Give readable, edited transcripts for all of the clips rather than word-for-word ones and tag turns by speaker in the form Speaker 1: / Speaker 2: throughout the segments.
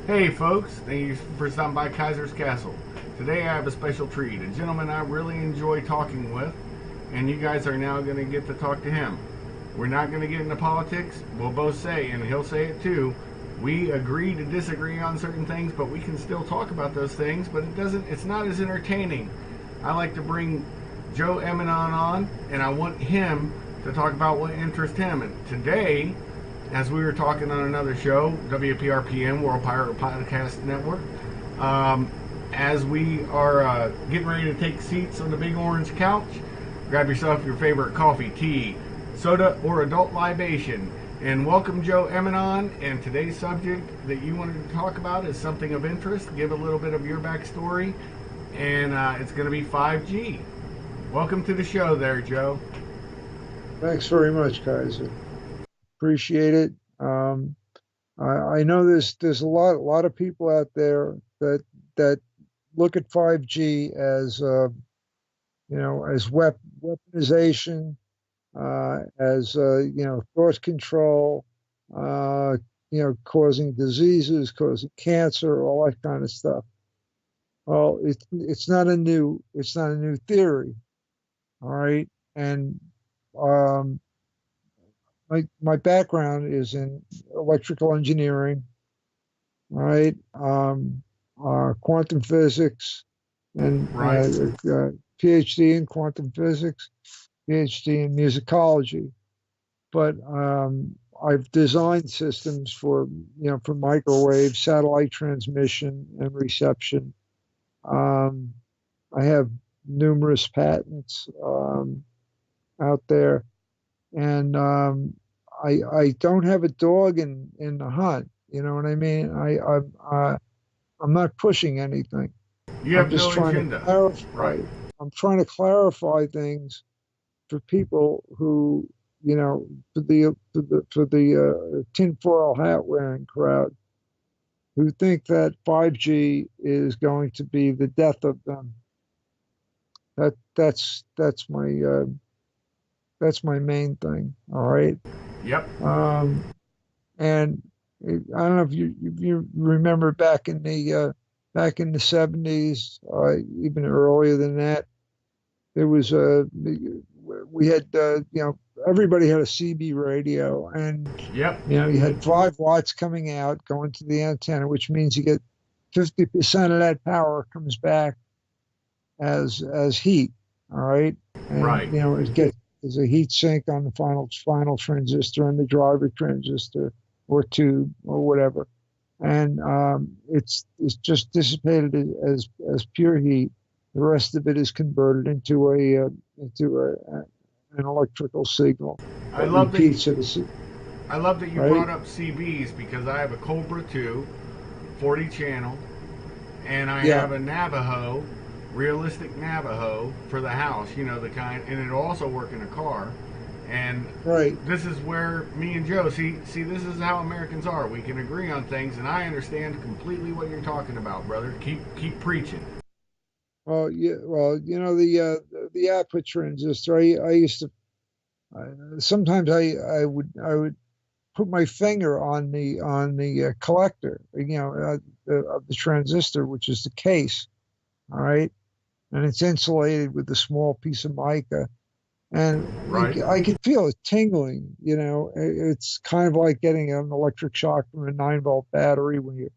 Speaker 1: Hey folks, thank you for stopping by Kaiser's Castle. Today I have a special treat, a gentleman I really enjoy talking with, and you guys are now going to get to talk to him. We're not going to get into politics. We'll both say, and he'll say it too, we agree to disagree on certain things, but we can still talk about those things, but it's not as entertaining. I like to bring Joe Emanon on, and I want him to talk about what interests him. And today, as we were talking on another show, WPRPN, World Pirate Podcast Network, as we are getting ready to take seats on the big orange couch, grab yourself your favorite coffee, tea, soda, or adult libation. And welcome, Joe Emanon. And today's subject that you wanted to talk about is something of interest. Give a little bit of your backstory, and it's going to be 5G. Welcome to the show there, Joe.
Speaker 2: Thanks very much, Kaiser. Appreciate it. I know there's a lot of people out there that look at 5G as as weaponization, as thought control, causing diseases, causing cancer, all that kind of stuff. Well, it's not a new theory, all right, and my background is in electrical engineering, right? Quantum physics, and PhD in quantum physics, PhD in musicology. But I've designed systems for microwave, satellite transmission, and reception. I have numerous patents out there. And I don't have a dog in the hunt. You know what I mean? I'm not pushing anything.
Speaker 1: You have no agenda.
Speaker 2: Right. I'm trying to clarify things for people who, for the tinfoil hat wearing crowd, who think that 5G is going to be the death of them. That's my main thing. All right.
Speaker 1: Yep.
Speaker 2: And I don't know if you remember back in the 70s, even earlier than that, there was we had everybody had a CB radio, and
Speaker 1: yep.
Speaker 2: You had 5 watts coming out going to the antenna, which means you get 50% of that power comes back as heat. All right. And,
Speaker 1: right.
Speaker 2: It gets there's a heat sink on the final transistor and the driver transistor or tube or whatever, and it's just dissipated as pure heat. The rest of it is converted into an electrical signal.
Speaker 1: I love that you brought up CBs, because I have a Cobra 2, 40 channel, and I have a Navajo. Realistic Navajo for the house, the kind, and it'll also work in a car. And this is where me and Joe see this is how Americans are. We can agree on things, and I understand completely what you're talking about, brother. Keep preaching.
Speaker 2: Well, the output transistor. I used to sometimes I would put my finger on the collector, of the transistor, which is the case. All right. And it's insulated with a small piece of mica. And I could feel it tingling, It's kind of like getting an electric shock from a 9-volt battery when you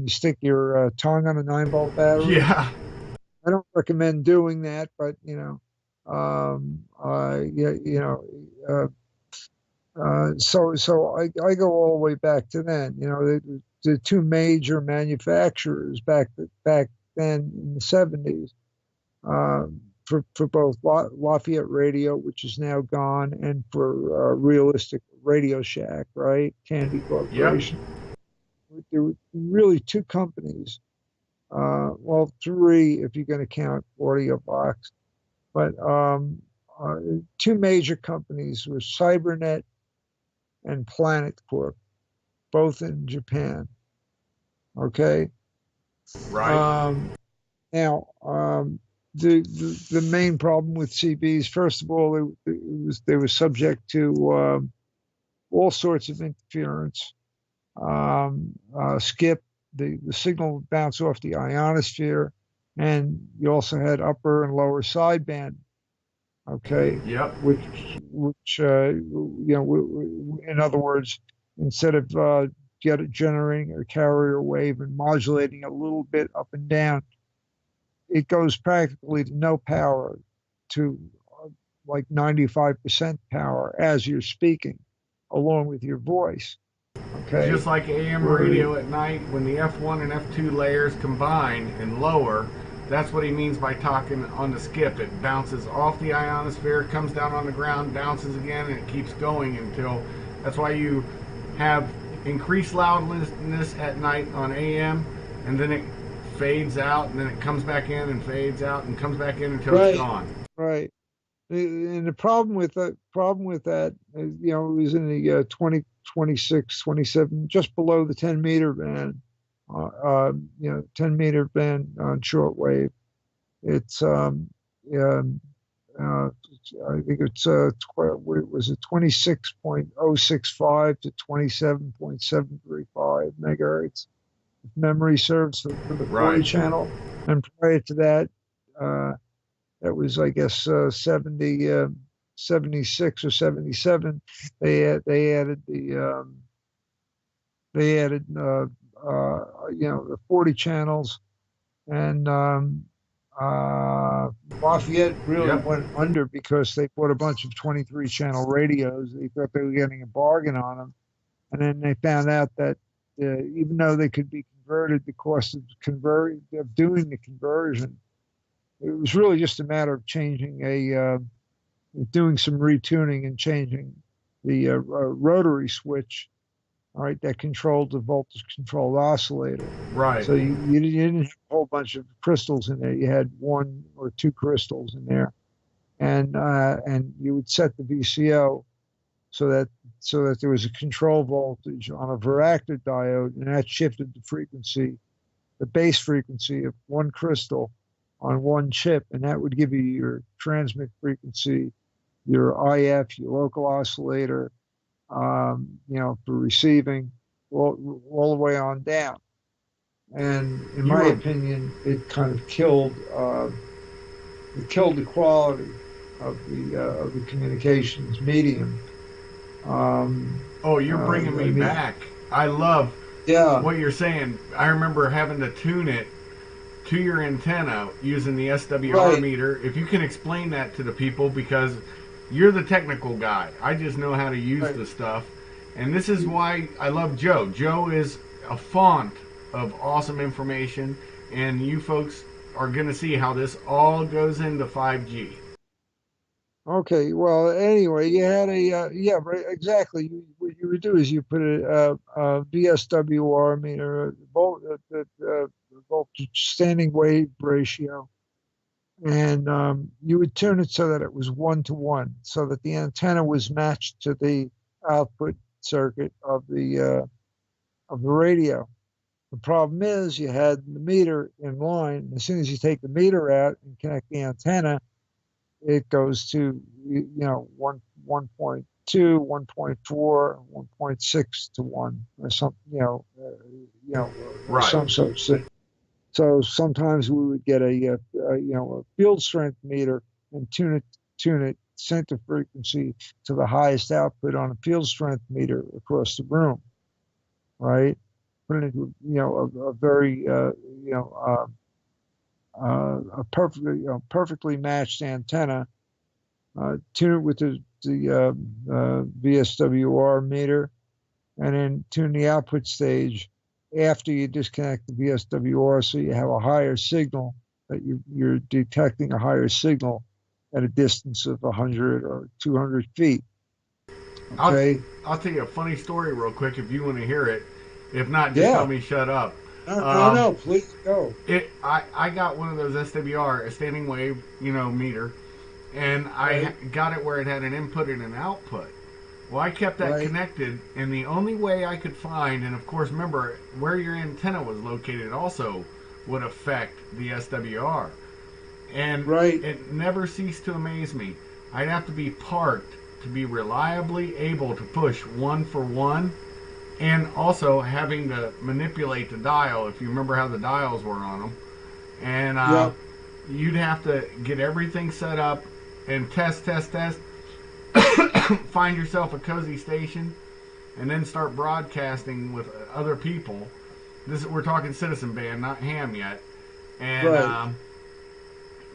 Speaker 2: stick your tongue on a 9-volt battery.
Speaker 1: Yeah.
Speaker 2: I don't recommend doing that, but, so I go all the way back to then. The 2 major manufacturers back then in the 70s, for both Lafayette Radio, which is now gone, and for Realistic Radio Shack, right? Candy Corporation. Yep. There were really 2 companies, 3 if you're going to count Audio Box, but 2 major companies were Cybernet and Planet Corp, both in Japan. Okay.
Speaker 1: Right.
Speaker 2: Now, the main problem with CBs, first of all, they were subject to all sorts of interference, skip, the signal would bounce off the ionosphere, and you also had upper and lower sideband. Okay,
Speaker 1: Yep.
Speaker 2: which in other words, instead of generating a carrier wave and modulating a little bit up and down, it goes practically to no power, to like 95% power as you're speaking, along with your voice. Okay,
Speaker 1: Just like AM
Speaker 2: where
Speaker 1: radio at night, when the F1 and F2 layers combine and lower, that's what he means by talking on the skip. It bounces off the ionosphere, comes down on the ground, bounces again, and it keeps going until. That's why you have increased loudness at night on AM, and then it fades out, and then it comes back in and fades out and comes back in until it's
Speaker 2: right,
Speaker 1: gone.
Speaker 2: right. And the problem with that is, it was in the 20, 26, 27, just below the 10-meter band, 10-meter band on shortwave. It's I think it's was it 26.065 to 27.735 megahertz, if memory serves, for the 40
Speaker 1: Right.
Speaker 2: channel. And prior to that, that was, I guess, 76 or 77. They added the the 40 channels, and Lafayette really
Speaker 1: Yep.
Speaker 2: went under because they bought a bunch of 23 channel radios. They thought they were getting a bargain on them, and then they found out that even though they could be converted, the cost of doing the conversion, it was really just a matter of doing some retuning and changing the rotary switch, all right, that controlled the voltage controlled oscillator.
Speaker 1: Right.
Speaker 2: So you didn't have a whole bunch of crystals in there. You had one or two crystals in there, and you would set the VCO so that there was a control voltage on a varactor diode, and that shifted the frequency, the base frequency of one crystal on one chip, and that would give you your transmit frequency, your IF, your local oscillator, for receiving, all the way on down. And in my opinion, it kind of killed the quality of the communications medium.
Speaker 1: You're bringing me back. I love what you're saying. I remember having to tune it to your antenna using the SWR meter. If you can explain that to the people, because you're the technical guy. I just know how to use the stuff. And this is why I love Joe. Joe is a font of awesome information, and you folks are going to see how this all goes into 5G.
Speaker 2: Okay, well, anyway, you had right, exactly. What you would do is you put a VSWR meter, voltage standing wave ratio, and you would tune it so that it was 1-to-1, so that the antenna was matched to the output circuit of the radio. The problem is you had the meter in line. As soon as you take the meter out and connect the antenna, it goes to 1.2, 1.4, 1.6 to 1, or something, or some such thing. So sometimes we would get a field strength meter and tune it center frequency to the highest output on a field strength meter across the room, right? Put it into a very a perfectly matched antenna. Tune it with the VSWR meter, and then tune the output stage after you disconnect the VSWR, so you have a higher signal, that you're detecting a higher signal at a distance of 100 or 200 feet. Okay.
Speaker 1: I'll tell you a funny story real quick if you want to hear it. If not, just tell me shut up.
Speaker 2: No, please go.
Speaker 1: I got one of those SWR, a standing wave, meter, and I got it where it had an input and an output. Well, I kept that connected, and the only way I could find, and of course, remember, where your antenna was located also would affect the SWR. And it never ceased to amaze me. I'd have to be parked to be reliably able to push 1 for 1 and also having to manipulate the dial. If you remember how the dials were on them, and
Speaker 2: Yep.
Speaker 1: you'd have to get everything set up and test, find yourself a cozy station, and then start broadcasting with other people. This we're talking Citizen Band, not ham yet, and
Speaker 2: Right.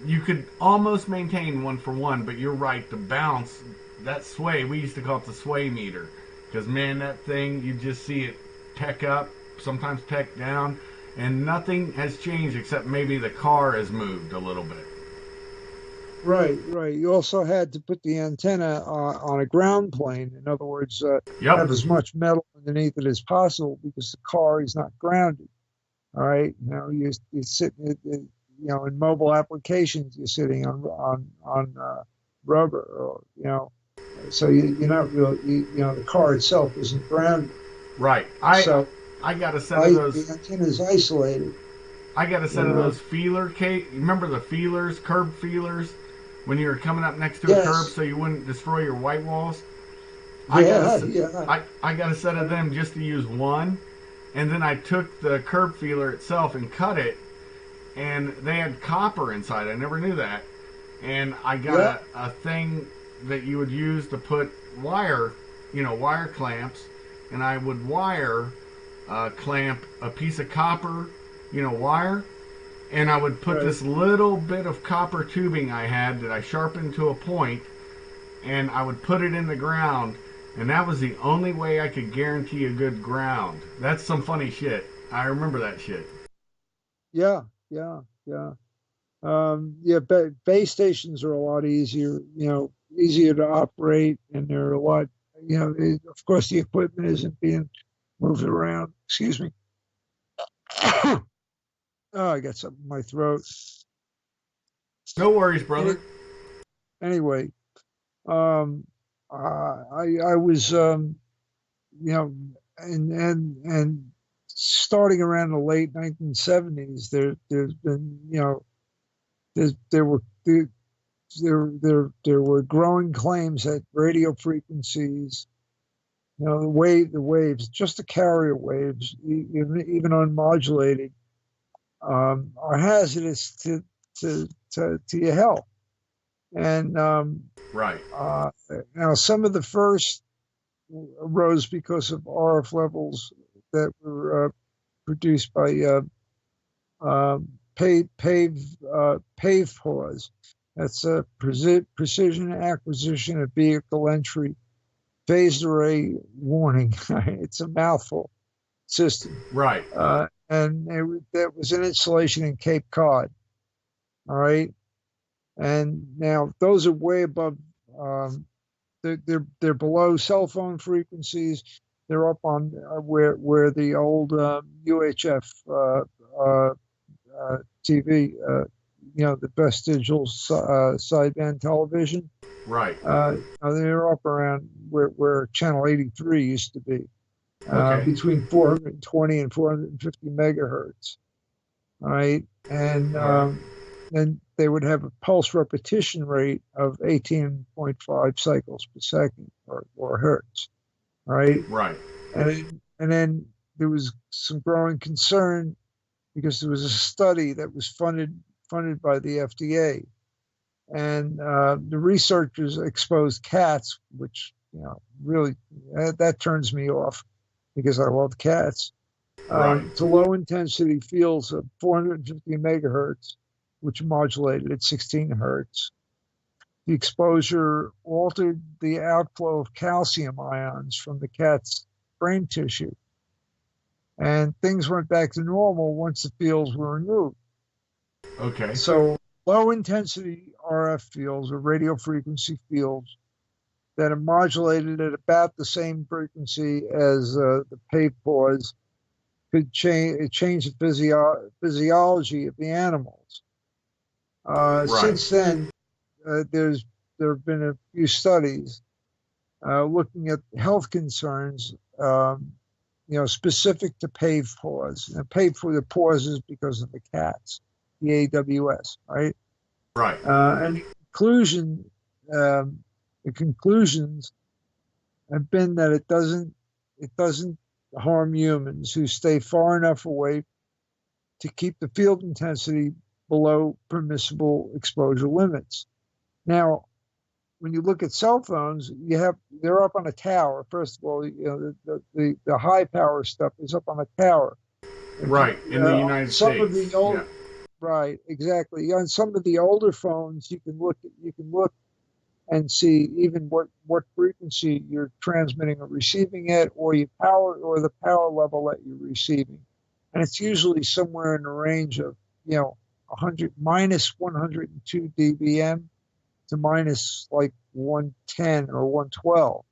Speaker 1: you could almost maintain one for one, but you're right. The bounce, that sway, we used to call it the sway meter, because man, that thing, you just see it tech up, sometimes tech down, and nothing has changed except maybe the car has moved a little bit.
Speaker 2: Right, right. You also had to put the antenna on a ground plane. In other words,
Speaker 1: Yep.
Speaker 2: have as much metal underneath it as possible because the car is not grounded. All right. You sit, in mobile applications, you're sitting on rubber, or so you're not really, the car itself isn't grounded.
Speaker 1: Right.
Speaker 2: So
Speaker 1: I got a set of
Speaker 2: the
Speaker 1: those.
Speaker 2: antenna is isolated.
Speaker 1: I got a
Speaker 2: You
Speaker 1: set of
Speaker 2: know.
Speaker 1: those feeler cake. Remember the feelers, curb feelers, when you were coming up next to a curb
Speaker 2: Yes.
Speaker 1: so you wouldn't destroy your white walls.
Speaker 2: Yeah. Yeah.
Speaker 1: I got a set of them just to use one, and then I took the curb feeler itself and cut it, and they had copper inside. I never knew that, and I got
Speaker 2: Yeah.
Speaker 1: a thing that you would use to put wire, wire clamps, and I would wire clamp a piece of copper, wire, and I would put
Speaker 2: Right.
Speaker 1: this little bit of copper tubing I had that I sharpened to a point, and I would put it in the ground, and that was the only way I could guarantee a good ground. That's some funny shit. I remember that shit.
Speaker 2: Yeah. Yeah. Yeah. Yeah, base stations are a lot easier, easier to operate, and they're a lot, of course, the equipment isn't being moved around. Excuse me. Oh, I got something in my throat.
Speaker 1: No worries,
Speaker 2: Any,
Speaker 1: brother.
Speaker 2: anyway, um, I was, you know, and starting around the late 1970s, there's been, there were there were growing claims that radio frequencies, the waves, just the carrier waves, even unmodulated, are hazardous to your health. And
Speaker 1: Right.
Speaker 2: now some of the first arose because of RF levels that were produced by pave pause. That's a precision acquisition of vehicle entry phased array warning. It's a mouthful system.
Speaker 1: Right.
Speaker 2: And that was an installation in Cape Cod. All right. And now those are way above, they're below cell phone frequencies. They're up on where the old UHF TV, the vestigial sideband television.
Speaker 1: Right.
Speaker 2: They're up around where Channel 83 used to be,
Speaker 1: Okay.
Speaker 2: between 420 and 450 megahertz. All right. And
Speaker 1: All right.
Speaker 2: then they would have a pulse repetition rate of 18.5 cycles per second, or hertz. All right.
Speaker 1: Right.
Speaker 2: And then there was some growing concern because there was a study that was funded by the FDA, and the researchers exposed cats, which really that turns me off because I love cats,
Speaker 1: Right.
Speaker 2: to low intensity fields of 450 megahertz, which modulated at 16 hertz. The exposure altered the outflow of calcium ions from the cat's brain tissue, and things went back to normal once the fields were removed.
Speaker 1: Okay.
Speaker 2: So low intensity RF fields, or radio frequency fields, that are modulated at about the same frequency as the pave pause, could change the physiology of the animals.
Speaker 1: Right.
Speaker 2: Since then, there have been a few studies looking at health concerns, specific to pave pause. And pave for the pauses because of the cats, the AWS, right?
Speaker 1: Right.
Speaker 2: And the conclusions have been that it doesn't harm humans who stay far enough away to keep the field intensity below permissible exposure limits. Now, when you look at cell phones, they're up on a tower. First of all, the high power stuff is up on a tower.
Speaker 1: Right, in the United
Speaker 2: Some
Speaker 1: States.
Speaker 2: of the old, right, exactly. On some of the older phones, you can look and see even what frequency you're transmitting or receiving at, or the power level that you're receiving, and it's usually somewhere in the range of 100 minus 102 dBm to minus like 110 or 112.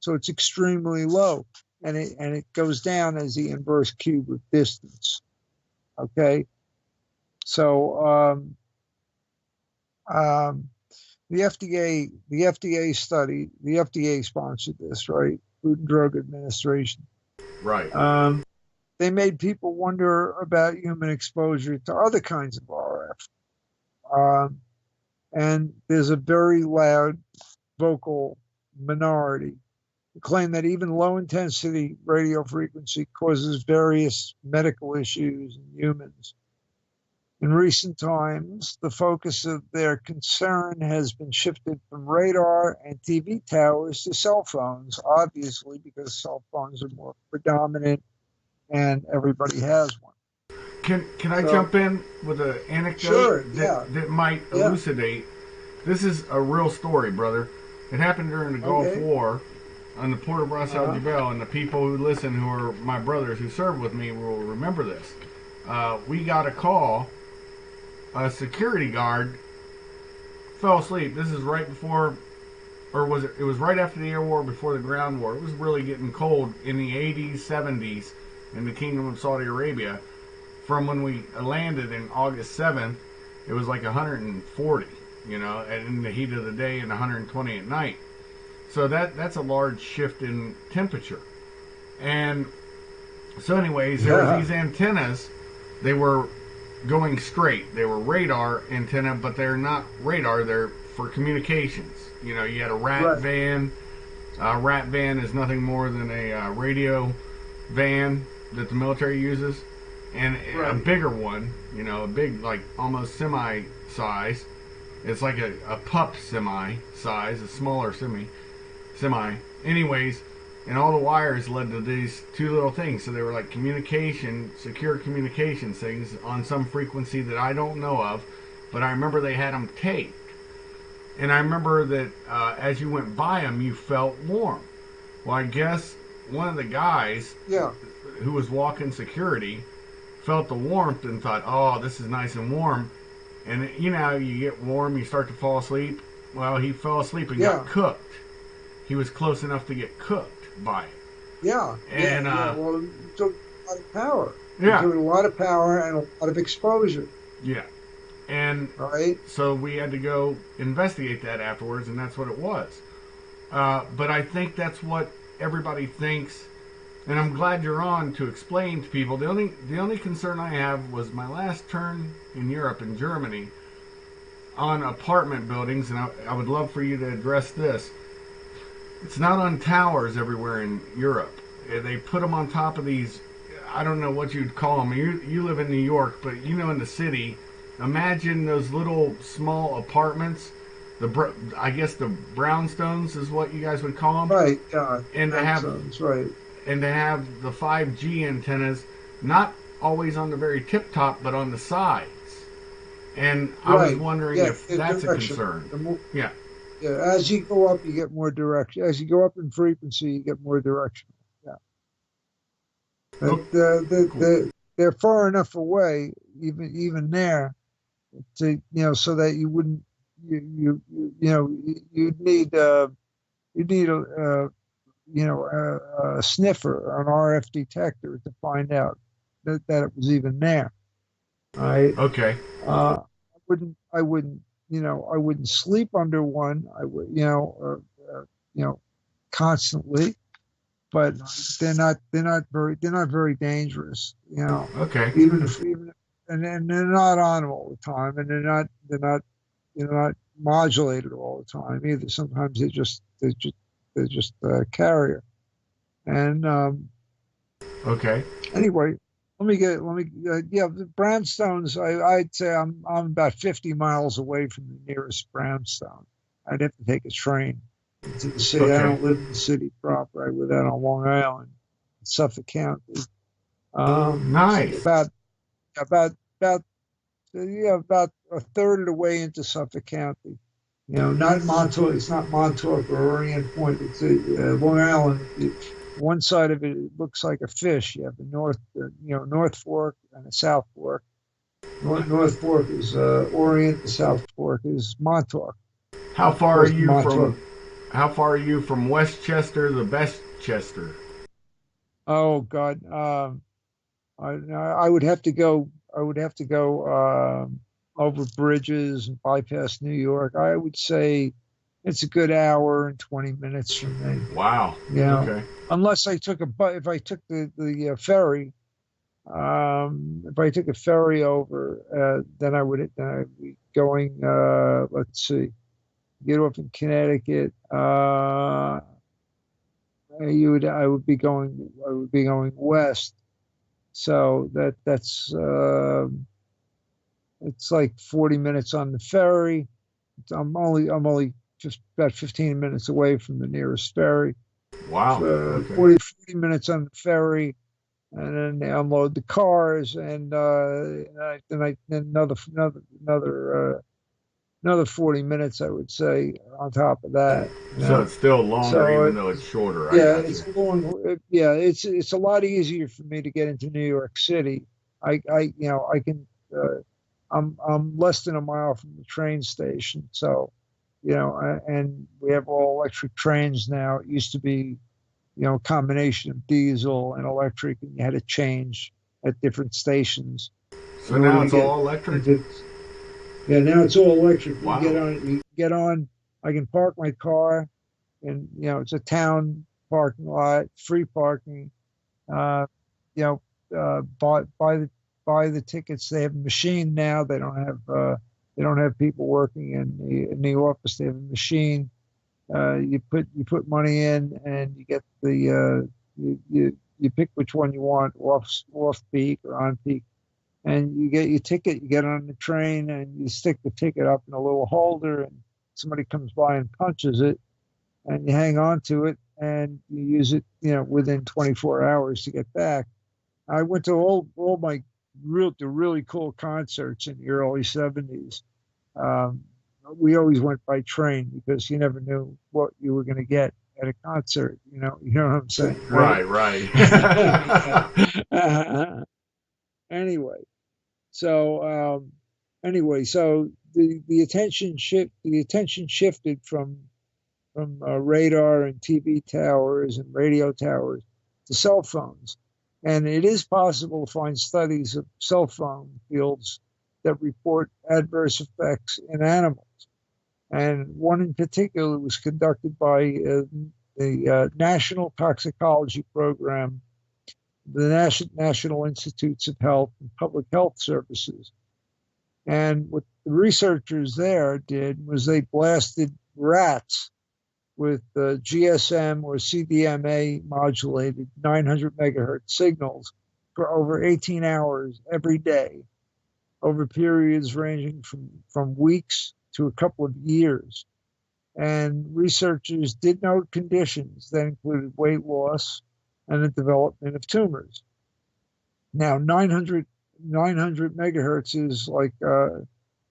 Speaker 2: So it's extremely low, and it goes down as the inverse cube of distance. Okay, so the FDA sponsored this, right? Food and Drug Administration.
Speaker 1: Right.
Speaker 2: They made people wonder about human exposure to other kinds of RF. And there's a very loud vocal minority who claim that even low intensity radio frequency causes various medical issues in humans. In recent times, the focus of their concern has been shifted from radar and TV towers to cell phones, obviously, because cell phones are more predominant and everybody has one.
Speaker 1: Can I jump in with an anecdote that might elucidate? This is a real story, brother. It happened during the Gulf War on the Port of Ras Al Jabal, and the people who listen, who are my brothers who served with me, will remember this. We got a call. A security guard fell asleep. This is right before, or was it? It was right after the air war, before the ground war. It was really getting cold in the 80s, 70s in the Kingdom of Saudi Arabia. From when we landed in August 7th, it was like 140, and in the heat of the day, and 120 at night. So that's a large shift in temperature. And so anyways, there were these antennas. They were going straight. They were radar antenna, but they're not radar. They're for communications. You had a RAT van. A RAT van is nothing more than a radio van that the military uses, and a bigger one. A big, like almost semi size. It's like a pup semi size, a smaller semi. Anyways, and all the wires led to these two little things. So they were like secure communication things on some frequency that I don't know of. But I remember they had them taped. And I remember that as you went by them, you felt warm. Well, I guess one of the guys who was walking security felt the warmth and thought, oh, this is nice and warm. And you get warm, you start to fall asleep. Well, he fell asleep and got cooked. He was close enough to get cooked by it.
Speaker 2: Well, it took a lot of power.
Speaker 1: Yeah.
Speaker 2: It took a lot of power and a lot of exposure.
Speaker 1: Yeah. And so we had to go investigate that afterwards, and that's what it was. But I think that's what everybody thinks, and I'm glad you're on to explain to people. The only concern I have was my last turn in Europe, in Germany, on apartment buildings, and I would love for you to address this. It's not on towers everywhere in Europe. They put them on top of these, I don't know what you'd call them. You live in New York, but in the city, imagine those little small apartments. I guess the brownstones is what you guys would call them.
Speaker 2: Right, yeah.
Speaker 1: And to have the 5G antennas not always on the very tip top, but on the sides. And I was wondering if that's a concern.
Speaker 2: Yeah, as you go up, you get more direction. As you go up in frequency, you get more direction. Yeah. They're far enough away, even there, to so that you wouldn't you'd need a sniffer, an RF detector, to find out that it was even there. Right?
Speaker 1: Okay.
Speaker 2: I wouldn't sleep under one. I would, constantly, but they're not very dangerous.
Speaker 1: Okay.
Speaker 2: And they're not on all the time, and they're not modulated all the time either. Sometimes they're just a carrier, and
Speaker 1: Okay.
Speaker 2: Anyway, yeah, the brownstones. I'd say I'm about 50 miles away from the nearest brownstone. I'd have to take a train into the city. I
Speaker 1: Okay.
Speaker 2: don't live in the city proper. I live out on Long Island, Suffolk County.
Speaker 1: Nice.
Speaker 2: About about yeah, about a third of the way into Suffolk County. Not Montauk. It's not Montauk or Orient Point. It's Long Island. One side of it, it looks like a fish. You have the North Fork and the South Fork. North Fork is Orient. The South Fork is Montauk.
Speaker 1: How
Speaker 2: Of
Speaker 1: far are
Speaker 2: course,
Speaker 1: you
Speaker 2: Montauk.
Speaker 1: from how far are you from Westchester to Bestchester?
Speaker 2: Oh God, I would have to go. I would have to go over bridges and bypass New York. I would say it's a good hour and 20 minutes from me.
Speaker 1: Wow. Okay.
Speaker 2: Unless I took if I took the ferry, if I took a ferry over, then I'd be going. Let's see, get off in Connecticut. I would be going west. So that's it's like 40 minutes on the ferry. I'm only just about 15 minutes away from the nearest ferry.
Speaker 1: Wow. Okay.
Speaker 2: 40 minutes on the ferry, and then they unload the cars, and then another 40 minutes, I would say, on top of that.
Speaker 1: So it's still longer,
Speaker 2: So
Speaker 1: even though it's shorter. I
Speaker 2: yeah,
Speaker 1: got you.
Speaker 2: it's long. Yeah, it's a lot easier for me to get into New York City. I can. I'm less than a mile from the train station, so and we have all electric trains now. It used to be, a combination of diesel and electric, and you had to change at different stations
Speaker 1: So
Speaker 2: in order
Speaker 1: now
Speaker 2: to
Speaker 1: it's
Speaker 2: get
Speaker 1: all electric.
Speaker 2: into. Yeah, now it's all electric. You
Speaker 1: Wow.
Speaker 2: get on. You get on. I can park my car, and it's a town parking lot, free parking. Uh, you know, buy the tickets. They have a machine now. They don't have people working in the office. They have a machine. You put money in, and you get you pick which one you want, off peak or on peak, and you get your ticket. You get on the train, and you stick the ticket up in a little holder, and somebody comes by and punches it, and you hang on to it, and you use it, within 24 hours to get back. I went to all my the really cool concerts in the early 70s. Um, we always went by train because you never knew what you were going to get at a concert. You know what I'm saying, right?
Speaker 1: Right. Right.
Speaker 2: Anyway, so so the attention shifted from radar and TV towers and radio towers to cell phones. And it is possible to find studies of cell phone fields that report adverse effects in animals. And one in particular was conducted by the National Toxicology Program, the National Institutes of Health and Public Health Services. And what the researchers there did was they blasted rats with GSM or CDMA modulated 900 megahertz signals for over 18 hours every day over periods ranging from weeks to a couple of years. And researchers did note conditions that included weight loss and the development of tumors. Now, 900 megahertz is like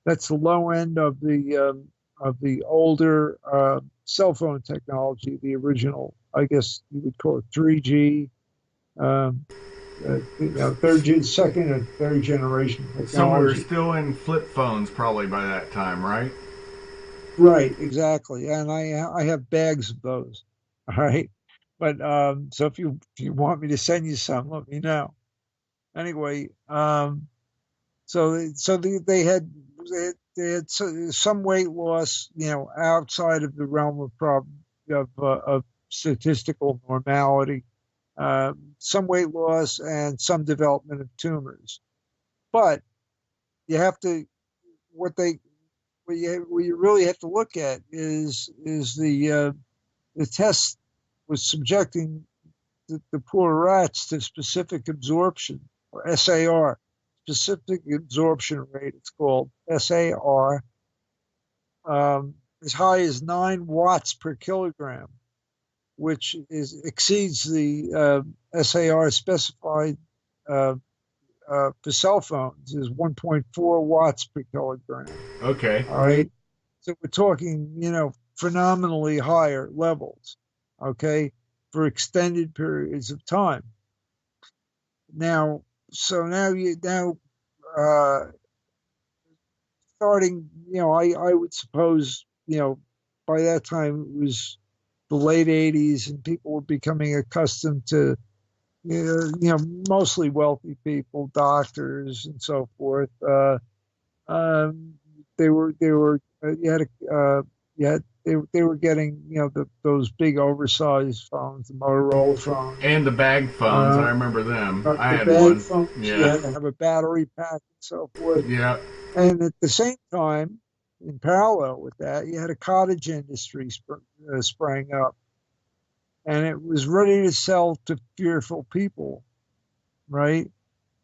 Speaker 2: that's the low end of the older cell phone technology, the original, I guess you would call it 3G, second and third generation
Speaker 1: So we were
Speaker 2: technology.
Speaker 1: still in flip phones probably by that time, right?
Speaker 2: Right, exactly. And I have bags of those. All right. But so if you want me to send you some, let me know. Anyway, they had some weight loss, outside of the realm of statistical normality, some weight loss and some development of tumors. But you have to what they what you really have to look at is the test was subjecting the poor rats to specific absorption, or SAR, specific absorption rate. It's called SAR, as high as 9 watts per kilogram, which exceeds the SAR specified for cell phones is 1.4 watts per kilogram.
Speaker 1: Okay.
Speaker 2: All right. So we're talking, phenomenally higher levels, okay, for extended periods of time. Now, starting, I would suppose, by that time it was the late 80s and people were becoming accustomed to, mostly wealthy people, doctors and so forth. They were they were getting those big oversized phones, the Motorola phones,
Speaker 1: and the bag phones. I remember them. I
Speaker 2: the
Speaker 1: had
Speaker 2: bag
Speaker 1: one.
Speaker 2: phones.
Speaker 1: Yeah.
Speaker 2: You had to have a battery pack and so forth.
Speaker 1: Yeah.
Speaker 2: And at the same time, in parallel with that, you had a cottage industry sprang up, and it was ready to sell to fearful people, right?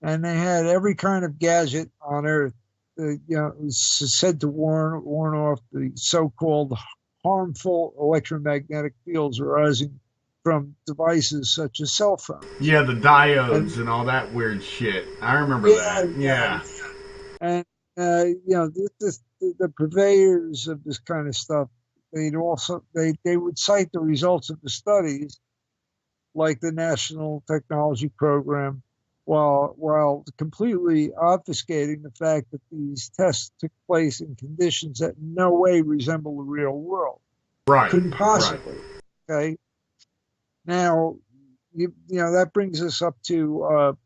Speaker 2: And they had every kind of gadget on Earth. It was said to warn off the so-called harmful electromagnetic fields arising from devices such as cell phones.
Speaker 1: Yeah, the diodes and all that weird shit. I remember that. Yeah.
Speaker 2: And the purveyors of this kind of stuff, they would cite the results of the studies, like the National Technology Program, while completely obfuscating the fact that these tests took place in conditions that in no way resemble the real world.
Speaker 1: Right.
Speaker 2: Couldn't possibly. Right. Okay. Now, that brings us up to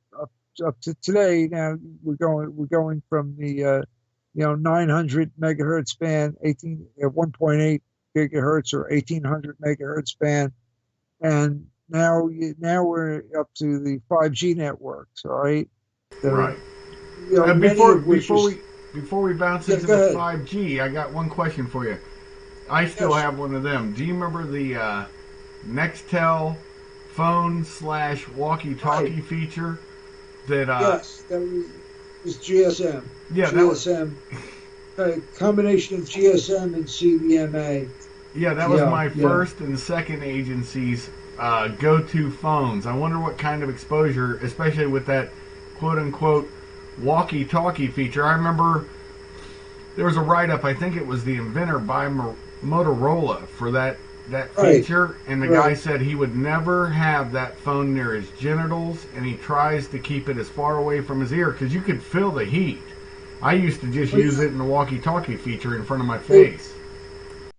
Speaker 2: today. Now we're going from the 900 megahertz band, 1.8 gigahertz or 1800 megahertz band, and now we're up to the 5G networks. All right.
Speaker 1: Right. Before we bounce into the 5G, I got one question for you. I still have one of them. Do you remember the Nextel phone / walkie-talkie feature?
Speaker 2: Yes, that was GSM.
Speaker 1: Yeah,
Speaker 2: GSM. Combination of GSM and CDMA.
Speaker 1: Yeah, that was my first and second agency's go-to phones. I wonder what kind of exposure, especially with that quote-unquote walkie-talkie feature. I remember there was a write-up, I think it was the inventor by Motorola for that feature, and the guy said he would never have that phone near his genitals, and he tries to keep it as far away from his ear because you could feel the heat. I used to just use it in the walkie-talkie feature in front of my face.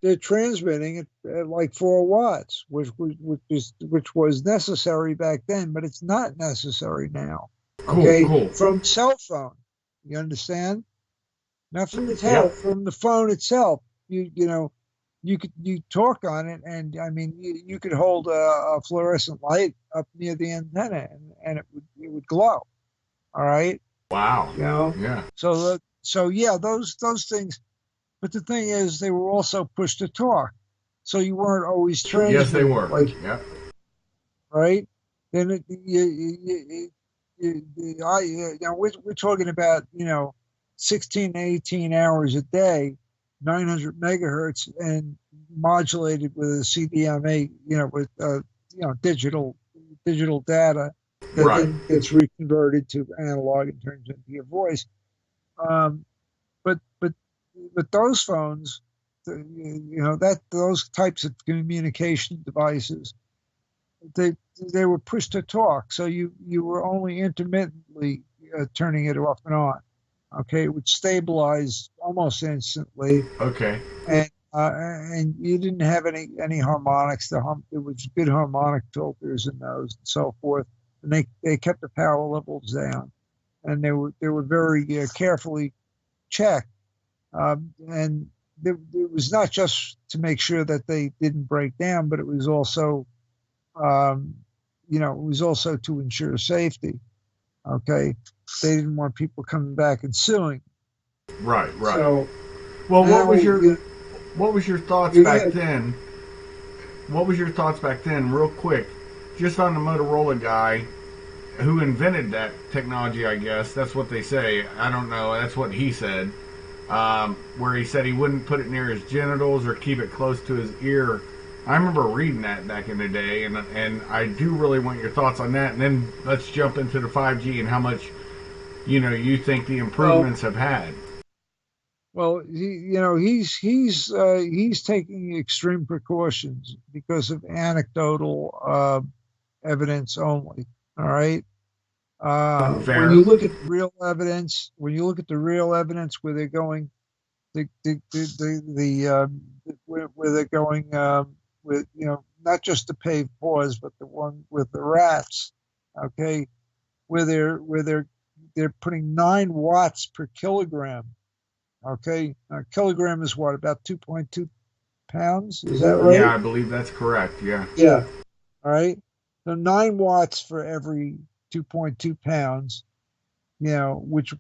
Speaker 2: They're transmitting it at like 4 watts, which was necessary back then, but it's not necessary now. Okay,
Speaker 1: cool.
Speaker 2: From cell phone, you understand? Not from the from the phone itself. You talk on it, and I mean, you could hold a fluorescent light up near the antenna, and it would glow. All right.
Speaker 1: Wow.
Speaker 2: Yeah. So yeah, those things. But the thing is, they were also push to talk, so you weren't always transmitting.
Speaker 1: Yes, they were.
Speaker 2: Right. Then we're talking about 16 to 18 hours a day, 900 megahertz, and modulated with a CDMA, with digital data that then gets reconverted to analog and turns into your voice. But those phones, those types of communication devices, they were push to talk, so you were only intermittently turning it off and on. Okay, it would stabilize almost instantly.
Speaker 1: Okay.
Speaker 2: And you didn't have any harmonics. There was good harmonic filters in those and so forth, and they kept the power levels down, and they were very carefully checked. And it was not just to make sure that they didn't break down, but it was also, to ensure safety. Okay, they didn't want people coming back and suing.
Speaker 1: Right.
Speaker 2: So,
Speaker 1: well, what was your thoughts back then? What was your thoughts back then, real quick? just on the Motorola guy who invented that technology, I guess. That's what they say. I don't know. That's what he said. Where he said he wouldn't put it near his genitals or keep it close to his ear. I remember reading that back in the day, and I do really want your thoughts on that. And then let's jump into the 5G and how much, you think the improvements have had.
Speaker 2: Well, he's taking extreme precautions because of anecdotal evidence only. All right.
Speaker 1: Fair.
Speaker 2: When you look at real evidence, where they're going, where they're going with not just the paved paws, but the one with the rats. Okay, where they're putting 9 watts per kilogram. Okay, a kilogram is what, about 2.2 pounds? Is that right?
Speaker 1: Yeah, I believe that's correct. Yeah.
Speaker 2: Yeah. All right. So 9 watts for every 2.2 pounds, which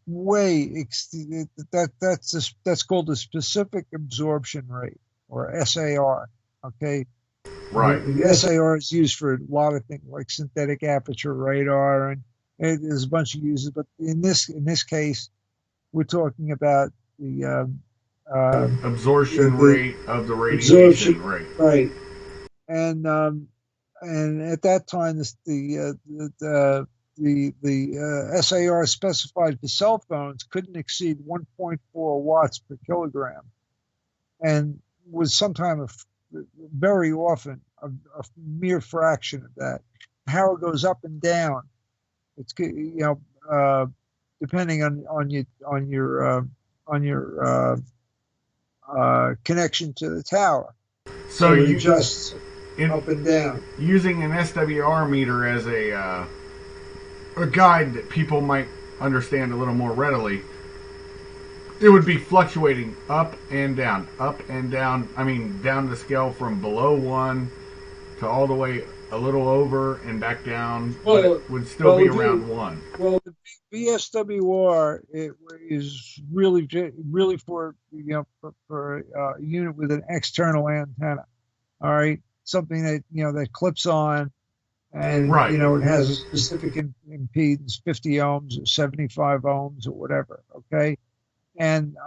Speaker 2: that's called the specific absorption rate, or SAR. Okay.
Speaker 1: Right.
Speaker 2: The SAR is used for a lot of things like synthetic aperture radar, and there's a bunch of uses. But in this case, we're talking about the
Speaker 1: absorption rate of the radiation.
Speaker 2: Right. And at that time, the SAR specified for cell phones couldn't exceed 1.4 watts per kilogram, and was sometimes very often a mere fraction of that. How it goes up and down, it's depending on your connection to the tower.
Speaker 1: So you
Speaker 2: just up and down.
Speaker 1: Using an SWR meter as a guide that people might understand a little more readily, it would be fluctuating up and down, up and down. I mean, down the scale from below 1 to all the way a little over and back down, but it would still be around 1.
Speaker 2: Well, the BSWR is really for a unit with an external antenna. All right, something that that clips on, and
Speaker 1: right.
Speaker 2: It has a specific impedance, 50 ohms or 75 ohms or whatever. Okay, and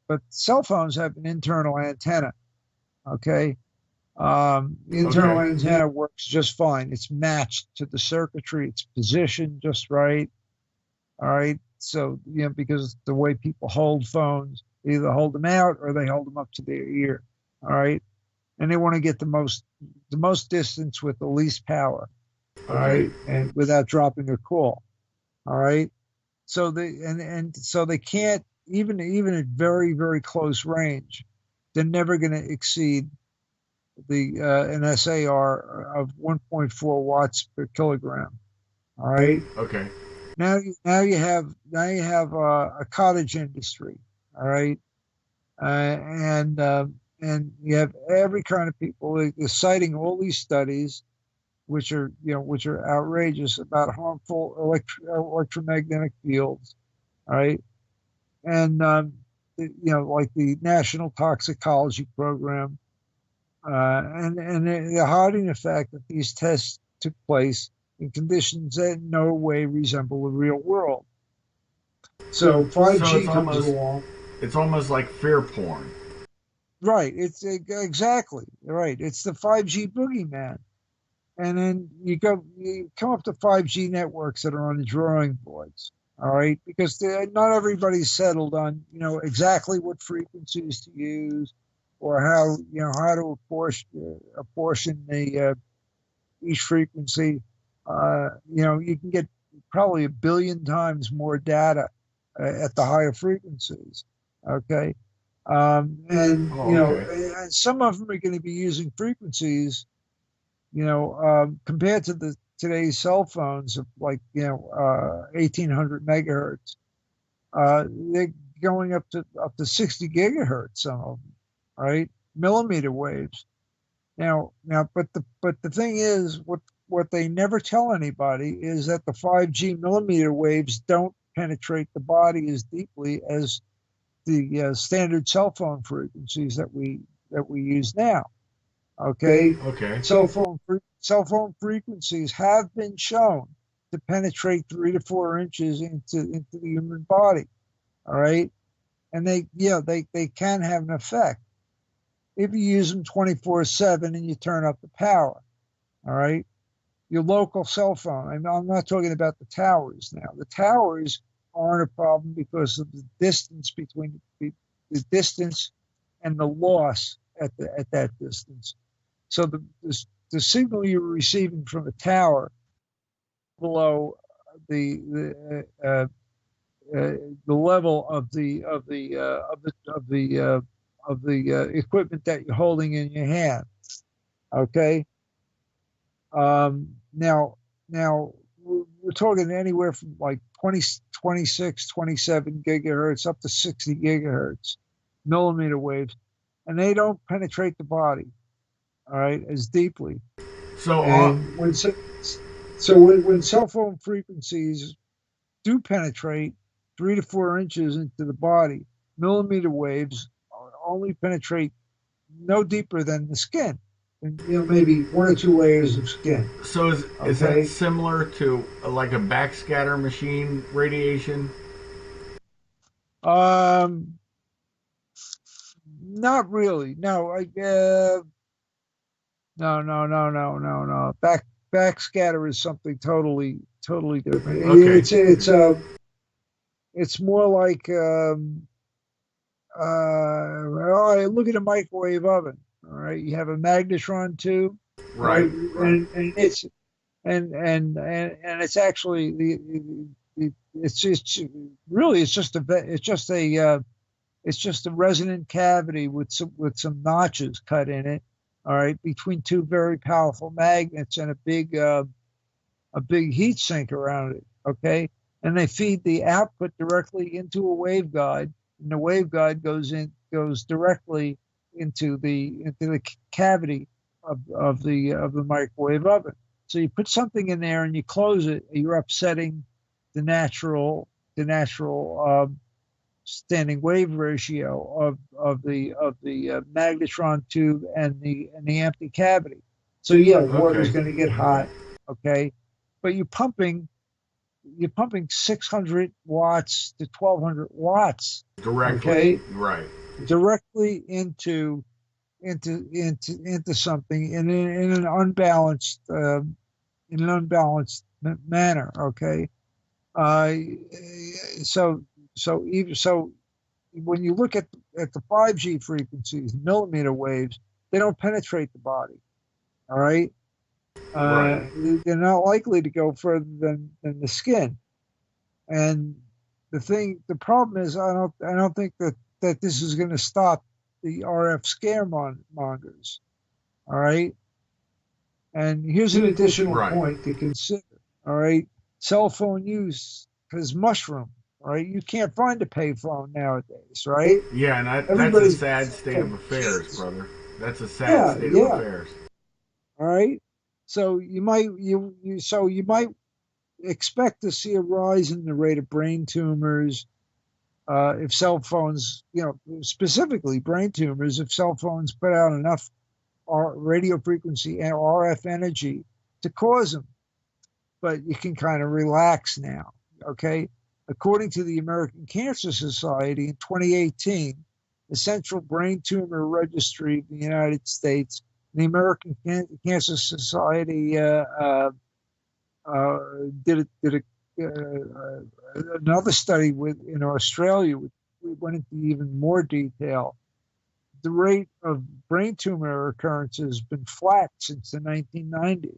Speaker 2: but cell phones have an internal antenna. Okay. The internal antenna works just fine. It's matched to the circuitry. It's positioned just right. All right. So, because the way people hold phones, they either hold them out or they hold them up to their ear. All right. And they want to get the most distance with the least power. All right. And without dropping a call. All right. So so they can't, even at very, very close range, they're never going to exceed an SAR of 1.4 watts per kilogram. All right.
Speaker 1: Okay.
Speaker 2: Now you have a cottage industry. All right. And you have every kind of people. They're citing all these studies, which are outrageous, about harmful electromagnetic fields. All right. And like the National Toxicology Program. And they're hiding the fact that these tests took place in conditions that in no way resemble the real world. So 5G comes along.
Speaker 1: It's almost like fear porn.
Speaker 2: Right. It's exactly right. It's the 5G boogeyman. And then you come up to 5G networks that are on the drawing boards. All right, because not everybody's settled on exactly what frequencies to use, or how to apportion the each frequency. You can get probably 1 billion times more data at the higher frequencies. Okay, and some of them are going to be using frequencies, compared to today's cell phones of 1800 megahertz. They're going up to 60 gigahertz. Some of them. Right, millimeter waves. Now, but the thing is, what they never tell anybody is that the 5G millimeter waves don't penetrate the body as deeply as the standard cell phone frequencies that we use now. Okay,
Speaker 1: Okay.
Speaker 2: cell phone frequencies have been shown to penetrate 3 to 4 inches into the human body. All right, and they can have an effect if you use them 24/7 and you turn up the power. All right, your local cell phone. I'm not talking about the towers now. The towers aren't a problem because of the distance between the distance and the loss at that distance. So the signal you're receiving from a tower below the the level of the equipment that you're holding in your hand. Okay. Now we're talking anywhere from like 20, 26, 27 gigahertz up to 60 gigahertz millimeter waves, and they don't penetrate the body, all right, as deeply.
Speaker 1: So,
Speaker 2: And when cell phone frequencies do penetrate 3 to 4 inches into the body, millimeter waves only penetrate no deeper than the skin, and maybe 1 or 2 layers of skin.
Speaker 1: so is that
Speaker 2: Okay.
Speaker 1: similar to like a backscatter machine radiation?
Speaker 2: Um, Not really. No, no. Backscatter is something totally different.
Speaker 1: Okay.
Speaker 2: It's more like all right, look at a microwave oven. All right, you have a magnetron tube. All right,
Speaker 1: Right. Right.
Speaker 2: and it's actually it's just really it's just a resonant cavity with some notches cut in it. All right, between two very powerful magnets and a big heat sink around it. Okay, and they feed the output directly into a waveguide, and the waveguide goes directly into the cavity of the microwave oven. So you put something in there and you close it, you're upsetting the natural standing wave ratio of the magnetron tube and the empty cavity. So yeah, water's
Speaker 1: Okay.
Speaker 2: going to get hot, okay, but you're pumping 600 watts to 1200 watts,
Speaker 1: Directly.
Speaker 2: okay,
Speaker 1: Right.
Speaker 2: directly into something in an unbalanced manner, okay. Uh, so so when you look at the 5G frequencies, millimeter waves, they don't penetrate the body. All right,
Speaker 1: Right.
Speaker 2: they're not likely to go further than the skin. And the problem is, I don't think that this is going to stop the RF scaremongers. All right, and here's an additional
Speaker 1: Right.
Speaker 2: point to consider. All right, cell phone use has mushroomed. All right, you can't find a payphone nowadays. Right,
Speaker 1: Yeah, and that's a
Speaker 2: everybody's
Speaker 1: sad state of
Speaker 2: from
Speaker 1: affairs,
Speaker 2: kids.
Speaker 1: brother. That's a sad
Speaker 2: Yeah,
Speaker 1: state of
Speaker 2: yeah.
Speaker 1: affairs.
Speaker 2: All right. So you might expect to see a rise in the rate of brain tumors if cell phones, specifically brain tumors, if cell phones put out enough radio frequency and RF energy to cause them. But you can kind of relax now. Okay. According to the American Cancer Society in 2018, the Central Brain Tumor Registry of the United States, the American Cancer Society uh, did another study in Australia. We went into even more detail. The rate of brain tumor occurrence has been flat since the 1990s.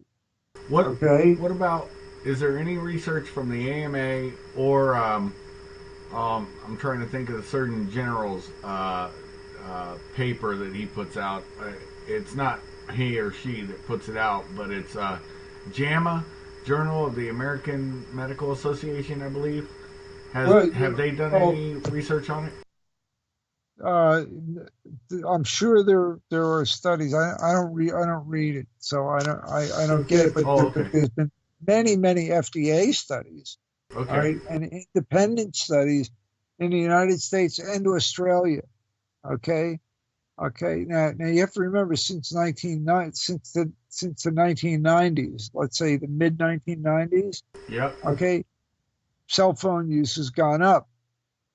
Speaker 1: What
Speaker 2: Okay.
Speaker 1: what about? Is there any research from the AMA or I'm trying to think of the Surgeon General's paper that he puts out. It's not he or she that puts it out, but it's JAMA, Journal of the American Medical Association, I believe.
Speaker 2: Well,
Speaker 1: Have they done
Speaker 2: well,
Speaker 1: any research on it?
Speaker 2: uh, I'm sure there are studies. I don't read it, so I don't get it.
Speaker 1: Oh,
Speaker 2: But
Speaker 1: okay,
Speaker 2: there's been many FDA studies, all
Speaker 1: okay,
Speaker 2: right, and independent studies in the United States and Australia. Okay, Okay, now you have to remember since the 1990s, let's say the mid 1990s.
Speaker 1: Yep.
Speaker 2: Okay, cell phone use has gone up,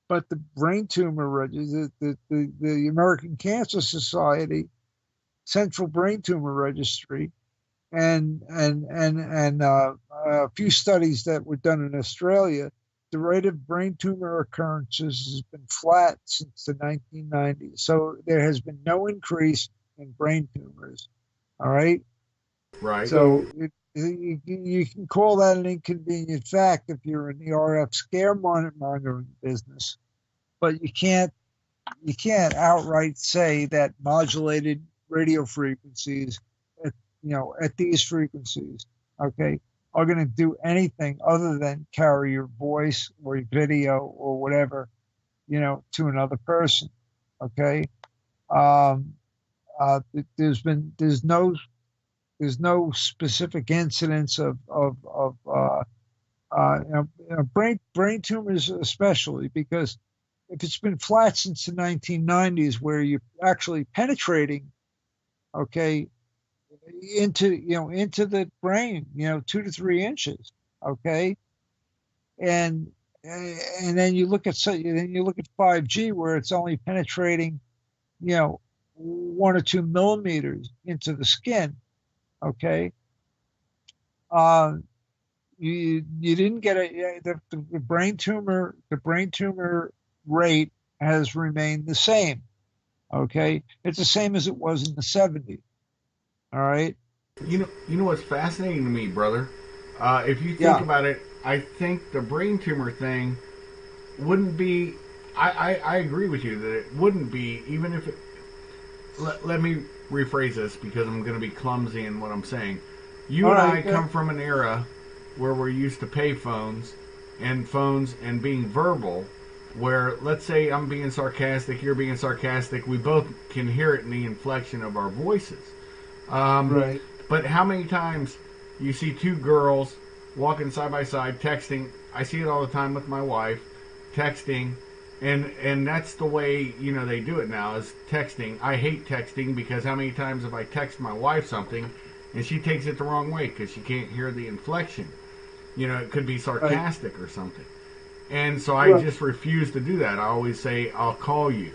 Speaker 2: but the brain tumor the American Cancer Society Central Brain Tumor Registry and a few studies that were done in Australia, the rate of brain tumor occurrences has been flat since the 1990s. So there has been no increase in brain tumors. All right.
Speaker 1: Right.
Speaker 2: So you can call that an inconvenient fact if you're in the RF scaremongering business, but you can't outright say that modulated radio frequencies at, at these frequencies, okay, are going to do anything other than carry your voice or your video or whatever, to another person. Okay. Um, there's no specific incidence of brain tumors, especially because if it's been flat since the 1990s, where you're actually penetrating, okay, into the brain, 2 to 3 inches, okay, and then you look at 5G where it's only penetrating, 1 or 2 millimeters into the skin, okay. Uh, you didn't get the brain tumor rate has remained the same. Okay, it's the same as it was in the 70s. All right.
Speaker 1: You know what's fascinating to me, brother? If you think
Speaker 2: Yeah.
Speaker 1: about it, I think the brain tumor thing wouldn't be. I agree with you that it wouldn't be, even if it. Let me rephrase this because I'm going to be clumsy in what I'm saying. You
Speaker 2: All
Speaker 1: and
Speaker 2: right.
Speaker 1: I come from an era where we're used to pay phones and being verbal, where let's say I'm being sarcastic, you're being sarcastic, we both can hear it in the inflection of our voices. Um,
Speaker 2: Right.
Speaker 1: but how many times you see two girls walking side by side texting? I see it all the time with my wife, texting, and that's the way they do it now is texting. I hate texting because how many times have I text my wife something, and she takes it the wrong way because she can't hear the inflection. It could be
Speaker 2: Right.
Speaker 1: sarcastic or something. And so I
Speaker 2: Right.
Speaker 1: just refuse to do that. I always say, I'll call you.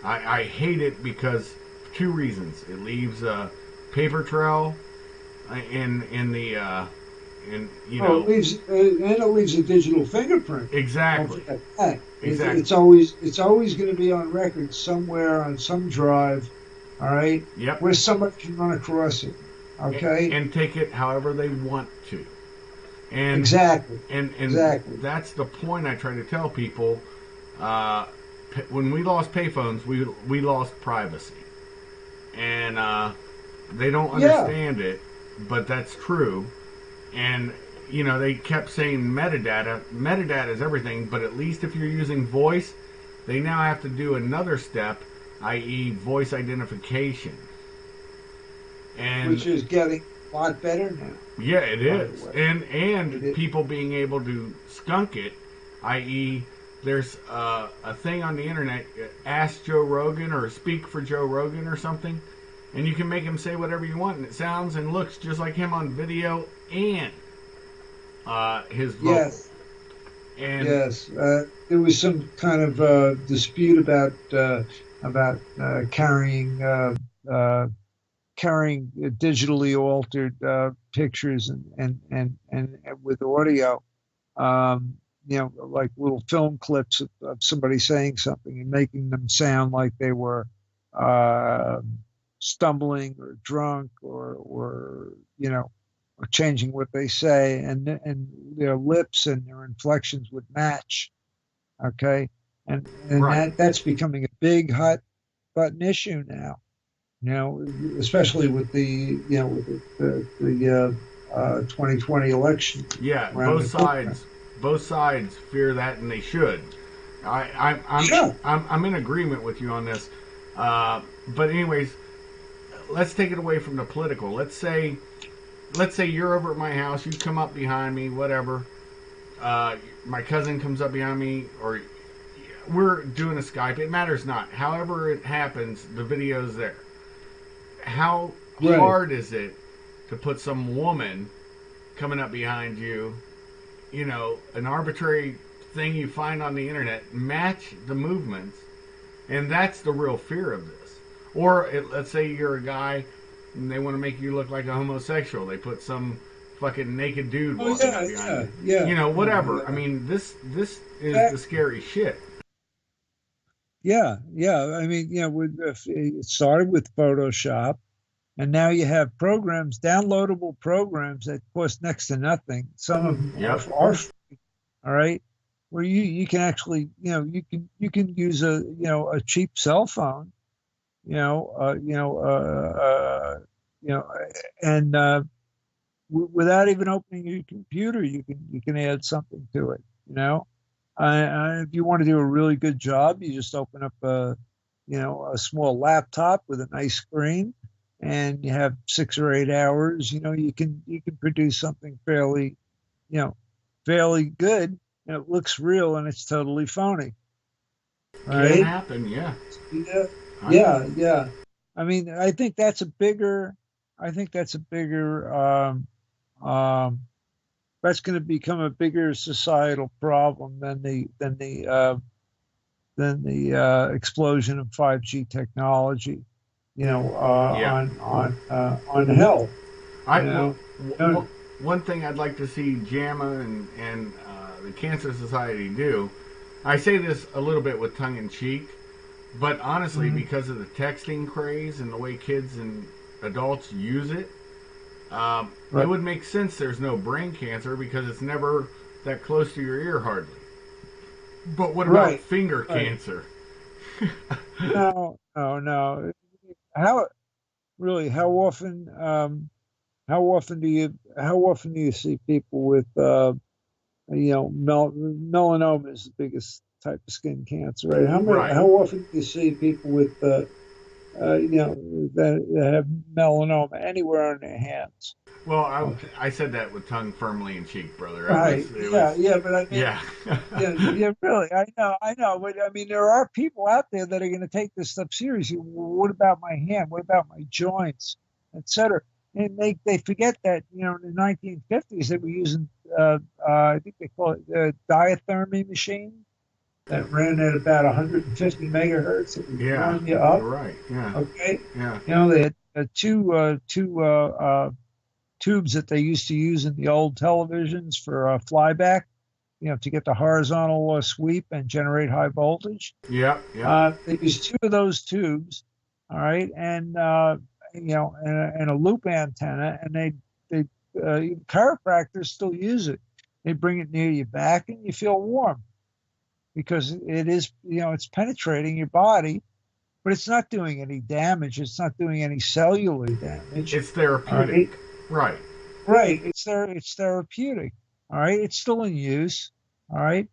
Speaker 1: I hate it because two reasons. It leaves a paper trail in the in
Speaker 2: Oh, it leaves a digital fingerprint. Don't
Speaker 1: exactly,
Speaker 2: forget that.
Speaker 1: exactly.
Speaker 2: It's always going to be on record somewhere on some drive. All right,
Speaker 1: Yep.
Speaker 2: where somebody can run across it. Okay.
Speaker 1: And take it however they want to. And
Speaker 2: Exactly.
Speaker 1: and
Speaker 2: Exactly.
Speaker 1: that's the point I try to tell people. Uh, when we lost payphones, we lost privacy, and they don't
Speaker 2: Yeah.
Speaker 1: understand it, but that's true. And they kept saying metadata. Metadata is everything, but at least if you're using voice, they now have to do another step, i.e., voice identification. And
Speaker 2: Which is getting a lot better now,
Speaker 1: yeah, it
Speaker 2: by the
Speaker 1: is.
Speaker 2: way. It
Speaker 1: And
Speaker 2: is.
Speaker 1: people being able to skunk it, i.e., there's a thing on the internet, ask Joe Rogan or speak for Joe Rogan or something, and you can make him say whatever you want, and it sounds and looks just like him on video and his vocal.
Speaker 2: Yes.
Speaker 1: And
Speaker 2: Yes. There was some kind of dispute about uh, carrying digitally altered pictures and with audio, like little film clips of somebody saying something and making them sound like they were uh, stumbling or drunk or or changing what they say, and their lips and their inflections would match. Okay, and
Speaker 1: right,
Speaker 2: that's becoming a big hot button issue now. Especially with the 2020 election
Speaker 1: yeah,
Speaker 2: around the corner.
Speaker 1: both sides fear that, and they should.
Speaker 2: Sure.
Speaker 1: I'm in agreement with you on this. But anyways, let's take it away from the political. Let's say you're over at my house, you come up behind me, whatever. My cousin comes up behind me, or we're doing a Skype. It matters not. However it happens, the video's there. How
Speaker 2: Right.
Speaker 1: hard is it to put some woman coming up behind you, an arbitrary thing you find on the internet, match the movements, and that's the real fear of this. Or let's say you're a guy and they want to make you look like a homosexual. They put some fucking naked dude
Speaker 2: Oh
Speaker 1: walking
Speaker 2: yeah,
Speaker 1: up behind
Speaker 2: yeah,
Speaker 1: you.
Speaker 2: yeah.
Speaker 1: Whatever.
Speaker 2: Yeah.
Speaker 1: I mean, this is
Speaker 2: That-
Speaker 1: the scary shit.
Speaker 2: yeah, yeah. I mean, it started with Photoshop, and now you have programs, downloadable programs that cost next to nothing. Some of them
Speaker 1: Yep.
Speaker 2: are free, all right, where you can actually, you can use a cheap cell phone, you know, you know, and without even opening your computer, you can add something to it. If you want to do a really good job, you just open up a small laptop with a nice screen, and you have 6 or 8 hours. You can produce something fairly good, and it looks real, and it's totally phony,
Speaker 1: Can
Speaker 2: right?
Speaker 1: happen, yeah.
Speaker 2: Yeah,
Speaker 1: I
Speaker 2: yeah,
Speaker 1: know.
Speaker 2: yeah. I mean, I think that's a bigger um, that's going to become a bigger societal problem than the explosion of 5G technology,
Speaker 1: Yeah.
Speaker 2: on health.
Speaker 1: I
Speaker 2: You
Speaker 1: w-
Speaker 2: know, no,
Speaker 1: one thing I'd like to see JAMA and the Cancer Society do. I say this a little bit with tongue in cheek, but honestly,
Speaker 2: mhm,
Speaker 1: because of the texting craze and the way kids and adults use it, it
Speaker 2: right,
Speaker 1: would make sense there's no brain cancer because it's never that close to your ear hardly. But what about
Speaker 2: right,
Speaker 1: finger
Speaker 2: right.
Speaker 1: cancer?
Speaker 2: No, no, no. How really? How often do you see people with melanoma is the biggest type of skin cancer, right?
Speaker 1: Right.
Speaker 2: How often do you see people with that have melanoma anywhere on their hands?
Speaker 1: Well,
Speaker 2: Okay.
Speaker 1: I said that with tongue firmly in cheek, brother.
Speaker 2: Right.
Speaker 1: It
Speaker 2: Yeah.
Speaker 1: was,
Speaker 2: Yeah. But I mean,
Speaker 1: yeah.
Speaker 2: yeah. Yeah. Really. I know. But I mean, there are people out there that are going to take this stuff seriously. Well, what about my hand? What about my joints, etc.? And they forget that in the 1950s they were using I think they call it diathermy machine that ran at about 150 megahertz. It would
Speaker 1: Yeah,
Speaker 2: warm you
Speaker 1: you're
Speaker 2: up.
Speaker 1: right. Yeah,
Speaker 2: Okay.
Speaker 1: yeah,
Speaker 2: They had two tubes that they used to use in the old televisions for flyback, to get the horizontal sweep and generate high voltage.
Speaker 1: yeah, yeah.
Speaker 2: They used two of those tubes, all right, and a loop antenna, and they chiropractors still use it. They bring it near your back, and you feel warm because it is, it's penetrating your body, but it's not doing any damage. It's not doing any cellular damage.
Speaker 1: It's
Speaker 2: All
Speaker 1: therapeutic.
Speaker 2: right.
Speaker 1: Right.
Speaker 2: Right. It's therapeutic. All right. It's still in use. All right.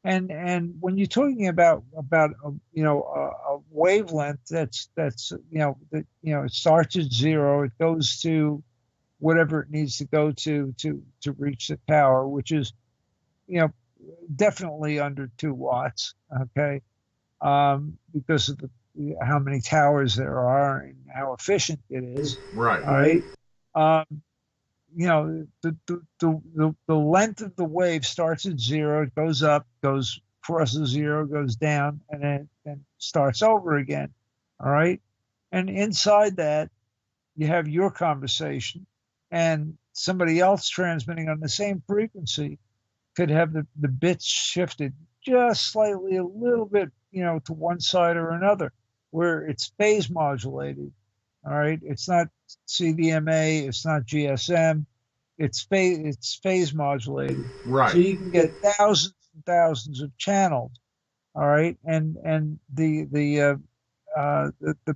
Speaker 2: And when you're talking about a wavelength that's it starts at zero, it goes to whatever it needs to go to reach the power, which is you know definitely under 2 watts. Okay. Because of how many towers there are and how efficient it is.
Speaker 1: Right.
Speaker 2: All right. Um, the length of the wave starts at zero, it goes up, goes crosses zero, goes down, and then starts over again. All right. And inside that, you have your conversation, and somebody else transmitting on the same frequency could have the bits shifted just slightly, a little bit, to one side or another, where it's phase modulated. All right. It's not CDMA. It's not GSM. It's phase modulated. So
Speaker 1: Right.
Speaker 2: you can get thousands and thousands of channels. All right. And the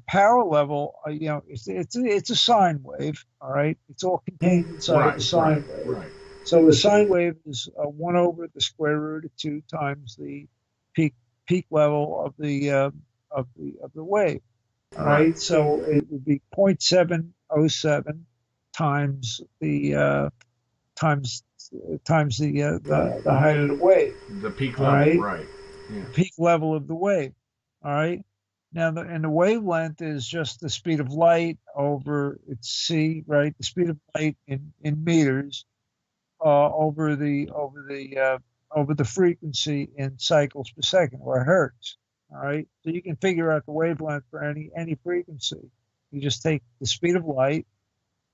Speaker 2: power level, it's a sine wave. All right. It's all contained inside of
Speaker 1: Right.
Speaker 2: a
Speaker 1: Right.
Speaker 2: sine wave.
Speaker 1: Right.
Speaker 2: So a sine wave is 1/√2 times the peak level of the wave. All
Speaker 1: Right.
Speaker 2: right, so it would be 0.707 times times the height of the wave.
Speaker 1: The peak
Speaker 2: All
Speaker 1: level.
Speaker 2: right,
Speaker 1: Right. Yeah.
Speaker 2: the peak level of the wave. All right. Now, and the wavelength is just the speed of light over its c, right? The speed of light in meters over the frequency in cycles per second, or hertz. All right. So you can figure out the wavelength for any frequency. You just take the speed of light,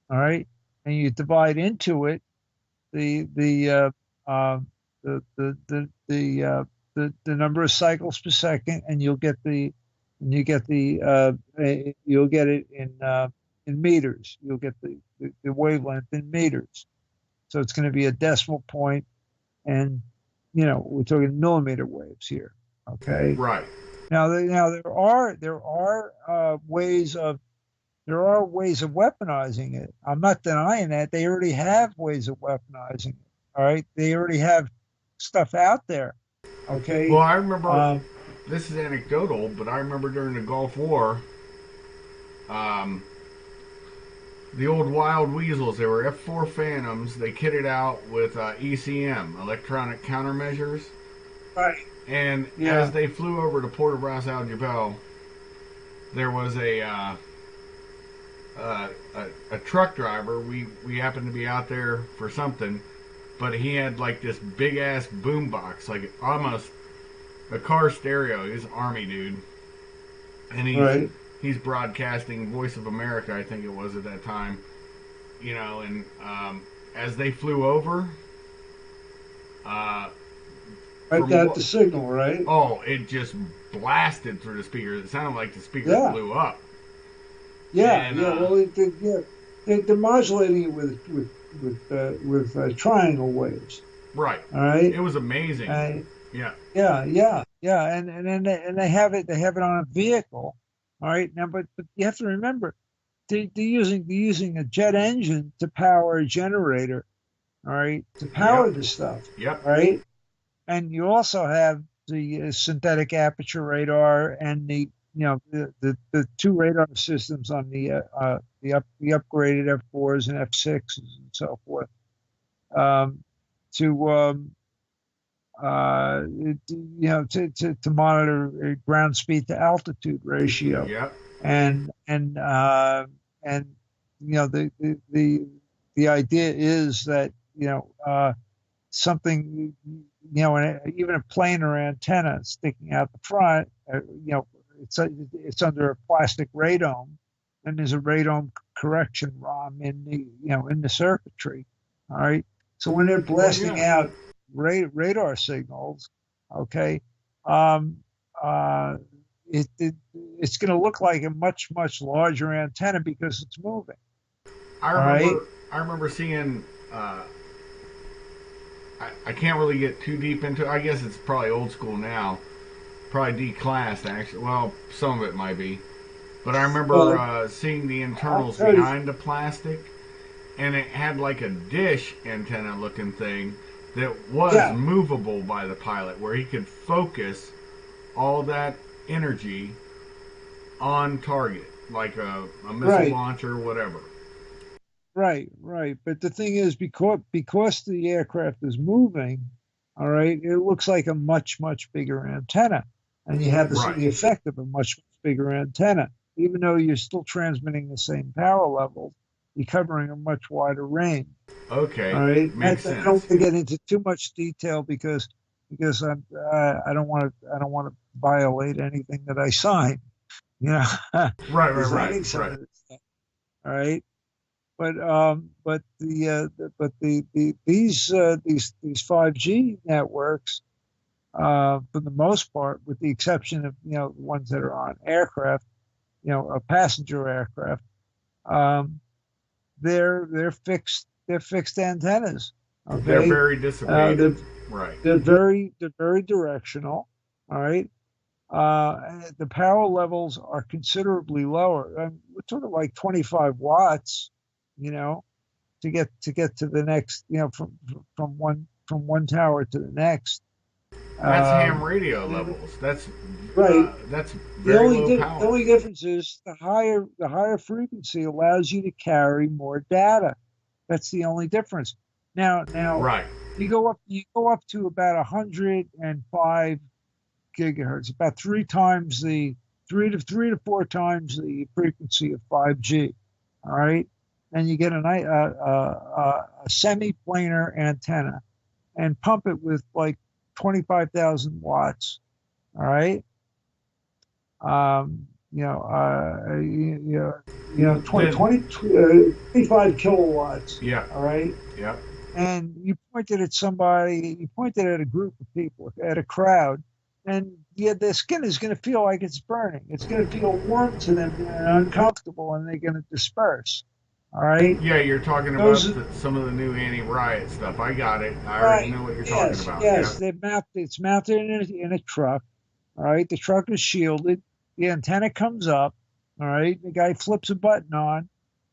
Speaker 2: all right, and you divide into it the the number of cycles per second, and you'll get it in meters. You'll get the wavelength in meters. So it's going to be a decimal point, and we're talking millimeter waves here. Okay.
Speaker 1: Right.
Speaker 2: Now there are ways of weaponizing it. I'm not denying that. They already have ways of weaponizing it. All right. They already have stuff out there. Okay.
Speaker 1: Well, I remember, this is anecdotal, but I remember during the Gulf War, the old Wild Weasels, they were F-4 Phantoms. They kitted out with ECM, electronic countermeasures.
Speaker 2: Right.
Speaker 1: And as they flew over to Port of Ras Al Jabal, there was a truck driver. We happened to be out there for something, but he had like this big ass boom box, like almost a car stereo. He's an army dude, and he's broadcasting Voice of America, I think it was at that time, and as they flew over,
Speaker 2: got the signal, right?
Speaker 1: Oh, it just blasted through the speakers. It sounded like the speakers blew up.
Speaker 2: Yeah, and, well, they're modulating it with triangle waves.
Speaker 1: Right.
Speaker 2: All right.
Speaker 1: It was amazing.
Speaker 2: Yeah, and they have it on a vehicle. All right. Now, but you have to remember, they're using a jet engine to power a generator. All right, to power the stuff.
Speaker 1: Yep.
Speaker 2: Right. And you also have the synthetic aperture radar and the two radar systems on the upgraded F4s and F6s and so forth, to monitor ground speed to altitude ratio.
Speaker 1: Yep.
Speaker 2: And the idea is that something, even a planar antenna sticking out the front, it's under a plastic radome, and there's a radome correction ROM in the circuitry. All right. So when they're blasting out radar signals, okay, it's going to look like a much larger antenna because it's moving.
Speaker 1: I remember seeing. I can't really get too deep into it. I guess it's probably old school now. Probably declassed, actually. Well, some of it might be. But I remember seeing the internals behind the plastic, and it had like a dish antenna looking thing that was movable by the pilot, where he could focus all that energy on target, like a missile launcher or whatever.
Speaker 2: Right. But the thing is, because the aircraft is moving, all right, it looks like a much bigger antenna, and you have the effect of a much bigger antenna, even though you're still transmitting the same power level. You're covering a much wider range.
Speaker 1: Okay,
Speaker 2: all right.
Speaker 1: Makes sense.
Speaker 2: I don't want to get into too much detail because I don't want to violate anything that I sign.
Speaker 1: Right.
Speaker 2: All right. But these 5G networks, for the most part, with the exception of the ones that are on aircraft, a passenger aircraft, they're fixed antennas. Okay?
Speaker 1: They're very dissipated. Right.
Speaker 2: They're very directional. All right. The power levels are considerably lower. We're talking like 25 watts. To get to the next, from one tower to the next.
Speaker 1: That's ham radio levels. That's
Speaker 2: right.
Speaker 1: That's very low power.
Speaker 2: The only difference is the higher frequency allows you to carry more data. That's the only difference. Now,
Speaker 1: right.
Speaker 2: You go up to about 105 gigahertz, about three to four times the frequency of 5G. All right, and you get a semi-planar antenna and pump it with like 25,000 watts. All right. You know, 25 kilowatts.
Speaker 1: Yeah.
Speaker 2: All right.
Speaker 1: Yeah.
Speaker 2: And you pointed at somebody, you pointed at a group of people, at a crowd, and yeah, their skin is going to feel like it's burning. It's going to feel warm to them and uncomfortable, and they're going to disperse. All right.
Speaker 1: Yeah, you're talking about
Speaker 2: Those,
Speaker 1: some of the new anti-riot stuff. I got it. I already
Speaker 2: right.
Speaker 1: know what you're talking
Speaker 2: Yes.
Speaker 1: about.
Speaker 2: Yes.
Speaker 1: Yeah.
Speaker 2: It's mounted in a truck. All right. The truck is shielded. The antenna comes up. All right. The guy flips a button on,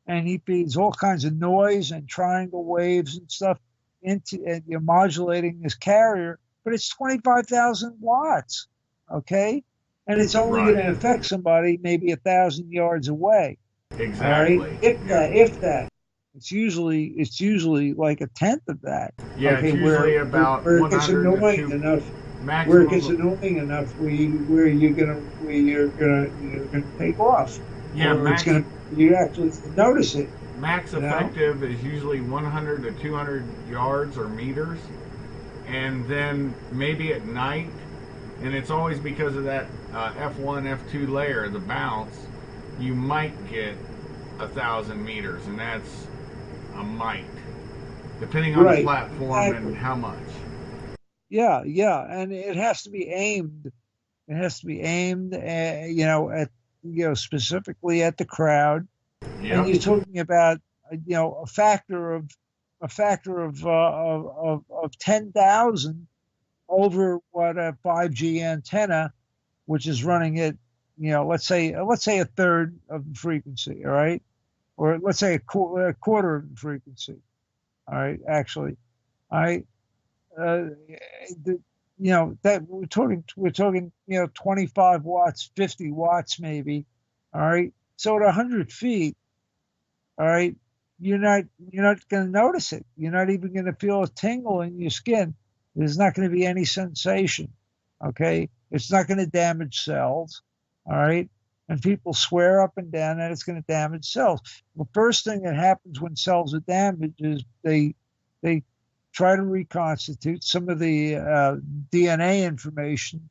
Speaker 2: and he feeds all kinds of noise and triangle waves and stuff into, and you're modulating this carrier, but it's 25,000 watts. Okay. And it's only
Speaker 1: Right.
Speaker 2: going to affect somebody maybe 1,000 yards away.
Speaker 1: Exactly.
Speaker 2: All right. If that. It's usually like a tenth of that.
Speaker 1: Yeah,
Speaker 2: Okay,
Speaker 1: it's usually about
Speaker 2: where it gets
Speaker 1: 100 to
Speaker 2: annoying
Speaker 1: 2
Speaker 2: enough, where it gets
Speaker 1: maximum.
Speaker 2: annoying enough where you're gonna take off.
Speaker 1: Yeah,
Speaker 2: Or
Speaker 1: max
Speaker 2: you actually notice it.
Speaker 1: max
Speaker 2: You know?
Speaker 1: effective is usually 100 to 200 yards or meters, and then maybe at night, and it's always because of that F1 F2 layer, the bounce, you might get 1,000 meters, and that's a might, depending on the
Speaker 2: Right.
Speaker 1: platform
Speaker 2: Exactly.
Speaker 1: and how much.
Speaker 2: Yeah, and it has to be aimed. It has to be aimed, at specifically at the crowd. And
Speaker 1: Yep.
Speaker 2: you're talking about a factor of 10,000 over what a 5G antenna, which is running at let's say a third of the frequency, all right, or let's say a quarter of the frequency, all right, actually, all right, the, that we're talking 25 watts, 50 watts maybe, all right. So at 100 feet, all right, you're not going to notice it. You're not even going to feel a tingle in your skin. There's not going to be any sensation. Okay, it's not going to damage cells. All right, and people swear up and down that it's going to damage cells. The first thing that happens when cells are damaged is they try to reconstitute. Some of the DNA information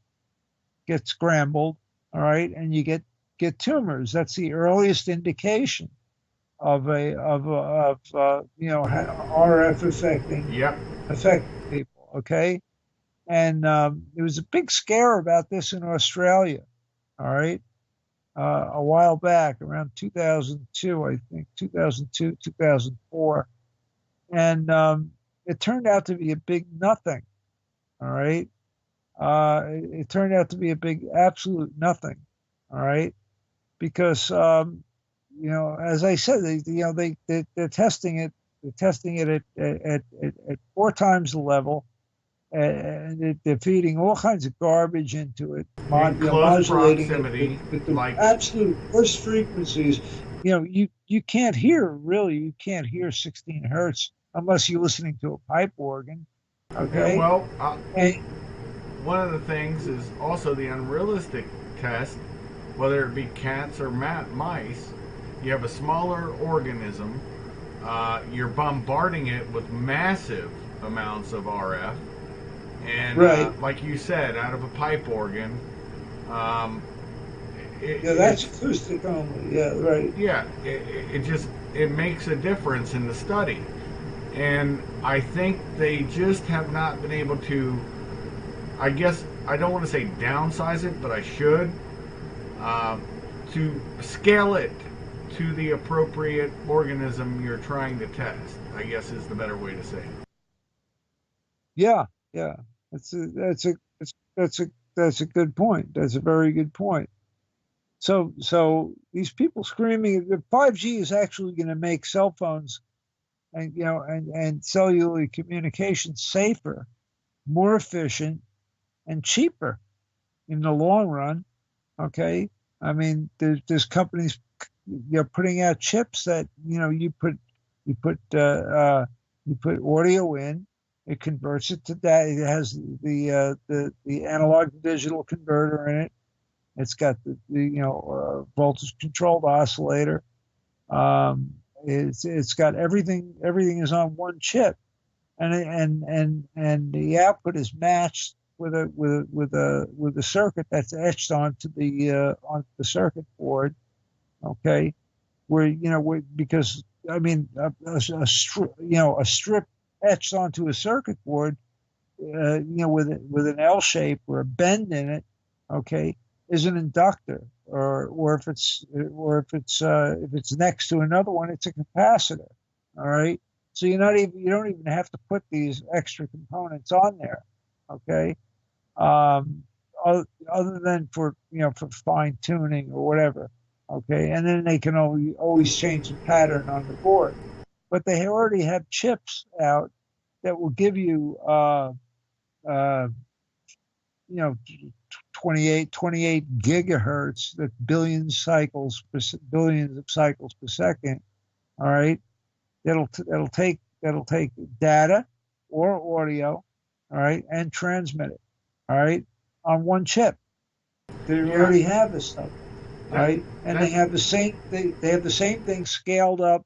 Speaker 2: gets scrambled. All right, and you get tumors. That's the earliest indication of RF
Speaker 1: Yep.
Speaker 2: affecting people. Okay, and there was a big scare about this in Australia. All right, a while back, around 2002, I think 2002, 2004, and it turned out to be a big nothing. All right, it turned out to be a big absolute nothing. All right, because as I said, they're testing it. They're testing it at four times the level, and they're feeding all kinds of garbage into it,
Speaker 1: In close
Speaker 2: modulating
Speaker 1: proximity,
Speaker 2: it with the
Speaker 1: like
Speaker 2: absolute worst frequencies. You can't hear really. You can't hear 16 hertz unless you're listening to a pipe organ.
Speaker 1: yeah,
Speaker 2: Okay,
Speaker 1: well,
Speaker 2: and
Speaker 1: one of the things is also the unrealistic test, whether it be cats or mice. You have a smaller organism. You're bombarding it with massive amounts of RF, and
Speaker 2: right.
Speaker 1: like you said, out of a pipe organ.
Speaker 2: That's acoustic only. Yeah, right.
Speaker 1: Yeah, it makes a difference in the study, and I think they just have not been able to. I guess I don't want to say downsize it, but I should to scale it to the appropriate organism you're trying to test. I guess is the better way to say it.
Speaker 2: Yeah, yeah. That's a good point. That's a very good point. So these people screaming that 5G is actually going to make cell phones and and cellular communication safer, more efficient, and cheaper in the long run. Okay, I mean there's companies putting out chips that you put you put audio in, It converts it to that. It has the analog to digital converter in it. It's got the voltage controlled oscillator. It's got everything. Everything is on one chip, and the output is matched with a circuit that's etched onto the circuit board. Okay, because I mean a strip etched onto a circuit board, with an L shape or a bend in it, okay, is an inductor, or if it's next to another one, it's a capacitor. All right, so you don't even have to put these extra components on there, okay, um, other than for fine tuning or whatever, okay, and then they can always change the pattern on the board, but they already have chips out that will give you uh, you know 28 gigahertz, that billions of cycles per second. All right, that'll take data or audio, all right, and transmit it, all right, on one chip. They
Speaker 1: Yeah,
Speaker 2: already have this stuff, all
Speaker 1: that
Speaker 2: right, and
Speaker 1: that
Speaker 2: they have the same thing scaled up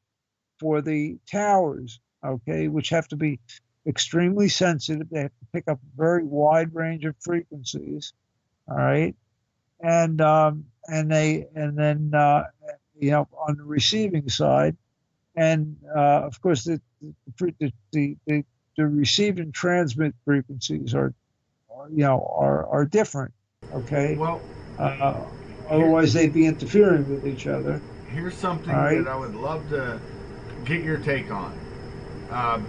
Speaker 2: for the towers, okay, which have to be extremely sensitive. They have to pick up a very wide range of frequencies, all right, and then on the receiving side, and of course the receive and transmit frequencies are different, okay.
Speaker 1: well,
Speaker 2: Uh,
Speaker 1: here
Speaker 2: Otherwise, they'd be interfering with each other,
Speaker 1: here's
Speaker 2: all
Speaker 1: something that
Speaker 2: right.
Speaker 1: I would love to get your take on.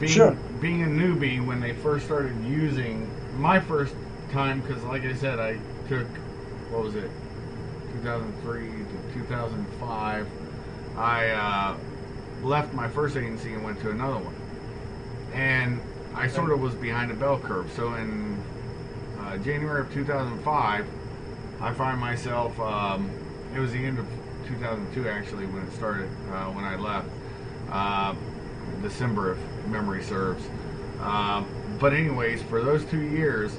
Speaker 2: Sure.
Speaker 1: Being a newbie when they first started using my first time, because like I said, I took, what was it, 2003 to 2005. I left my first agency and went to another one, and I
Speaker 2: Okay.
Speaker 1: sort of was behind a bell curve. So in January of 2005, I find myself. It was the end of 2002 actually when it started. When I left, uh, December if memory serves. Uh, but anyways, for those 2 years,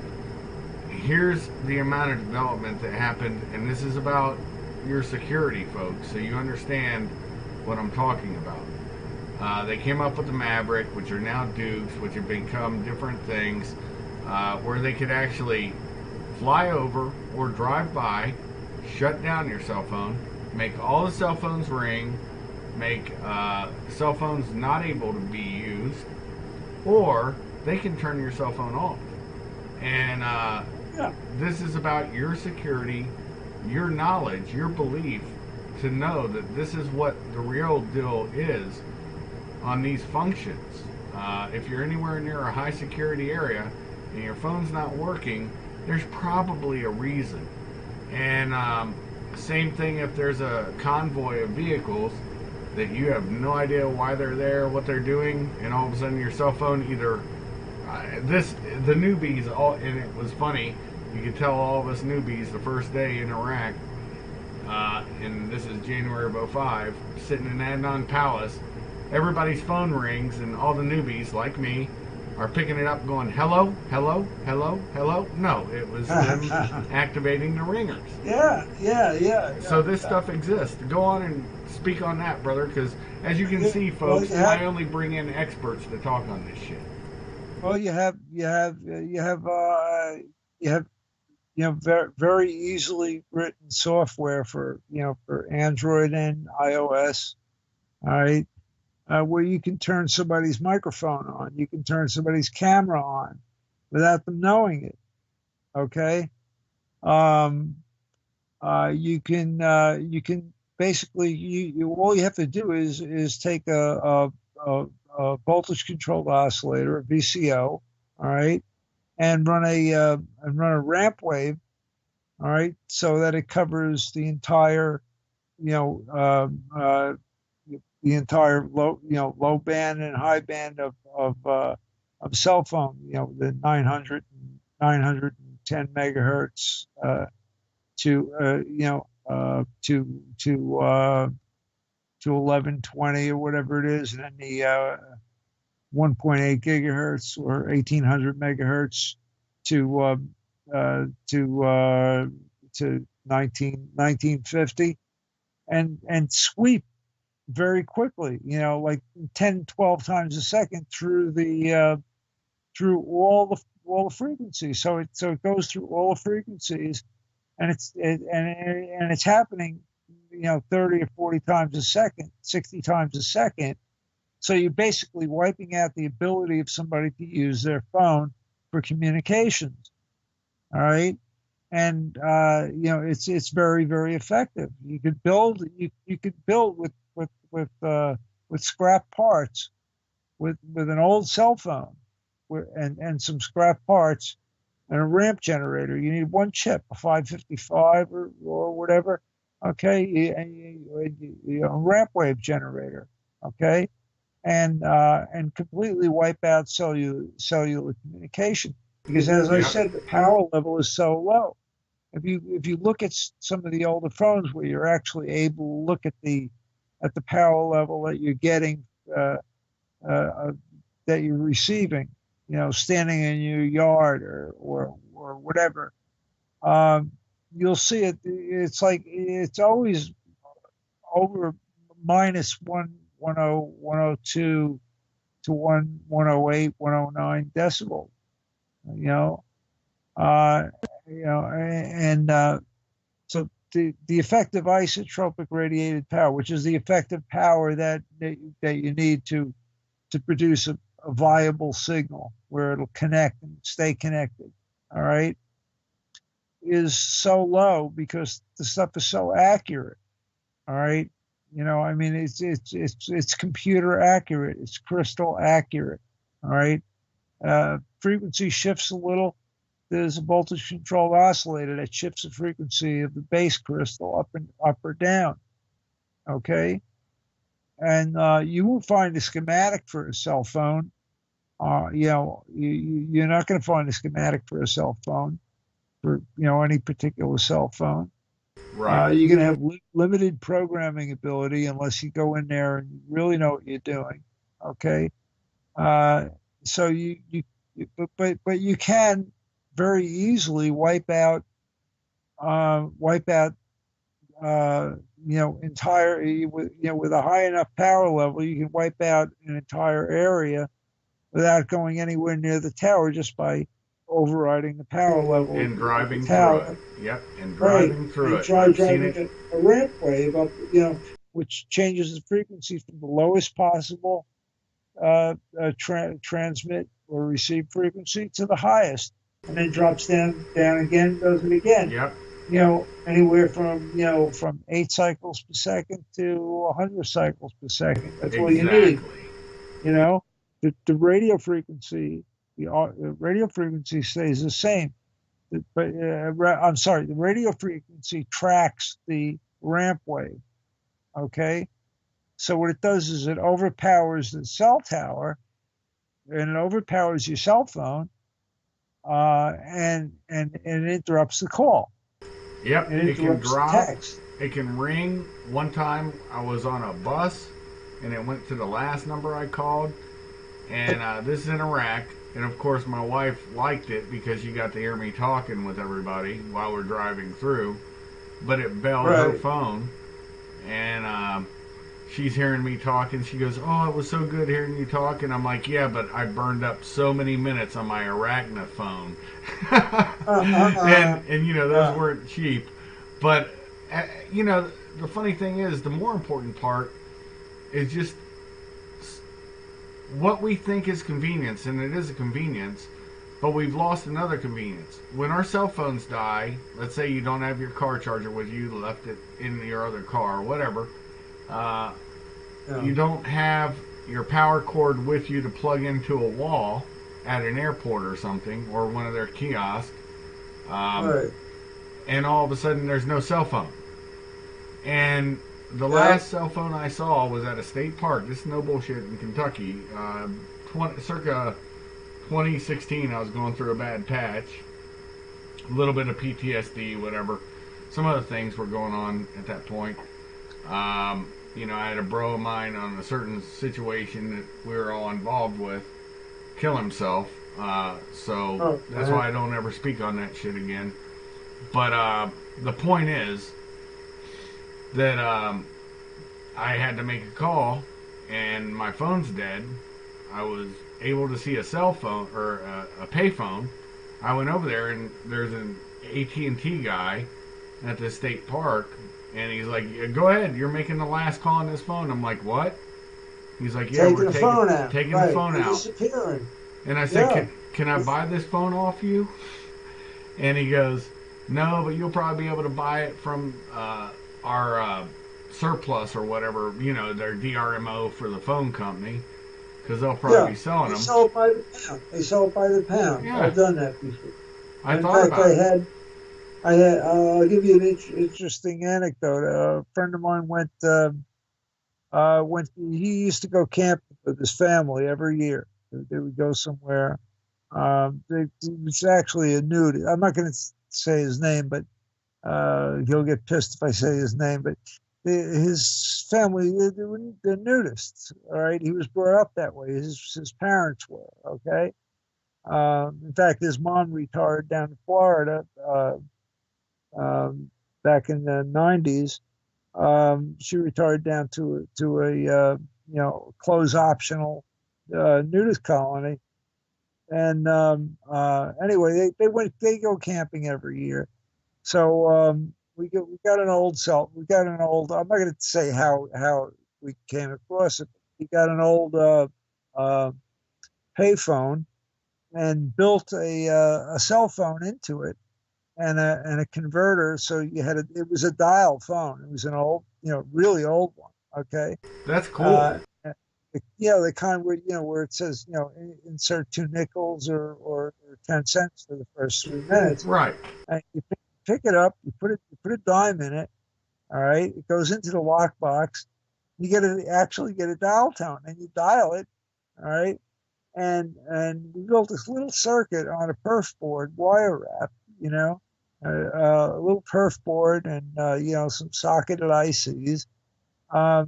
Speaker 1: here's the amount of development that happened, and this is about your security, folks, so you understand what I'm talking about. They came up with the Maverick, which are now Dukes, which have become different things, where they could actually fly over or drive by, shut down your cell phone, make all the cell phones ring, make cell phones not able to be used, or they can turn your cell phone off. And
Speaker 2: Yeah.
Speaker 1: this is about your security, your knowledge, your belief to know that this is what the real deal is on these functions. If you're anywhere near a high security area and your phone's not working, there's probably a reason. And same thing if there's a convoy of vehicles that you have no idea why they're there, what they're doing, and all of a sudden your cell phone either the newbies all, and it was funny. You could tell all of us newbies the first day in Iraq, and this is January of '05, sitting in Adnan Palace. Everybody's phone rings, and all the newbies like me are picking it up, going hello, hello, hello, hello. No, it was them activating the ringers.
Speaker 2: Yeah.
Speaker 1: So this stuff exists. Go on and speak on that, brother, because as you can
Speaker 2: Yeah.
Speaker 1: see,
Speaker 2: Well,
Speaker 1: folks, I only bring in experts to talk on this shit.
Speaker 2: you have very, very easily written software for Android and iOS, all right, where you can turn somebody's microphone on, you can turn somebody's camera on without them knowing it. Okay, um, you can basically all you have to do is take a voltage controlled oscillator, a VCO, all right, and run a ramp wave, all right, so that it covers the entire you know the entire low band and high band of cell phone, the 910 megahertz to to 1120 or whatever it is, and then 1.8 gigahertz or 1800 megahertz to to 1950 and sweep very quickly, like 10, 12 times a second through the through all the frequencies. So it goes through all the frequencies, and it's happening, 30 or 40 times a second, 60 times a second. So you're basically wiping out the ability of somebody to use their phone for communications. All right. And it's very, very effective. You could build with scrap parts, with an old cell phone, and some scrap parts and a ramp generator. You need one chip, a 555 or whatever. Okay, a ramp wave generator. Okay, and completely wipe out cellular communication, because, as I said, the power level is so low. If you look at some of the older phones where you're actually able to look at the power level that you're getting, that you're receiving, standing in your yard or whatever, you'll see it. It's like it's always over minus 102 to 108, 109 decibel. So the effective isotropic radiated power, which is the effective power that you need to produce a viable signal where it'll connect and stay connected, all right, is so low because the stuff is so accurate, all right. I mean, it's computer accurate, it's crystal accurate, all right. Frequency shifts a little. There's a voltage controlled oscillator that shifts the frequency of the base crystal up or down, okay. And you won't find a schematic for a cell phone. You're not going to find a schematic for a cell phone, for any particular cell phone.
Speaker 1: Right.
Speaker 2: You're going to have limited programming ability unless you go in there and you really know what you're doing. Okay. So but you can very easily wipe out entire, with a high enough power level, you can wipe out an entire area without going anywhere near the tower, just by overriding the power level
Speaker 1: and driving
Speaker 2: the
Speaker 1: through
Speaker 2: tower.
Speaker 1: it. Yep, and driving through it.
Speaker 2: Driving a ramp wave up, which changes the frequency from the lowest possible transmit or receive frequency to the highest, and then drops down again, does it again.
Speaker 1: Yep.
Speaker 2: Anywhere from 8 cycles per second to 100 cycles per second. That's all you need. The radio frequency, the radio frequency stays the same. But I'm sorry, the radio frequency tracks the ramp wave. Okay, so what it does is it overpowers the cell tower, and it overpowers your cell phone, and it interrupts the call.
Speaker 1: Yep,
Speaker 2: it
Speaker 1: can drop.
Speaker 2: Text.
Speaker 1: It can ring. One time I was on a bus, and it went to the last number I called, and this is in Iraq. And of course, my wife liked it because she got to hear me talking with everybody while we're driving through. But it belled her phone, and she's hearing me talking. She goes, "Oh, it was so good hearing you talk." And I'm like, "Yeah, but I burned up so many minutes on my Arachna phone." And those weren't cheap. But the funny thing is, the more important part is just what we think is convenience, and it is a convenience, but we've lost another convenience. When our cell phones die, let's say you don't have your car charger with you, left it in your other car or whatever, you don't have your power cord with you to plug into a wall at an airport or something, or one of their kiosks, and all of a sudden there's no cell phone. And the last cell phone I saw was at a state park. This is no bullshit, in Kentucky. Circa 2016, I was going through a bad patch. A little bit of PTSD, whatever. Some other things were going on at that point. I had a bro of mine on a certain situation that we were all involved with kill himself. So
Speaker 2: Oh,
Speaker 1: that's why I don't ever speak on that shit again. But the point is that I had to make a call, and my phone's dead. I was able to see a cell phone or a payphone. I went over there, and there's an AT&T guy at the state park, and he's like, "Yeah, go ahead, you're making the last call on this phone." I'm like, "What?" He's like, "Yeah,
Speaker 2: taking
Speaker 1: we're
Speaker 2: the phone out.
Speaker 1: taking the
Speaker 2: Right.
Speaker 1: phone
Speaker 2: They're
Speaker 1: out."
Speaker 2: disappearing.
Speaker 1: And I said,
Speaker 2: Yeah.
Speaker 1: can I buy this phone off you?" And he goes, "No, but you'll probably be able to buy it from our surplus or whatever, their DRMO for the phone company, because they'll probably
Speaker 2: Yeah.
Speaker 1: be selling
Speaker 2: They
Speaker 1: them."
Speaker 2: sell it by the pound. They sell it by the pound.
Speaker 1: Yeah,
Speaker 2: I've done that before.
Speaker 1: I
Speaker 2: In
Speaker 1: thought
Speaker 2: fact,
Speaker 1: about it.
Speaker 2: I'll give you an interesting anecdote. A friend of mine he used to go camping with his family every year. They would go somewhere. He was actually a nude. I'm not going to say his name, but he'll get pissed if I say his name. But his family, they're nudists. All right. He was brought up that way. His parents were. Okay. In fact, his mom retired down in Florida back in the 90s. She retired down to a clothes optional nudist colony. And anyway, they go camping every year. So we got an old cell. We got an old. I'm not going to say how we came across it. We got an old uh, payphone and built a cell phone into it and a converter. So it was a dial phone. It was an old, really old one. Okay.
Speaker 1: That's cool.
Speaker 2: Uh, the kind where it says, insert 2 nickels or 10 cents for the first 3 minutes.
Speaker 1: Right.
Speaker 2: And you pick it up, you put a dime in it. All right. It goes into the lockbox. You actually get a dial tone and you dial it. All right. And we built this little circuit on a perf board, wire wrap, a little perf board and, some socketed ICs, to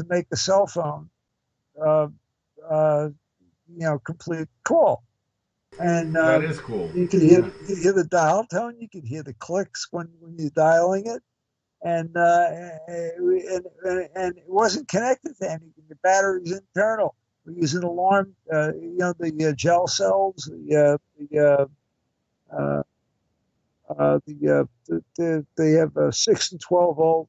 Speaker 2: make the cell phone, uh, uh, complete call. And
Speaker 1: That is cool.
Speaker 2: you could
Speaker 1: Yeah.
Speaker 2: hear the dial tone, you could hear the clicks when you're dialing it, and it wasn't connected to anything. The battery's internal. We use an alarm, the gel cells, uh, they have 6 and 12 volt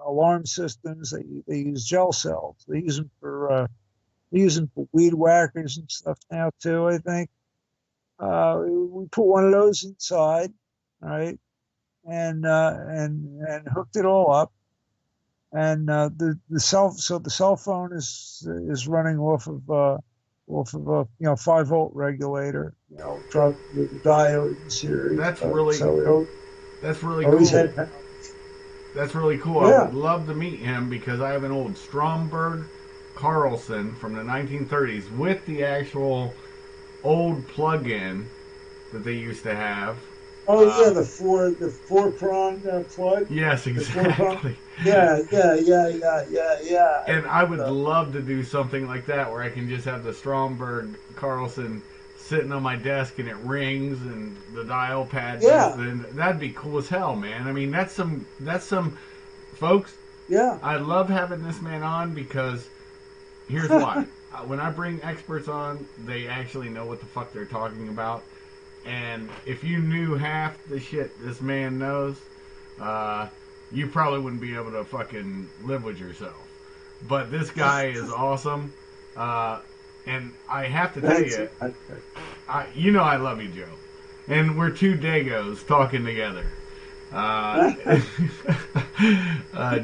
Speaker 2: alarm systems. They use gel cells. They use them for weed whackers and stuff now too. I think we put one of those inside, right, and hooked it all up. And the cell phone is running off of a 5 volt regulator, drug with diode in series.
Speaker 1: That's really
Speaker 2: always
Speaker 1: cool.
Speaker 2: had.
Speaker 1: That's really cool. I
Speaker 2: Yeah.
Speaker 1: would love to meet him because I have an old Stromberg Carlson from the 1930s with the actual old plug-in that they used to have.
Speaker 2: Oh yeah, the four prong plug.
Speaker 1: Yes,
Speaker 2: The 4 prong.
Speaker 1: exactly.
Speaker 2: Yeah.
Speaker 1: And I would love to do something like that where I can just have the Stromberg Carlson sitting on my desk and it rings and the dial pad
Speaker 2: Yeah.
Speaker 1: that'd be cool as hell, man. I mean, that's some folks.
Speaker 2: Yeah.
Speaker 1: I love having this man on because here's why. When I bring experts on, they actually know what the fuck they're talking about. And if you knew half the shit this man knows, you probably wouldn't be able to fucking live with yourself. But this guy is awesome. And I have to tell you, I love you, Joe. And we're two Dagos talking together.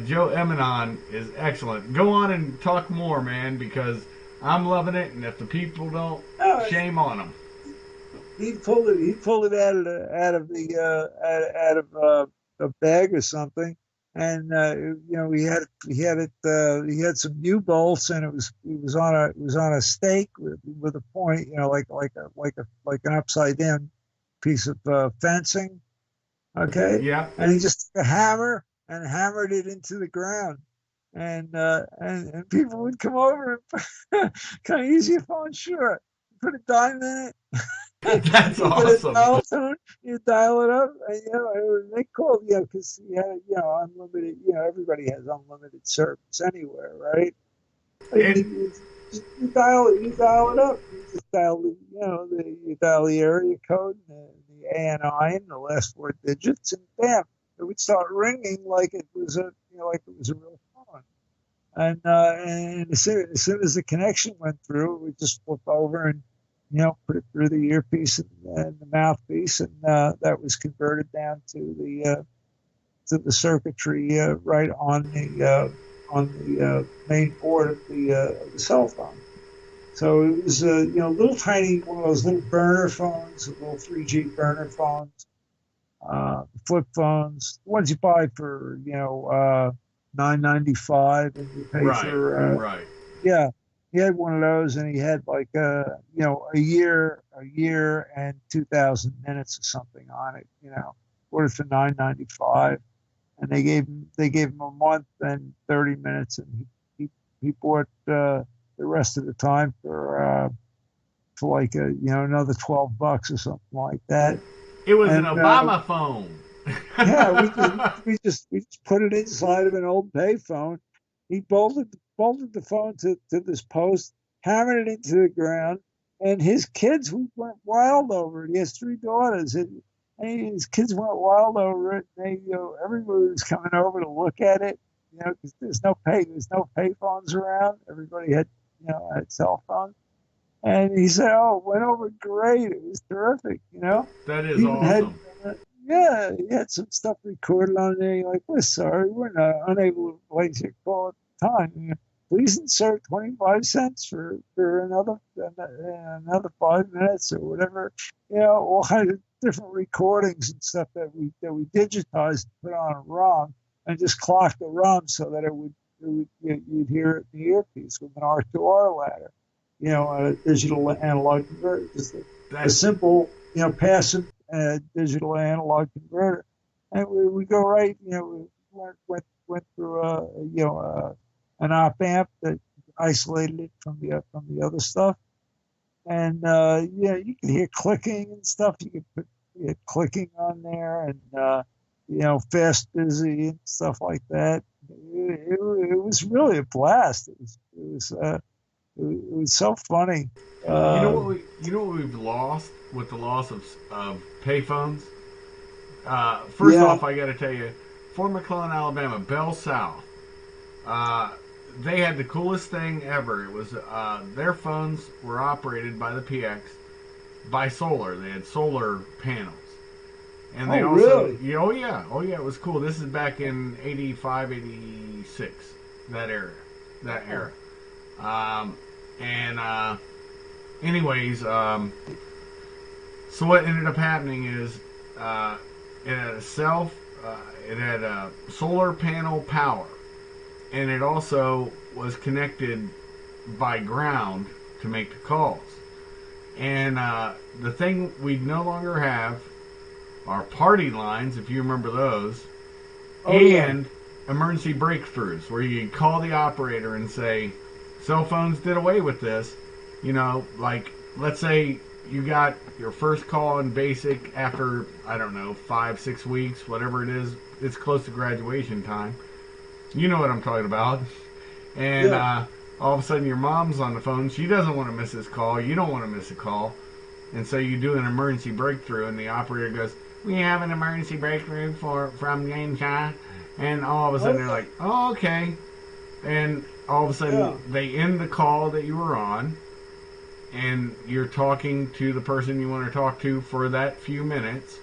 Speaker 1: Joe Emanon is excellent. Go on and talk more, man, because I'm loving it. And if the people don't, shame on them.
Speaker 2: He pulled it. He pulled it out of a bag or something, and he had some U bolts, and it was on a stake with a point, like an upside down piece of fencing. Okay,
Speaker 1: Yeah.
Speaker 2: and he just took a hammer and hammered it into the ground. And people would come over and can I use your phone? Sure. Put a dime in it.
Speaker 1: That's
Speaker 2: You get a
Speaker 1: awesome.
Speaker 2: dial tone, you dial it up, and they call because you have unlimited. Everybody has unlimited service anywhere, right?
Speaker 1: And
Speaker 2: You dial it up. You just dial you dial the area code, and the ANI, and the last four digits, and bam, it would start ringing like it was a real phone. And as soon as the connection went through, it would just flip over and put it through the earpiece and the mouthpiece, and that was converted down to the circuitry right on the main board of the cell phone. So it was little tiny one of those little burner phones, little 3G burner phones, flip phones, the ones you buy for $9.95, and you pay
Speaker 1: right,
Speaker 2: for
Speaker 1: right.
Speaker 2: yeah. He had one of those, and he had like a year and 2,000 minutes or something on it. Ordered for $9.95, and they gave him a month and 30 minutes, and he bought the rest of the time for like another $12 or something like that.
Speaker 1: It was an
Speaker 2: And
Speaker 1: Obama phone.
Speaker 2: yeah, we just put it inside of an old payphone. He bolted the phone to this post, hammered it into the ground, and his kids went wild over it. He has three daughters, and his kids went wild over it. They, everybody was coming over to look at it, because there's no payphones around. Everybody had cell phones, and he said, "Oh, it went over great. It was terrific."
Speaker 1: That is
Speaker 2: He even had
Speaker 1: awesome.
Speaker 2: yeah, he had some stuff recorded on there. You're like, we're sorry, we're not unable to place your call at the time. Please insert 25 cents for another 5 minutes or whatever. All kinds of different recordings and stuff that we digitized and put on a ROM, and just clocked the ROM so that you'd hear it in the earpiece with an R2R ladder. A digital analog converter, just a simple, passive digital analog converter, and we go right. We went through an op amp that isolated it from the other stuff, and you can hear clicking and stuff. You could put clicking on there, and fast busy and stuff like that. It was really a blast. It was so funny.
Speaker 1: You know what we've lost with the loss of payphones. First
Speaker 2: Yeah.
Speaker 1: off, I got to tell you, Fort McClellan, Alabama, Bell South. Uh, they had the coolest thing ever. It was their phones were operated by the PX by solar. They had solar panels, and they
Speaker 2: Oh,
Speaker 1: also
Speaker 2: really?
Speaker 1: oh yeah, it was cool. This is back in 85, 86, that era. Um, and anyways, so what ended up happening is it had it had a solar panel power, and it also was connected by ground to make the calls. And the thing we no longer have are party lines, if you remember those,
Speaker 2: Oh, yeah.
Speaker 1: and emergency breakthroughs, where you call the operator and say, cell phones did away with this. Like, let's say you got your first call in basic after, I don't know, 5, 6 weeks, whatever it is. It's close to graduation time. You know what I'm talking about. And
Speaker 2: Yeah.
Speaker 1: all of a sudden your mom's on the phone. She doesn't want to miss this call. You don't want to miss a call. And so you do an emergency breakthrough, and the operator goes, "We have an emergency breakthrough from Gameshot." And all of a sudden they're like, "Oh, okay." And all of a sudden
Speaker 2: Yeah.
Speaker 1: they end the call that you were on, and you're talking to the person you want to talk to for that few minutes,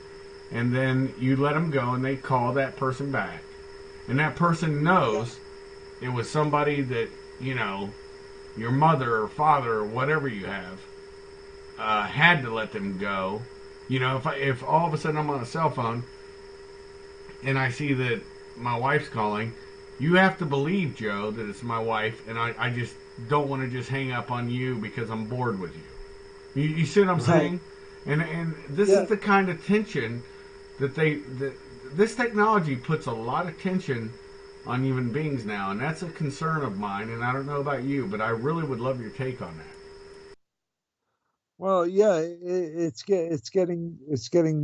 Speaker 1: and then you let them go, and they call that person back, and that person knows it was somebody that your mother or father or whatever you have had to let them go. If all of a sudden I'm on a cell phone and I see that my wife's calling, you have to believe, Joe, that it's my wife, and I just don't want to just hang up on you because I'm bored with you. You see what I'm
Speaker 2: Right.
Speaker 1: saying? And this
Speaker 2: Yeah.
Speaker 1: is the kind of tension that this technology puts a lot of tension on human beings now, and that's a concern of mine. And I don't know about you, but I really would love your take on that.
Speaker 2: Well, yeah, it's getting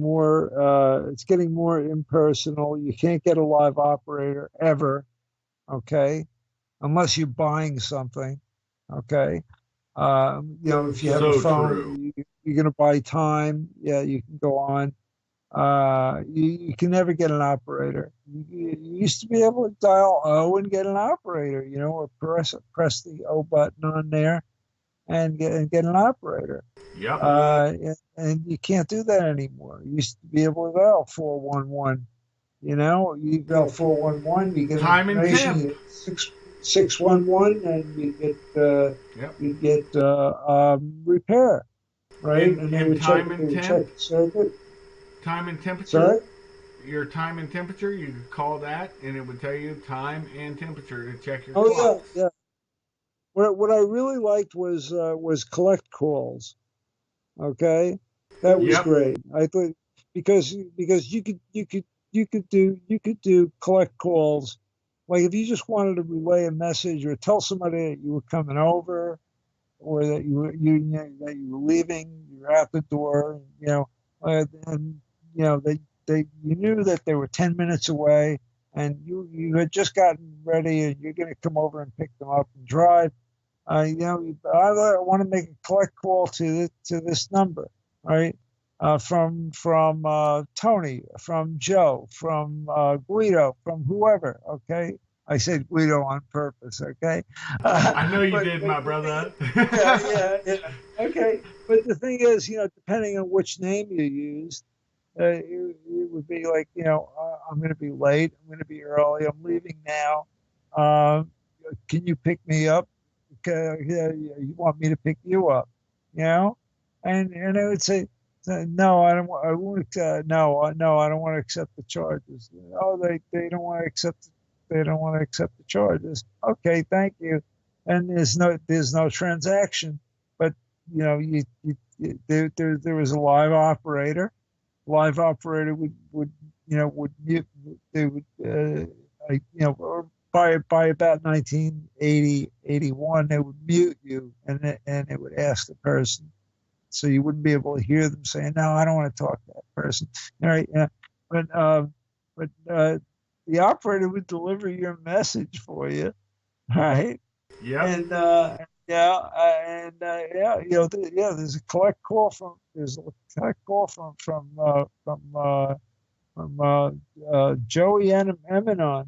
Speaker 2: more impersonal. You can't get a live operator ever, okay, unless you're buying something, okay. If you have a
Speaker 1: So
Speaker 2: phone,
Speaker 1: true.
Speaker 2: you're going to buy time. Yeah, you can go on. You can never get an operator. You used to be able to dial O and get an operator, or press the O button on there and get an operator.
Speaker 1: Yep.
Speaker 2: And you can't do that anymore. You used to be able to dial 411. You dial 411, you get
Speaker 1: Time and
Speaker 2: information,
Speaker 1: temp.
Speaker 2: you get 611, and
Speaker 1: Yep.
Speaker 2: you get repair, right? And
Speaker 1: And time
Speaker 2: they
Speaker 1: and
Speaker 2: would
Speaker 1: temp,
Speaker 2: check the circuit.
Speaker 1: time and temperature.
Speaker 2: Sorry?
Speaker 1: Your time and temperature, you could call that, and it would tell you time and temperature to check your
Speaker 2: Oh yeah,
Speaker 1: clocks.
Speaker 2: yeah. What I really liked was collect calls. Okay, that was
Speaker 1: Yep.
Speaker 2: great. I thought because you could do collect calls. Like if you just wanted to relay a message or tell somebody that you were coming over or that that you were leaving, you're out the door, and you knew that they were 10 minutes away, and you had just gotten ready, and you're going to come over and pick them up and drive. I want to make a collect call to this number, right? From Tony, from Joe, from Guido, from whoever. Okay, I said Guido on purpose. Okay,
Speaker 1: I know you did,
Speaker 2: but
Speaker 1: my
Speaker 2: the thing,
Speaker 1: brother.
Speaker 2: yeah. Okay, but the thing is, depending on which name you used, it would be like, I'm going to be late, I'm going to be early, I'm leaving now. Uh, can you pick me up? Yeah, you want me to pick you up, you know? And I would say, no, I don't. I won't. No, I don't want to accept the charges. Oh, they don't want to accept. They don't want to accept the charges. Okay, thank you. And there's no transaction, but there was a live operator. Live operator would mute. They would or by about 1980, 81, they would mute you, and it would ask the person, so you wouldn't be able to hear them saying, "No, I don't want to talk to that person." All right, yeah. But the operator would deliver your message for you, right?
Speaker 1: Yep.
Speaker 2: And there's a collect call from Joey Emanon,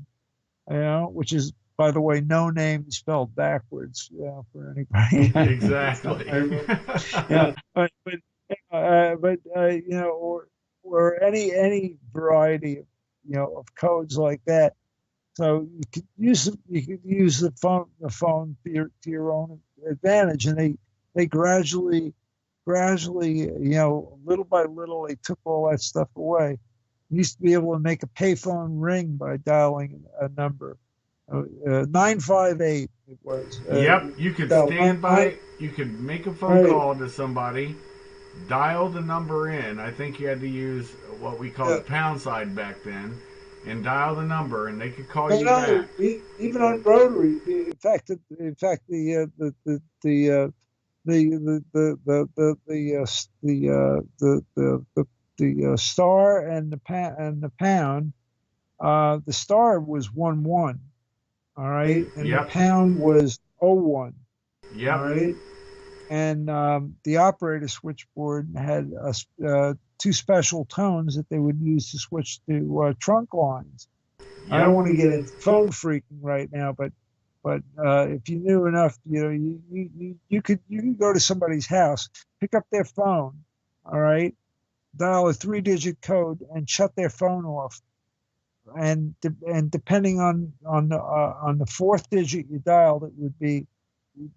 Speaker 2: which is, by the way, no name spelled backwards, for anybody.
Speaker 1: Exactly.
Speaker 2: Yeah, or any variety of of codes like that. So you could use the phone to your own advantage, and they gradually, little by little, they took all that stuff away. You used to be able to make a payphone ring by dialing a number. 958 it was.
Speaker 1: Yep. You could
Speaker 2: Dial
Speaker 1: stand by. You could make a phone
Speaker 2: right.
Speaker 1: call to somebody, dial the number in. I think you had to use what we called
Speaker 2: Yeah.
Speaker 1: the pound sign back then, and dial the number, and they could call
Speaker 2: No,
Speaker 1: you
Speaker 2: no,
Speaker 1: back.
Speaker 2: even on rotary. The star and the pound. The star was 1-1, all right, and the
Speaker 1: Yep.
Speaker 2: pound was 0-1, all
Speaker 1: Yep.
Speaker 2: right, and the operator switchboard had two special tones that they would use to switch to trunk lines. I don't
Speaker 1: Yep.
Speaker 2: want to get into phone freaking right now, but if you knew enough, you could go to somebody's house, pick up their phone, all right, dial a 3-digit code, and shut their phone off. And depending on the fourth digit you dialed,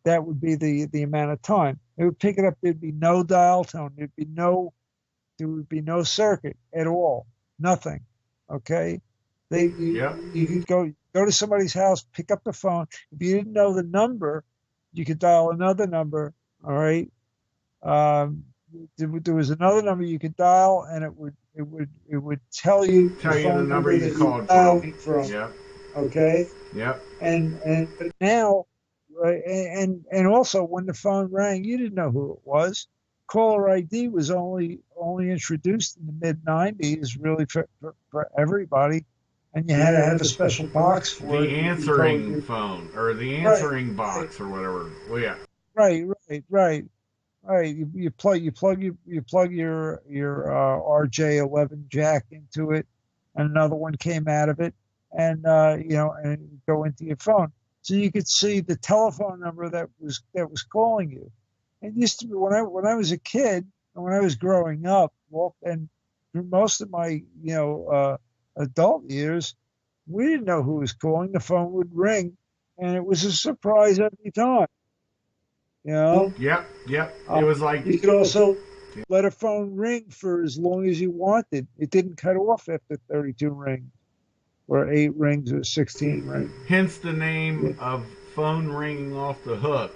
Speaker 2: that would be the amount of time it would pick it up. There'd be no dial tone. There would be no circuit at all. Nothing. Okay.
Speaker 1: Yep.
Speaker 2: You could go to somebody's house, pick up the phone. If you didn't know the number, you could dial another number. All right. There was another number you could dial, and it would tell you the
Speaker 1: Tell you the
Speaker 2: phone
Speaker 1: number
Speaker 2: number
Speaker 1: you
Speaker 2: that you're
Speaker 1: called from.
Speaker 2: dialing from.
Speaker 1: Yep.
Speaker 2: Okay,
Speaker 1: Yep.
Speaker 2: and but now, right, and also when the phone rang, you didn't know who it was. Caller ID was only introduced in the mid '90s, really for everybody, and you had to have a special box for
Speaker 1: The
Speaker 2: it. You code
Speaker 1: answering
Speaker 2: your
Speaker 1: phone or the
Speaker 2: right,
Speaker 1: answering
Speaker 2: right,
Speaker 1: box or whatever. Well, yeah.
Speaker 2: right. All right, you plug your RJ11 jack into it, and another one came out of it, and and go into your phone, so you could see the telephone number that was calling you. It used to be when I was a kid and when I was growing up, well, and through most of my adult years, we didn't know who was calling. The phone would ring, and it was a surprise every time. You know.
Speaker 1: Yep. Yep. It was like,
Speaker 2: You could also let a phone ring for as long as you wanted. It didn't cut off after 32 rings or 8 rings or 16 rings.
Speaker 1: hence the name
Speaker 2: Yeah,
Speaker 1: of phone ringing off the hook.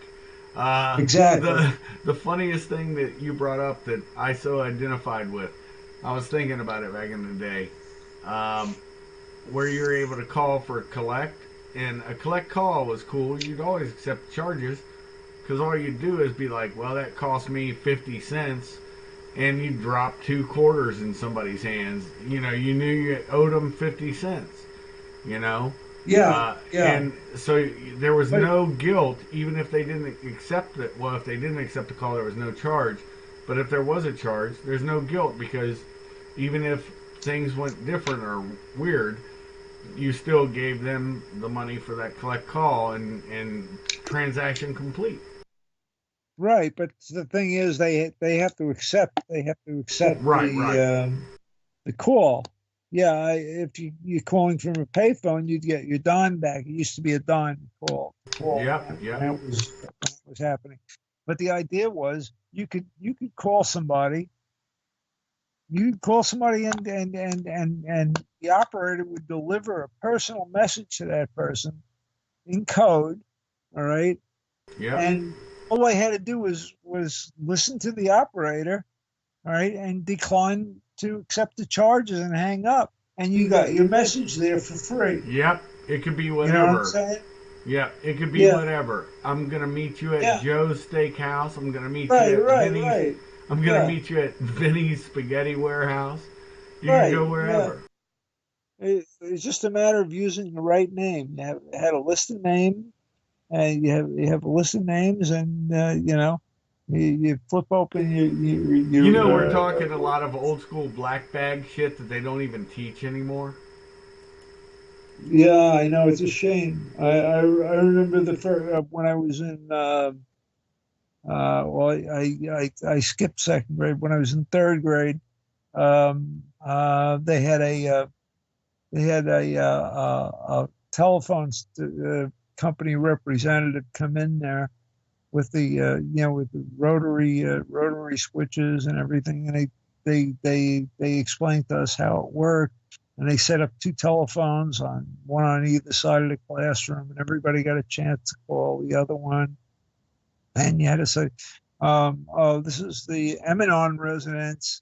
Speaker 1: Uh,
Speaker 2: exactly.
Speaker 1: the funniest thing that you brought up that I so identified with, I was thinking about it back in the day, um, where you're able to call for a collect, and a collect call was cool. You'd always accept charges because all you'd do is be like, well, that cost me 50 cents, and you drop 2 quarters in somebody's hands. You knew you owed them 50 cents. You know,
Speaker 2: Yeah, yeah.
Speaker 1: and so there was
Speaker 2: But
Speaker 1: no guilt, even if they didn't accept it. Well, if they didn't accept the call, there was no charge. But if there was a charge, there's no guilt because even if things went different or weird, you still gave them the money for that collect call and transaction complete.
Speaker 2: right, but the thing is, they have to accept
Speaker 1: Right, right.
Speaker 2: the call. Yeah, if you're calling from a payphone, you'd get your dime back. It used to be a dime call
Speaker 1: Yep,
Speaker 2: when
Speaker 1: yep.
Speaker 2: that was happening. But the idea was you could call somebody, and the operator would deliver a personal message to that person in code. All right,
Speaker 1: Yep.
Speaker 2: and all I had to do was listen to the operator, all right, and decline to accept the charges and hang up. And you got your message there for free.
Speaker 1: Yep. It could be
Speaker 2: You know what I'm
Speaker 1: whatever.
Speaker 2: saying?
Speaker 1: Yeah, it could be
Speaker 2: Yeah,
Speaker 1: whatever. I'm gonna meet you at
Speaker 2: yeah,
Speaker 1: Joe's Steakhouse. I'm gonna meet you
Speaker 2: right,
Speaker 1: at
Speaker 2: right,
Speaker 1: Vinny's.
Speaker 2: right.
Speaker 1: I'm gonna
Speaker 2: Yeah,
Speaker 1: meet you at Vinny's Spaghetti Warehouse. You can
Speaker 2: right,
Speaker 1: go
Speaker 2: yeah.
Speaker 1: wherever.
Speaker 2: It's just a matter of using the right name. Had a list of names, and you have a list of names, and you flip open
Speaker 1: We're
Speaker 2: your
Speaker 1: talking a lot of old school black bag shit that they don't even teach anymore.
Speaker 2: yeah, I know it's a shame. I remember the first when I was in well, I skipped second grade. When I was in third grade, they had a telephone company representative come in there with the rotary switches and everything, and they explained to us how it worked, and they set up 2 telephones one on either side of the classroom, and everybody got a chance to call the other one, and you had to say, "Oh, this is the Emanon residence,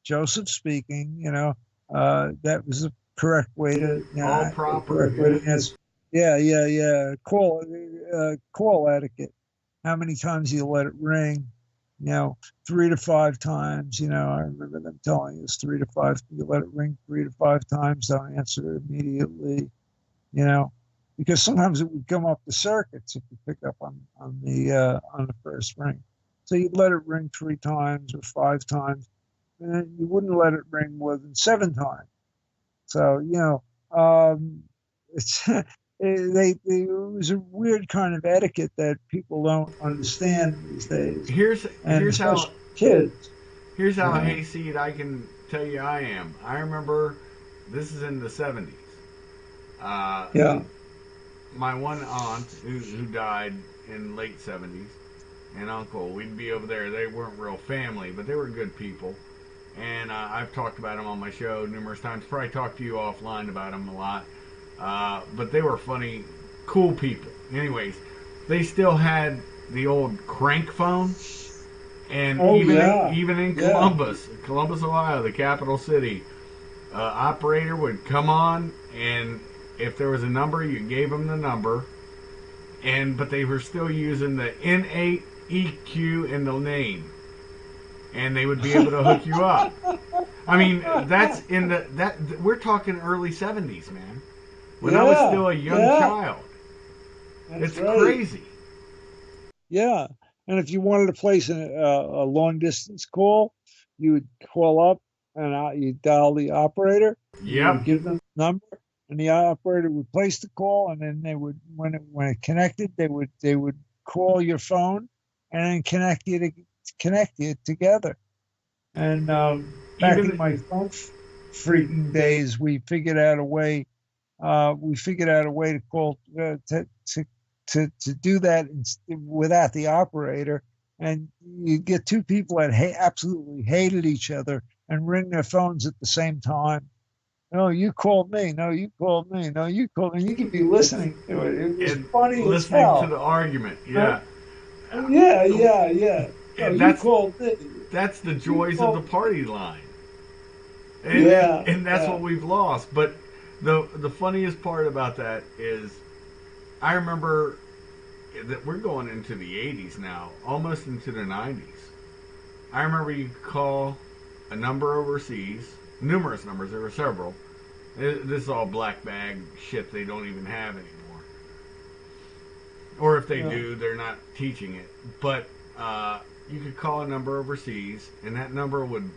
Speaker 2: Joseph speaking." That was the correct way to,
Speaker 1: All
Speaker 2: the
Speaker 1: proper,
Speaker 2: correct way
Speaker 1: yeah.
Speaker 2: to answer. Yeah, yeah, yeah. Call etiquette. How many times you let it ring? 3 to 5 times. I remember them telling us 3 to 5. You let it ring 3 to 5 times. Don't answer it immediately. You know, because sometimes it would come up the circuits if you pick up on the first ring. So you'd let it ring 3 times or 5 times, and then you wouldn't let it ring more than 7 times. So it's it was a weird kind of etiquette that people don't understand these days,
Speaker 1: Here's
Speaker 2: and
Speaker 1: here's how
Speaker 2: especially kids.
Speaker 1: here's how
Speaker 2: You know,
Speaker 1: hayseed I can tell you I am. I remember this is in the '70s. Uh,
Speaker 2: yeah,
Speaker 1: my one aunt who died in late '70s and uncle, we'd be over there. They weren't real family, but they were good people. And I've talked about them on my show numerous times. Probably talked to you offline about them a lot. But they were funny, cool people. Anyways, they still had the old crank phone, and
Speaker 2: oh
Speaker 1: even
Speaker 2: yeah,
Speaker 1: even in
Speaker 2: yeah,
Speaker 1: Columbus, Ohio, the capital city, operator would come on, and if there was a number, you gave them the number, but they were still using the N8 EQ in the name, and they would be able to hook you up. I mean, that's we're talking early '70s, man. When I was still a young child. It's crazy.
Speaker 2: Yeah, and if you wanted to place a long distance call, you would call up and you dial the operator.
Speaker 1: Yep.
Speaker 2: You give them the number, and the operator would place the call, and then they would, when it connected, they would call your phone and then connect you together. And back in my phone freaking days, we figured out a way. To call to do that without the operator, and you get two people that absolutely hated each other and ring their phones at the same time. No, you called me. No, you called me. No, you called me. You could be listening to it. It was funny as hell.
Speaker 1: Listening to the argument, yeah.
Speaker 2: Yeah. No, you called me.
Speaker 1: That's the joys of the party line. And that's what we've lost. But the funniest part about that is I remember that we're going into the 80s now, almost into the 90s. I remember you could call a number overseas, numerous numbers, there were several. This is all black bag shit they don't even have anymore. Or if they do, they're not teaching it. But you could call a number overseas, and that number would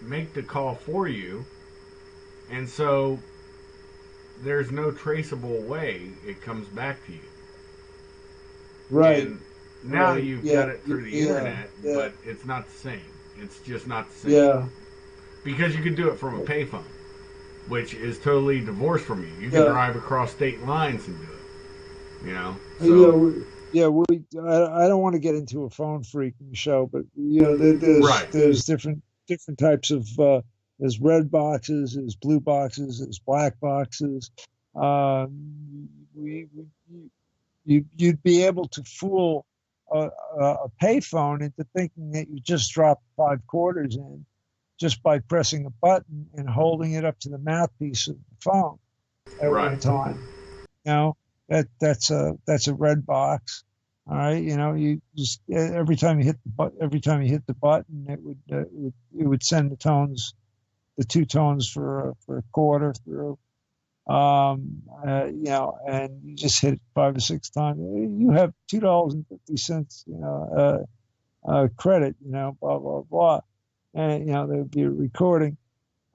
Speaker 1: make the call for you. And so there's no traceable way it comes back to you.
Speaker 2: Right.
Speaker 1: And now you've got it through the internet, but it's not the same. It's just not the same.
Speaker 2: Yeah.
Speaker 1: Because you can do it from a payphone, which is totally divorced from you. You can drive across state lines and do it. You know? So,
Speaker 2: I don't want to get into a phone freaking show, but there's different types of there's red boxes, there's blue boxes, there's black boxes. You'd be able to fool a payphone into thinking that you just dropped 5 quarters in just by pressing a button and holding it up to the mouthpiece of the phone at one time. You know, that's a red box. All right, you know, you just every time you hit the button, it would send the 2 tones for a quarter through. You know, and you just hit it 5 or 6 times. You have $2.50, you know, credit, you know, blah blah blah, and you know there would be a recording.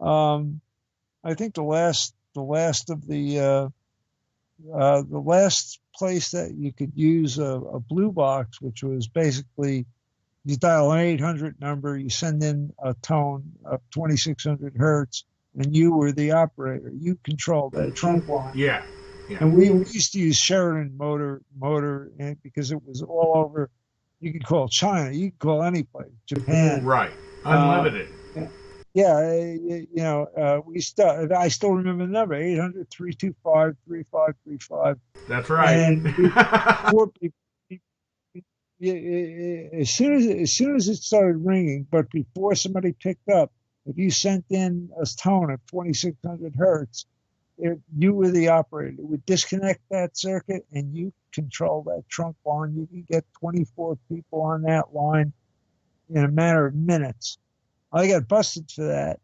Speaker 2: I think the last place that you could use a blue box, which was basically you dial an 800 number, you send in a tone of 2600 hertz, and you were the operator. You controlled that trunk line.
Speaker 1: Yeah.
Speaker 2: And we used to use Sheridan motor because it was all over. You could call China. You could call any place. Japan.
Speaker 1: Right. Unlimited.
Speaker 2: You know, I still remember the number, 800-325-3535.
Speaker 1: That's right.
Speaker 2: And before as soon as it started ringing, but before somebody picked up, if you sent in a tone of 2600 hertz, you were the operator. It would disconnect that circuit, and you control that trunk line. You could get 24 people on that line in a matter of minutes. I got busted for that,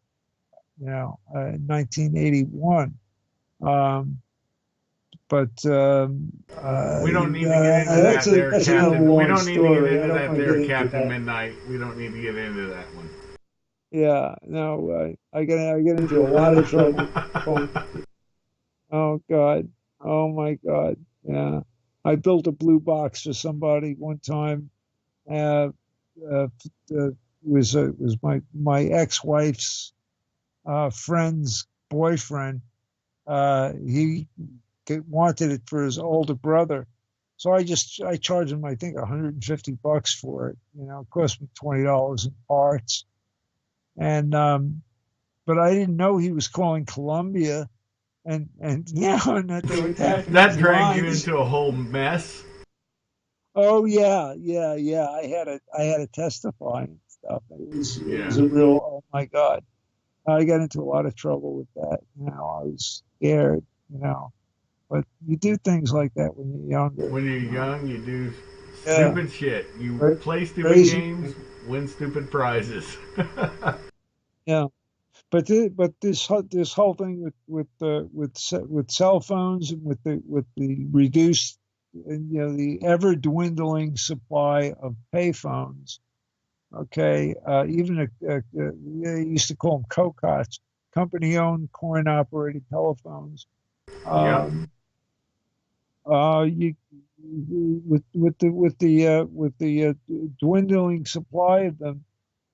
Speaker 2: you know, in 1981.
Speaker 1: We don't need to get into that there, Captain. We don't need to get into that there, Captain Midnight. We don't need to get into that one.
Speaker 2: Yeah, no, I get into a lot of trouble. Oh God, oh my God, yeah. I built a blue box for somebody one time. It was my ex-wife's friend's boyfriend. He wanted it for his older brother, so I charged him, I think, $150 for it. You know, it cost me $20 in parts, and but I didn't know he was calling Columbia, and that they were tapping
Speaker 1: that dragged
Speaker 2: lines.
Speaker 1: You into a whole mess.
Speaker 2: Oh yeah. I had to testify and stuff. It was a real, oh my God. I got into a lot of trouble with that. I was scared, but you do things like that when you're
Speaker 1: When you're
Speaker 2: younger.
Speaker 1: young, you do
Speaker 2: Yeah,
Speaker 1: stupid shit. You
Speaker 2: cra-
Speaker 1: play stupid
Speaker 2: crazy.
Speaker 1: games, win stupid prizes.
Speaker 2: Yeah, but this whole thing with cell phones and with the reduced, the ever dwindling supply of payphones. Okay, even they used to call them COCOTs, company-owned coin-operated telephones.
Speaker 1: Yep.
Speaker 2: Um, you with the dwindling supply of them,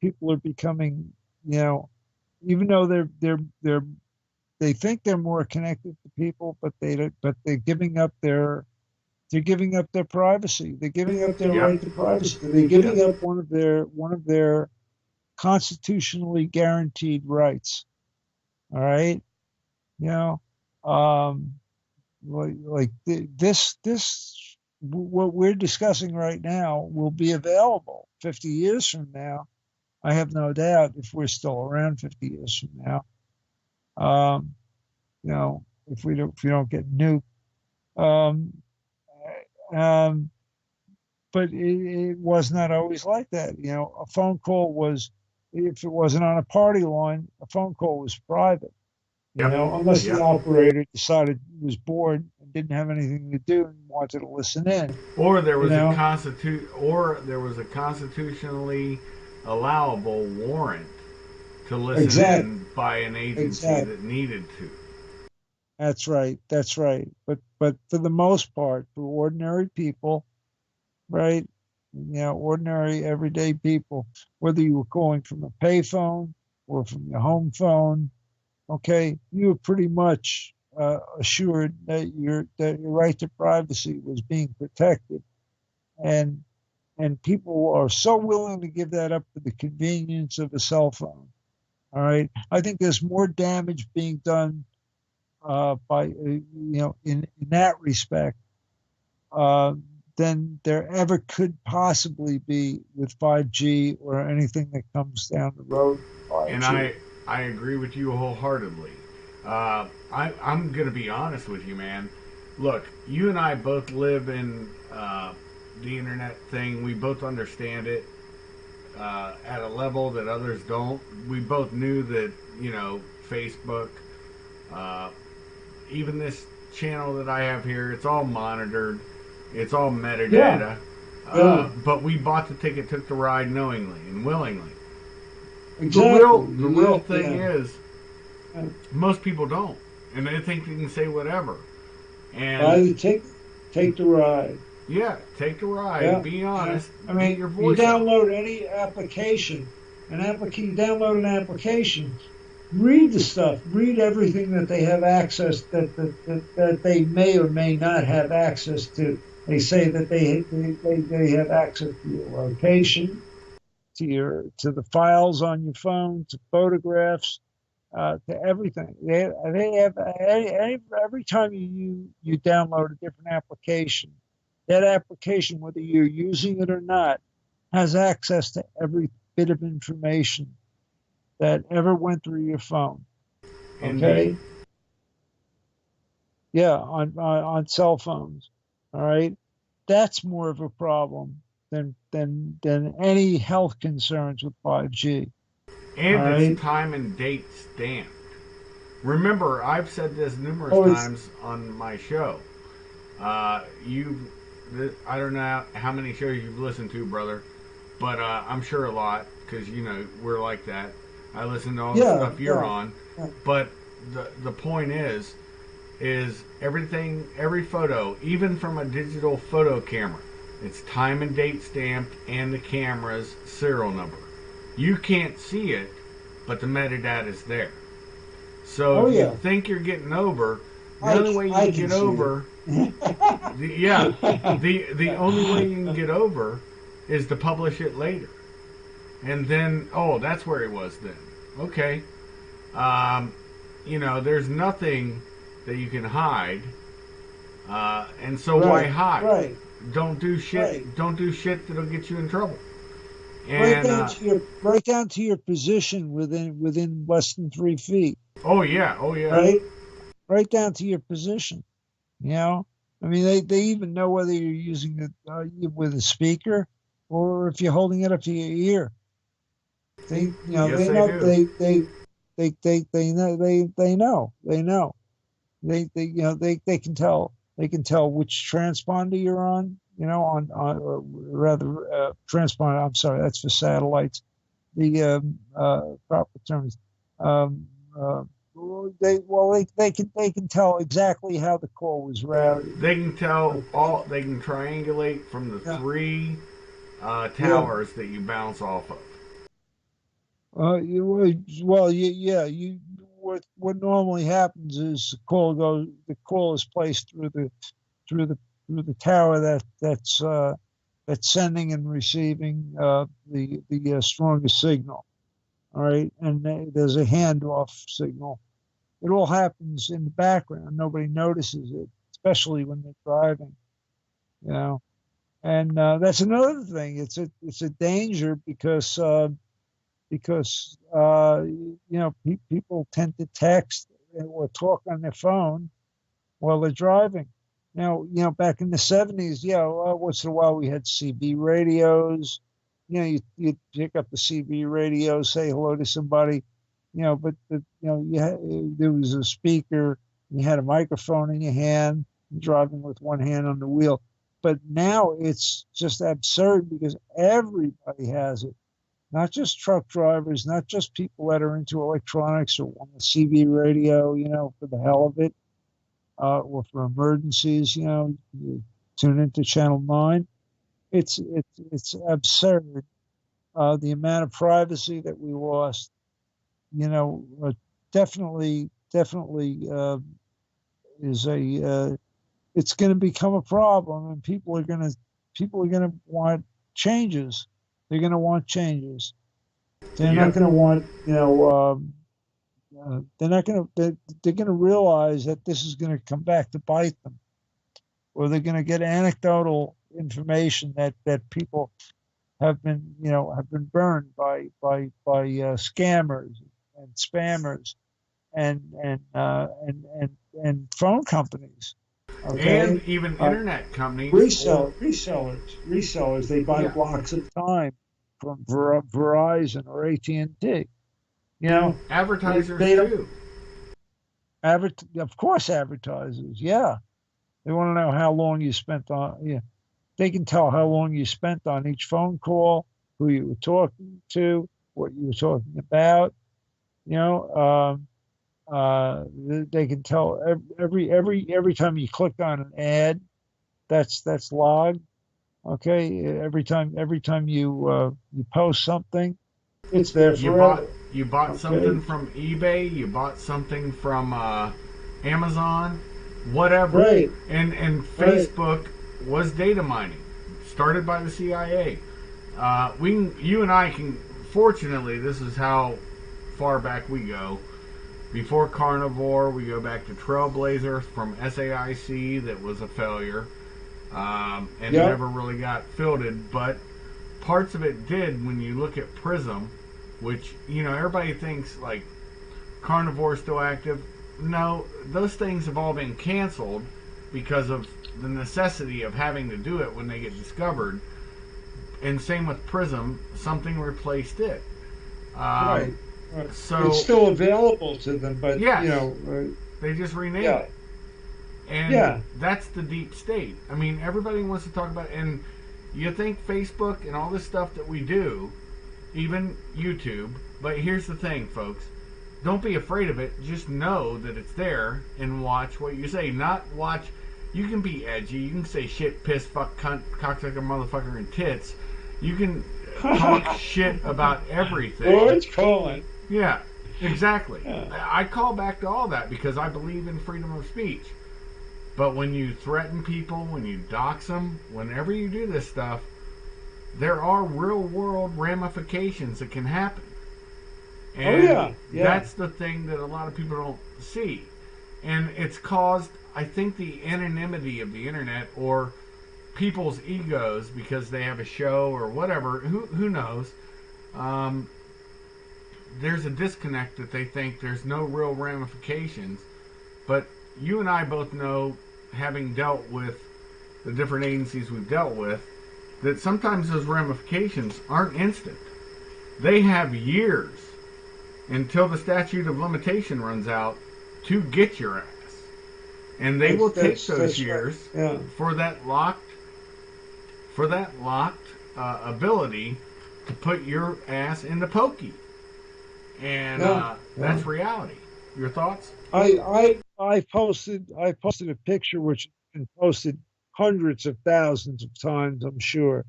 Speaker 2: people are becoming, you know, even though they think they're more connected to people, but they're giving up their privacy. They're giving up their
Speaker 1: Yep.
Speaker 2: right to privacy. They're giving up one of their constitutionally guaranteed rights. All right, you know, um, this what we're discussing right now will be available 50 years from now. I have no doubt if we're still around 50 years from now. Um, if we don't get nuked. Um, um, but it was not always like that. A phone call was, if it wasn't on a party line, a phone call was private.
Speaker 1: Yep.
Speaker 2: Unless the
Speaker 1: Yep.
Speaker 2: operator decided he was bored and didn't have anything to do and wanted to listen in.
Speaker 1: Or there
Speaker 2: You
Speaker 1: was a
Speaker 2: know,
Speaker 1: constitutionally allowable warrant to listen
Speaker 2: exact,
Speaker 1: in by an agency
Speaker 2: exact.
Speaker 1: that needed to.
Speaker 2: That's right. That's right. But for the most part, for ordinary people, right? Ordinary everyday people, whether you were calling from a payphone or from your home phone, okay, you were pretty much assured that your right to privacy was being protected, and people are so willing to give that up for the convenience of a cell phone. All right, I think there's more damage being done by in that respect uh, than there ever could possibly be with 5G or anything that comes down the road with
Speaker 1: And
Speaker 2: 5G.
Speaker 1: I agree with you wholeheartedly. I'm going to be honest with you, man. Look, you and I both live in the internet thing. We both understand it at a level that others don't. We both knew that, Facebook, uh, even this channel that I have here, it's all monitored, it's all
Speaker 2: Yeah,
Speaker 1: metadata.
Speaker 2: yeah,
Speaker 1: But we bought the ticket, took the ride knowingly and willingly. The real
Speaker 2: exactly.
Speaker 1: the real
Speaker 2: Yeah,
Speaker 1: thing
Speaker 2: yeah.
Speaker 1: is
Speaker 2: Yeah.
Speaker 1: most people don't, and they think they can say whatever.
Speaker 2: Buy
Speaker 1: And
Speaker 2: the ticket, take the ride.
Speaker 1: yeah, take the ride,
Speaker 2: Yeah,
Speaker 1: be
Speaker 2: yeah.
Speaker 1: honest,
Speaker 2: I
Speaker 1: get
Speaker 2: mean,
Speaker 1: your
Speaker 2: you
Speaker 1: voice out.
Speaker 2: download any application, you download an application, read the stuff, read everything that they have access that they may or may not have access to. They say that they have access to your location, to the files on your phone, to photographs, to everything. They have every time you download a different application, that application, whether you're using it or not, has access to every bit of information that ever went through your phone.
Speaker 1: Indeed.
Speaker 2: Okay, yeah, on cell phones. All right, that's more of a problem than any health concerns with 5G. All
Speaker 1: And it's
Speaker 2: right.
Speaker 1: time and date stamped. Remember, I've said this numerous
Speaker 2: Oh, it's
Speaker 1: times on my show. You, I don't know how many shows you've listened to, brother, but I'm sure a lot because we're like that. I listen to all the
Speaker 2: yeah,
Speaker 1: stuff you're
Speaker 2: yeah,
Speaker 1: on,
Speaker 2: yeah.
Speaker 1: but the point is everything, every photo, even from a digital photo camera, it's time and date stamped and the camera's serial number. You can't see it, but the metadata is there. So
Speaker 2: Oh
Speaker 1: if you
Speaker 2: yeah.
Speaker 1: think you're getting over, the only way you
Speaker 2: I
Speaker 1: can
Speaker 2: can
Speaker 1: get
Speaker 2: see
Speaker 1: over,
Speaker 2: it.
Speaker 1: the only way you can get over is to publish it later. And then, oh, that's where he was then. Okay. Um, there's nothing that you can hide. And so why
Speaker 2: Right,
Speaker 1: hide?
Speaker 2: right,
Speaker 1: Don't do shit.
Speaker 2: right.
Speaker 1: Don't do shit that'll get you in trouble. And
Speaker 2: right down to your position within less than 3 feet.
Speaker 1: oh yeah, oh yeah.
Speaker 2: Right down to your position. You know, I mean, they even know whether you're using it with a speaker or if you're holding it up to your ear.
Speaker 1: Yes,
Speaker 2: They
Speaker 1: they
Speaker 2: know
Speaker 1: do.
Speaker 2: they know they can tell which transponder you're on, or rather transponder. I'm sorry, that's for satellites. The proper terms. Um, uh, they can tell exactly how the call was routed.
Speaker 1: They can tell
Speaker 2: Okay.
Speaker 1: all. They can triangulate from the
Speaker 2: Yeah.
Speaker 1: three
Speaker 2: Yeah.
Speaker 1: towers that you bounce off of.
Speaker 2: Yeah. What normally happens is the call is placed through the through the tower that's sending and receiving the strongest signal. All right, and there's a handoff signal. It all happens in the background. Nobody notices it, especially when they're driving. You know, and that's another thing. It's a danger because people tend to text or talk on their phone while they're driving. Back in the '70s, once in a while we had CB radios. You'd pick up the CB radio, say hello to somebody. There was a speaker. You had a microphone in your hand, driving with one hand on the wheel. But now it's just absurd because everybody has it. Not just truck drivers, not just people that are into electronics or on the CB radio, for the hell of it, or for emergencies, you tune into Channel 9. It's absurd. The amount of privacy that we lost, definitely is it's going to become a problem, and people are going to want changes. They're going to want changes. They're not
Speaker 1: Yep.
Speaker 2: going to want, they're not going to, they're going to realize that this is going to come back to bite them, or they're going to get anecdotal information that people have been burned by scammers and spammers and phone companies.
Speaker 1: And
Speaker 2: Okay,
Speaker 1: even internet companies.
Speaker 2: resellers. They buy
Speaker 1: Yeah.
Speaker 2: blocks of time from Verizon or AT&T. You
Speaker 1: And
Speaker 2: know,
Speaker 1: advertisers
Speaker 2: they don't
Speaker 1: too.
Speaker 2: of course advertisers. Yeah, they want to know how long you spent on. Yeah, they can tell how long you spent on each phone call, who you were talking to, what you were talking about. You know, they can tell every time you click on an ad, that's logged. Okay, every time you post something, it's there
Speaker 1: You bought
Speaker 2: forever.
Speaker 1: you bought
Speaker 2: Okay,
Speaker 1: something from eBay. You bought something from Amazon, whatever.
Speaker 2: right,
Speaker 1: And
Speaker 2: right.
Speaker 1: Facebook was data mining, started by the CIA. You and I can. Fortunately, this is how far back we go. Before Carnivore, we go back to Trailblazer from SAIC, that was a failure, and
Speaker 2: Yep.
Speaker 1: never really got fielded. But parts of it did when you look at Prism, which, everybody thinks like Carnivore is still active. No, those things have all been canceled because of the necessity of having to do it when they get discovered. And same with Prism, something replaced it. Um,
Speaker 2: Right. Right. It's
Speaker 1: so,
Speaker 2: still available to them, but
Speaker 1: yes, they just renamed
Speaker 2: yeah,
Speaker 1: it. And
Speaker 2: yeah.
Speaker 1: that's the deep state. I mean, everybody wants to talk about, and you think Facebook and all this stuff that we do, even YouTube. But here's the thing, folks. Don't be afraid of it. Just know that it's there and watch what you say. Not watch. You can be edgy. You can say shit, piss, fuck, cunt, cocksucker, motherfucker, and tits. You can talk shit about everything.
Speaker 2: George Colin.
Speaker 1: Yeah, exactly.
Speaker 2: Yeah.
Speaker 1: I call back to all that because I believe in freedom of speech. But when you threaten people, when you dox them, whenever you do this stuff, there are real world ramifications that can happen.
Speaker 2: Oh
Speaker 1: And
Speaker 2: yeah, yeah.
Speaker 1: that's the thing that a lot of people don't see. And it's caused, I think, the anonymity of the internet, or people's egos because they have a show or whatever. Who knows? Um, there's a disconnect that they think there's no real ramifications. But you and I both know, having dealt with the different agencies we've dealt with, that sometimes those ramifications aren't instant. They have years until the statute of limitation runs out to get your ass. And they will take those years for that locked ability to put your ass in the pokey. And that's reality. Your thoughts?
Speaker 2: I posted a picture which has been posted hundreds of thousands of times, I'm sure.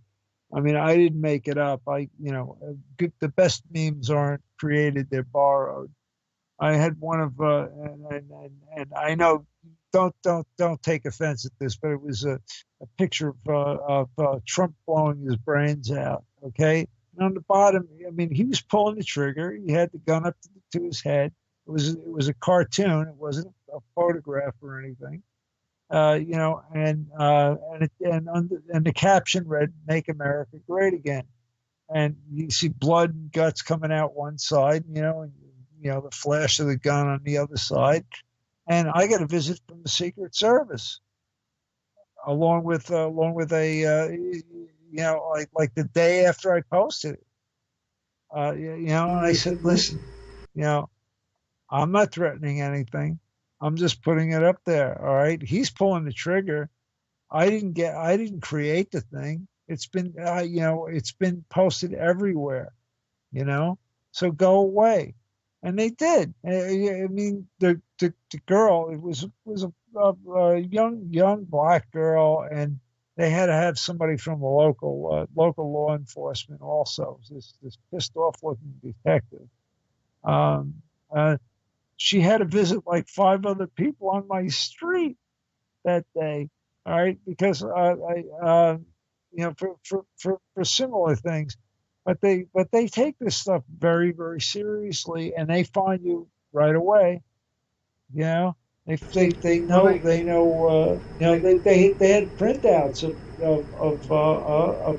Speaker 2: I mean, I didn't make it up. The best memes aren't created; they're borrowed. I had one of, and I know, don't take offense at this, but it was a picture of Trump blowing his brains out. Okay, and on the bottom, I mean, he was pulling the trigger. He had the gun up to his head. It was a cartoon. It wasn't a photograph or anything. And the caption read, "Make America Great Again." And you see blood and guts coming out one side, and the flash of the gun on the other side. And I got a visit from the Secret Service, along with a like the day after I posted it. And I said, listen, I'm not threatening anything. I'm just putting it up there. All right. He's pulling the trigger. I didn't create the thing. It's been, it's been posted everywhere, so go away. And they did. I mean, the girl, it was a young black girl, and they had to have somebody from the local law enforcement also. This pissed off looking detective. She had to visit like 5 other people on my street that day. All right, because for similar things, but they take this stuff very, very seriously, and they find you right away. They know they had printouts of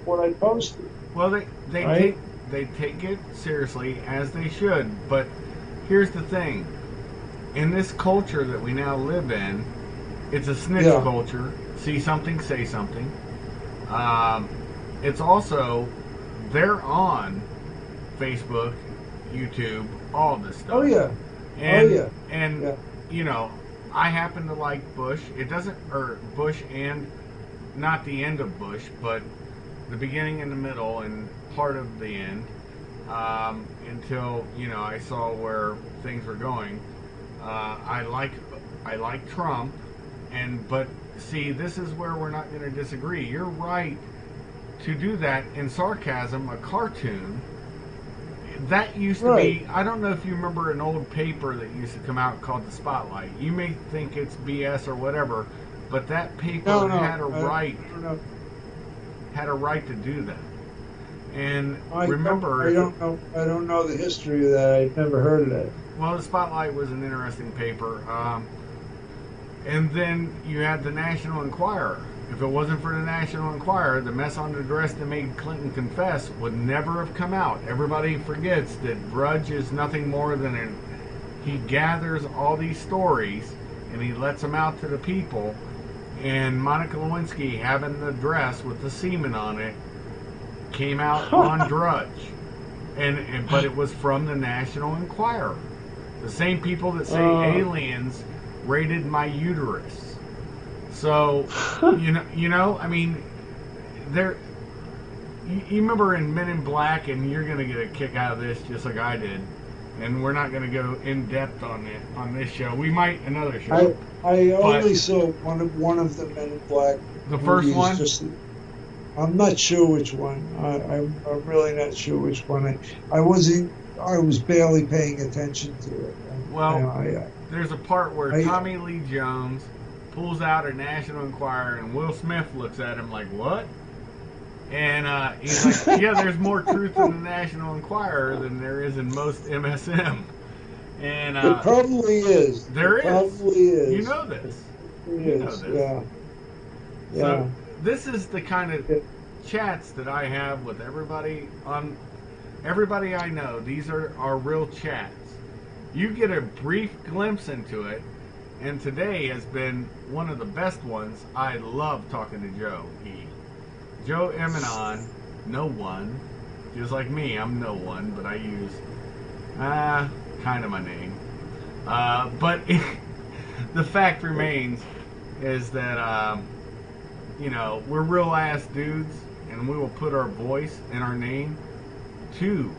Speaker 2: what I posted.
Speaker 1: Well, they
Speaker 2: right?
Speaker 1: take it seriously, as they should. But here's the thing: in this culture that we now live in, it's a snitch culture. See something, say something. It's also, they're on Facebook, YouTube, all this stuff.
Speaker 2: Oh yeah.
Speaker 1: And I happen to like Bush. It doesn't, or Bush and not the end of Bush, but the beginning and the middle and part of the end, until I saw where things were going. I like Trump, but see, this is where we're not going to disagree. You're right to do that in sarcasm, a cartoon. That used to be, I don't know if you remember an old paper that used to come out called The Spotlight. You may think it's BS or whatever, but that paper had a right to do that. And I don't
Speaker 2: know the history of that. I've never heard of that.
Speaker 1: Well, The Spotlight was an interesting paper. And then you had the National Enquirer. If it wasn't for the National Enquirer, the mess on the dress that made Clinton confess would never have come out. Everybody forgets that Drudge is nothing more than he gathers all these stories and he lets them out to the people. And Monica Lewinsky having the dress with the semen on it came out on Drudge. But it was from the National Enquirer. The same people that say aliens raided my uterus. So, I mean, you remember in Men in Black, and you're going to get a kick out of this just like I did, and we're not going to go in depth on it on this show. We might another show.
Speaker 2: I only saw one of the Men in Black.
Speaker 1: The first one?
Speaker 2: I'm not sure which one. I'm really not sure which one. I was barely paying attention to it.
Speaker 1: There's a part where Tommy Lee Jones pulls out a National Enquirer, and Will Smith looks at him like, what? And he's like, yeah, there's more truth in the National Enquirer than there is in most MSM. And
Speaker 2: it probably is.
Speaker 1: There
Speaker 2: is. Probably is.
Speaker 1: You know this.
Speaker 2: It is. Yeah.
Speaker 1: So this is the kind of chats that I have with everybody I know. These are our real chats. You get a brief glimpse into it, and today has been one of the best ones. I love talking to Joe E. Joe Emanon, no one. Just like me, I'm no one, but I use kind of my name. But the fact remains is that we're real ass dudes, and we will put our voice and our name to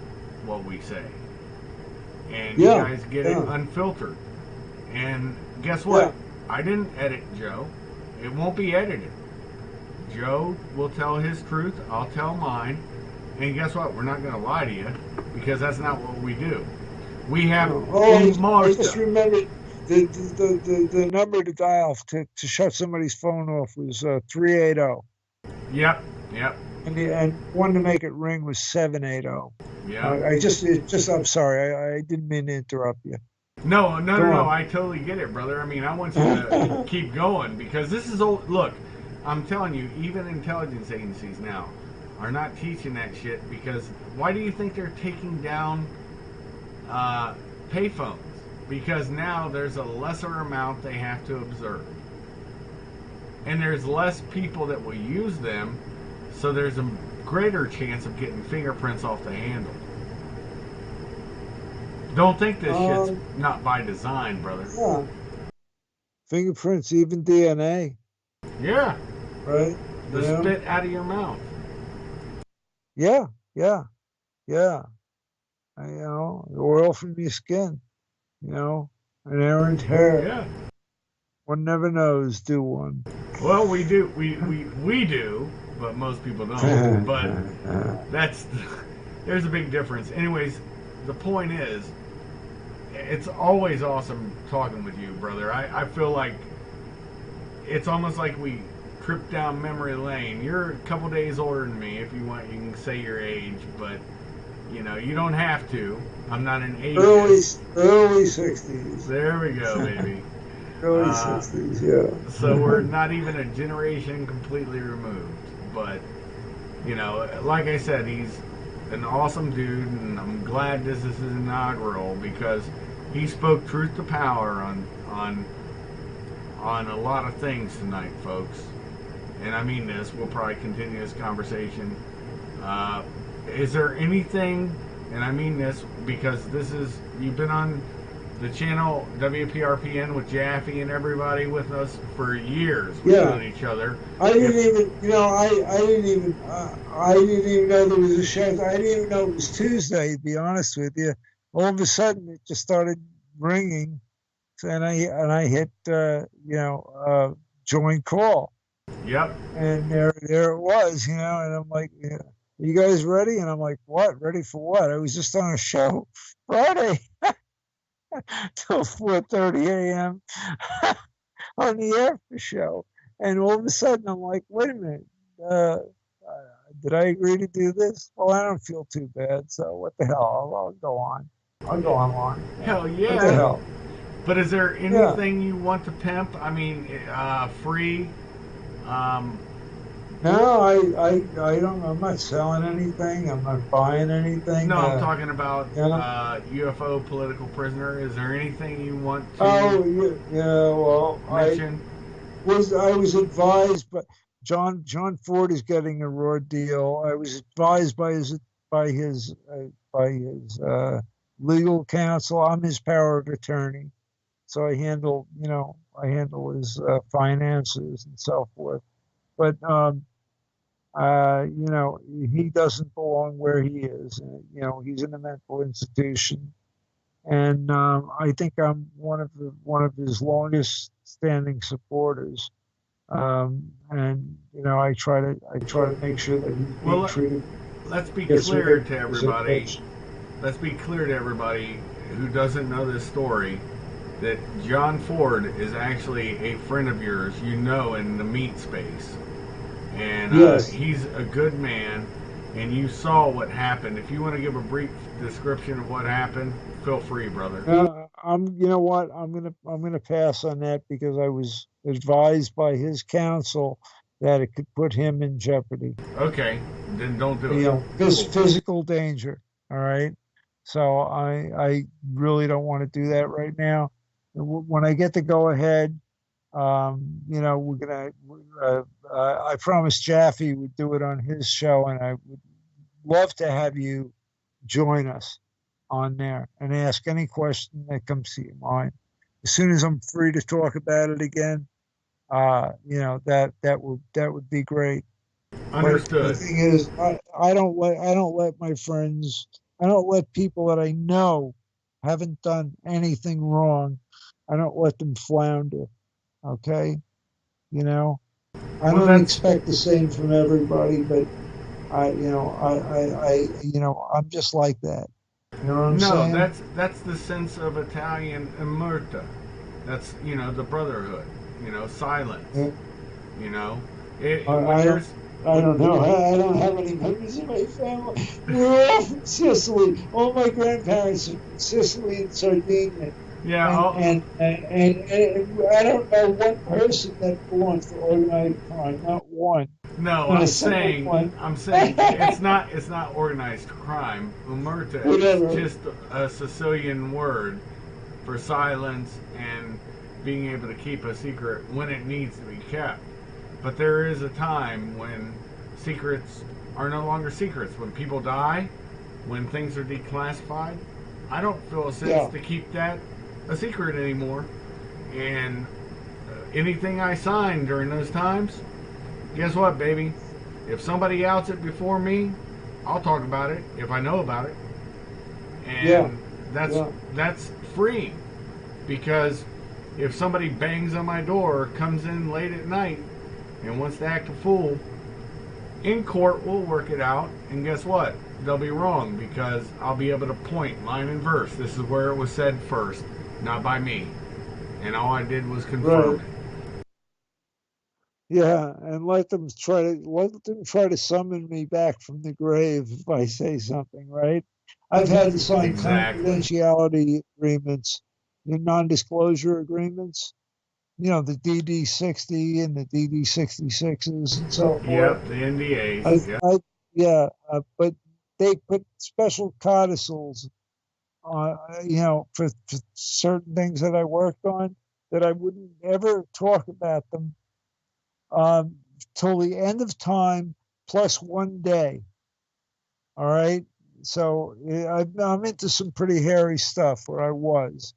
Speaker 1: what we say, and you guys get it unfiltered. And guess what? Yeah. I didn't edit Joe. It won't be edited. Joe will tell his truth. I'll tell mine. And guess what? We're not going to lie to you, because that's not what we do. We have
Speaker 2: I just remembered the number to dial to shut somebody's phone off was 380.
Speaker 1: Yep.
Speaker 2: And one to make it ring was 780.
Speaker 1: Yeah.
Speaker 2: I'm sorry. I didn't mean to interrupt you.
Speaker 1: No. I totally get it, brother. I mean, I want you to keep going, because this is old. Look, I'm telling you, even intelligence agencies now are not teaching that shit, because why do you think they're taking down payphones? Because now there's a lesser amount they have to observe, and there's less people that will use them, so there's a greater chance of getting fingerprints off the handle. Don't think this shit's not by design, brother.
Speaker 2: Yeah. Fingerprints, even DNA.
Speaker 1: Yeah.
Speaker 2: Right?
Speaker 1: The spit out of your mouth.
Speaker 2: Yeah. The oil from your skin, an errant hair.
Speaker 1: Yeah.
Speaker 2: One never knows, do one?
Speaker 1: Well, we do. We do, but most people don't. But there's a big difference. Anyways, the point is, it's always awesome talking with you, brother. I feel like it's almost like we tripped down memory lane. You're a couple days older than me. If you want, you can say your age, but you don't have to. I'm not an age.
Speaker 2: Early 60s.
Speaker 1: There we go, baby.
Speaker 2: Early 60s, yeah.
Speaker 1: So we're not even a generation completely removed. But, like I said, he's an awesome dude, and I'm glad this is his inaugural, because he spoke truth to power on a lot of things tonight, folks. And I mean this. We'll probably continue this conversation. Is there anything, and I mean this because you've been on the channel WPRPN with Jaffe and everybody with us for years. We've known each other.
Speaker 2: I didn't even know there was a show. I didn't even know it was Tuesday, to be honest with you. All of a sudden, it just started ringing, and I hit join call.
Speaker 1: Yep.
Speaker 2: And there it was, and I'm like, are you guys ready? And I'm like, what? Ready for what? I was just on a show Friday till 4:30 a.m. on the after show. And all of a sudden, I'm like, wait a minute. Did I agree to do this? Well, I don't feel too bad, so what the hell? I'll go on. I'll go online.
Speaker 1: Hell yeah.
Speaker 2: What the hell?
Speaker 1: But is there anything you want to pimp? I mean, free?
Speaker 2: No, I don't. I'm not selling anything. I'm not buying anything.
Speaker 1: No, I'm talking about UFO political prisoner. Is there anything you want to?
Speaker 2: Well,
Speaker 1: mention?
Speaker 2: I was advised, but John Ford is getting a raw deal. I was advised by his legal counsel. I'm his power of attorney, so I handle his finances and so forth. But he doesn't belong where he is. He's in a mental institution, and I think I'm one of his longest standing supporters. And I try to make sure that he's being treated.
Speaker 1: Let's be clear to everybody. Let's be clear to everybody who doesn't know this story, that John Ford is actually a friend of yours, in the meat space. And he's a good man, and you saw what happened. If you want to give a brief description of what happened, feel free, brother.
Speaker 2: I'm gonna pass on that, because I was advised by his counsel that it could put him in jeopardy.
Speaker 1: Okay, then don't do
Speaker 2: You
Speaker 1: it.
Speaker 2: know, this
Speaker 1: Cool.
Speaker 2: physical danger. All right. So I really don't want to do that right now. When I get the go ahead, you know, we're gonna. I promised Jaffe would do it on his show, and I would love to have you join us on there and ask any question that comes to your mind. As soon as I'm free to talk about it again, you know, that would be great. But the
Speaker 1: Understood.
Speaker 2: thing is, I don't let my friends, I don't let people that I know haven't done anything wrong. I don't let them flounder. Okay, you know, I
Speaker 1: Well,
Speaker 2: don't
Speaker 1: that's
Speaker 2: expect the same from everybody, but I'm just like that. You know what I'm
Speaker 1: no,
Speaker 2: saying?
Speaker 1: that's the sense of Italian emerta. That's the brotherhood. Silence.
Speaker 2: Yeah.
Speaker 1: You know,
Speaker 2: I,
Speaker 1: when
Speaker 2: I don't.
Speaker 1: there's
Speaker 2: I don't know. I don't have any members in my family. We're all from Sicily. All my grandparents are from Sicily and Sardinia.
Speaker 1: yeah,
Speaker 2: And and I don't know one person that belongs to organized crime. Not one.
Speaker 1: no,
Speaker 2: Not a
Speaker 1: I'm
Speaker 2: single
Speaker 1: saying
Speaker 2: one.
Speaker 1: I'm saying it's not organized crime. Umerta is
Speaker 2: Whatever.
Speaker 1: just a Sicilian word for silence and being able to keep a secret when it needs to be kept. But there is a time when secrets are no longer secrets. When people die, when things are declassified, I don't feel a sense
Speaker 2: Yeah.
Speaker 1: to keep that a secret anymore. And anything I sign during those times, guess what, baby? If somebody outs it before me, I'll talk about it if I know about it.
Speaker 2: Yeah.
Speaker 1: And that's
Speaker 2: Yeah.
Speaker 1: that's freeing because if somebody bangs on my door, comes in late at night, and wants to act a fool, in court we'll work it out. And guess what? They'll be wrong because I'll be able to point line and verse. This is where it was said first, not by me. And all I did was confirm
Speaker 2: Right.
Speaker 1: it.
Speaker 2: Yeah. And let them try to summon me back from the grave if I say something. Right. I've had to sign
Speaker 1: Exactly.
Speaker 2: confidentiality agreements, the non-disclosure agreements. You know, the DD60 and the DD66s and so forth.
Speaker 1: Yep, the NDAs. Yep.
Speaker 2: I yeah, but they put special codicils on, for certain things that I worked on that I wouldn't ever talk about them um, till the end of time plus 1 day. All right. So I'm into some pretty hairy stuff where I was.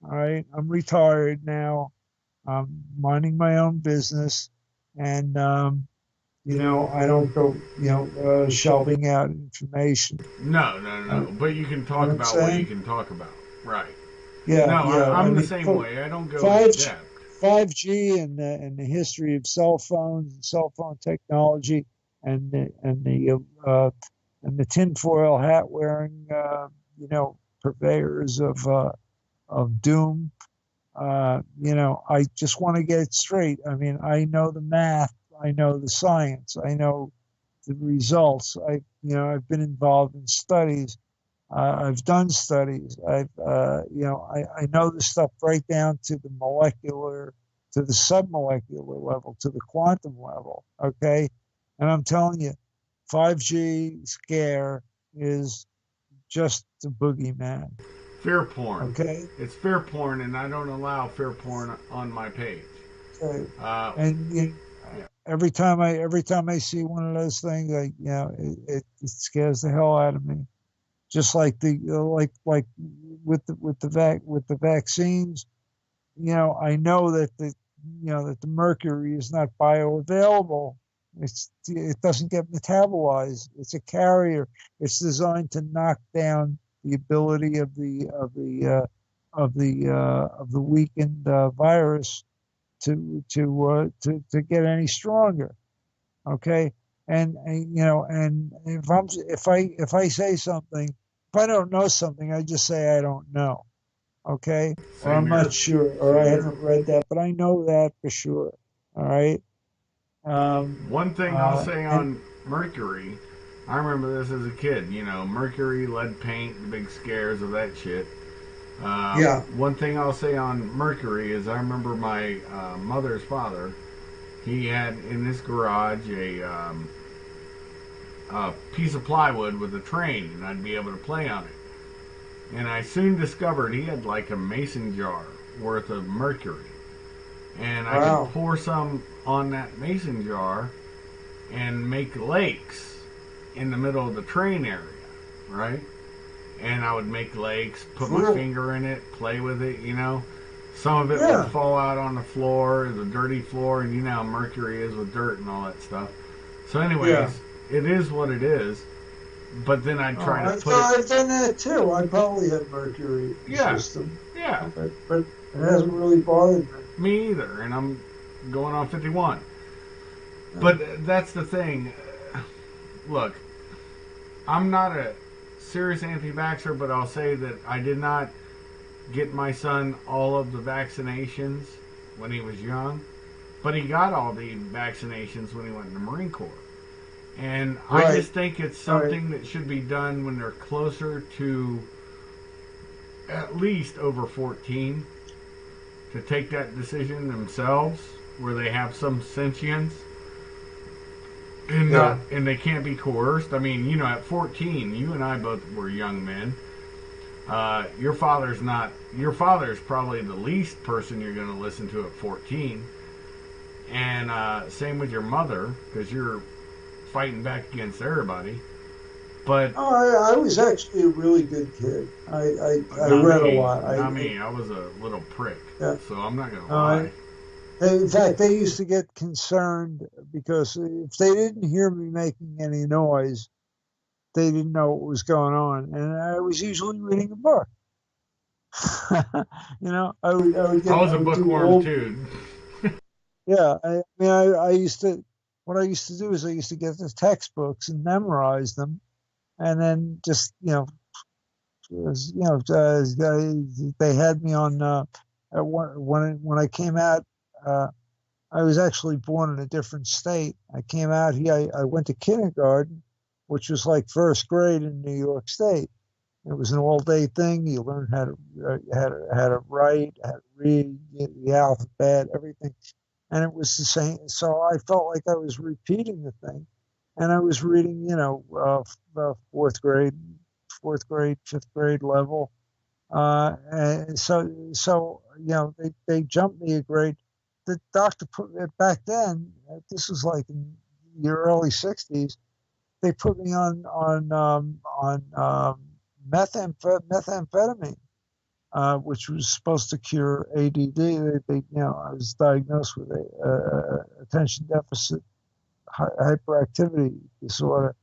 Speaker 2: All right. I'm retired now. I'm minding my own business. And, I don't go, shelving out information.
Speaker 1: No, no,
Speaker 2: Uh,
Speaker 1: no. But you can
Speaker 2: you know
Speaker 1: talk
Speaker 2: what I'm
Speaker 1: about what you
Speaker 2: saying?
Speaker 1: can talk about. Right.
Speaker 2: Yeah,
Speaker 1: No,
Speaker 2: yeah. I
Speaker 1: I'm the
Speaker 2: mean,
Speaker 1: same way. I don't go in
Speaker 2: five
Speaker 1: depth.
Speaker 2: 5G and the history of cell phones and cell phone technology and the tinfoil hat wearing purveyors of doom. I just want to get it straight. I mean, I know the math, I know the science, I know the results. I've been involved in studies. I've done studies. I know the stuff right down to the molecular, to the submolecular level, to the quantum level. Okay. And I'm telling you, 5G scare is just a boogeyman.
Speaker 1: Fear porn.
Speaker 2: Okay.
Speaker 1: It's fear porn, and I don't allow fear porn on my page.
Speaker 2: Okay.
Speaker 1: Uh,
Speaker 2: And
Speaker 1: yeah.
Speaker 2: every time I see one of those things, it scares the hell out of me. Just like like with the vaccines, I know that the mercury is not bioavailable. It doesn't get metabolized. It's a carrier. It's designed to knock down the ability of the weakened virus to get any stronger. Okay. And if I say something, if I don't know something, I just say I don't know. Okay. Or
Speaker 1: Same
Speaker 2: I'm
Speaker 1: here.
Speaker 2: not sure, or I
Speaker 1: Same here.
Speaker 2: haven't read that, but I know that for sure. All right.
Speaker 1: One thing I'll
Speaker 2: Uh,
Speaker 1: say
Speaker 2: and
Speaker 1: on Mercury, I remember this as a kid. Mercury, lead paint, the big scares of that shit.
Speaker 2: yeah.
Speaker 1: One thing I'll say on Mercury is I remember my mother's father he had in his garage a piece of plywood with a train, and I'd be able to play on it. And I soon discovered he had like a mason jar worth of mercury. And I could
Speaker 2: Wow.
Speaker 1: pour some on that mason jar and make lakes in the middle of the train area, right? And I would make lakes, put my
Speaker 2: Cool.
Speaker 1: finger in it, play with it, you know. Some of it would
Speaker 2: Yeah.
Speaker 1: fall out on the floor, the dirty floor, and you know how mercury is with dirt and all that stuff. So, anyways,
Speaker 2: Yeah.
Speaker 1: it is what it is. But then I'd
Speaker 2: Oh,
Speaker 1: try to
Speaker 2: I've
Speaker 1: put it.
Speaker 2: I've done that too. I probably had mercury in the
Speaker 1: Yeah,
Speaker 2: system,
Speaker 1: yeah,
Speaker 2: but it hasn't really bothered me.
Speaker 1: me either. And I'm going on 51.
Speaker 2: Yeah.
Speaker 1: But that's the thing. Look, I'm not a serious anti-vaxxer, but I'll say that I did not get my son all of the vaccinations when he was young, but he got all the vaccinations when he went in the Marine Corps. And I
Speaker 2: Right.
Speaker 1: just think it's
Speaker 2: Right.
Speaker 1: something that should be done when they're closer to at least over 14 to take that decision themselves where they have some sentience and
Speaker 2: Yeah.
Speaker 1: and they can't be coerced. I mean, you know, at 14, you and I both were young men. Your father's not. Your father's probably the least person you're going to listen to at 14, and same with your mother because you're fighting back against everybody. But
Speaker 2: Oh, I was actually a really good kid. I
Speaker 1: not
Speaker 2: read a
Speaker 1: me,
Speaker 2: lot.
Speaker 1: not me. I was a little prick,
Speaker 2: Yeah.
Speaker 1: so I'm not going to
Speaker 2: I,
Speaker 1: lie.
Speaker 2: in fact, they used to get concerned because if they didn't hear me making any noise, they didn't know what was going on, and I was usually reading a book. You know,
Speaker 1: I was
Speaker 2: I
Speaker 1: a
Speaker 2: would do
Speaker 1: bookworm
Speaker 2: old.
Speaker 1: too.
Speaker 2: Yeah, I mean, I used to. What I used to do is I used to get the textbooks and memorize them, and then just they had me on. When I came out, uh, I was actually born in a different state. I came out here. I went to kindergarten, which was like first grade in New York State. It was an all-day thing. You learned how to write, how to read, the alphabet, everything, and it was the same. So I felt like I was repeating the thing, and I was reading, fourth grade, fifth grade level. And so they jumped me a grade. The doctor put me back then. This was like in the early '60s. They put me on methamphetamine, which was supposed to cure ADD. I was diagnosed with a attention deficit hyperactivity disorder,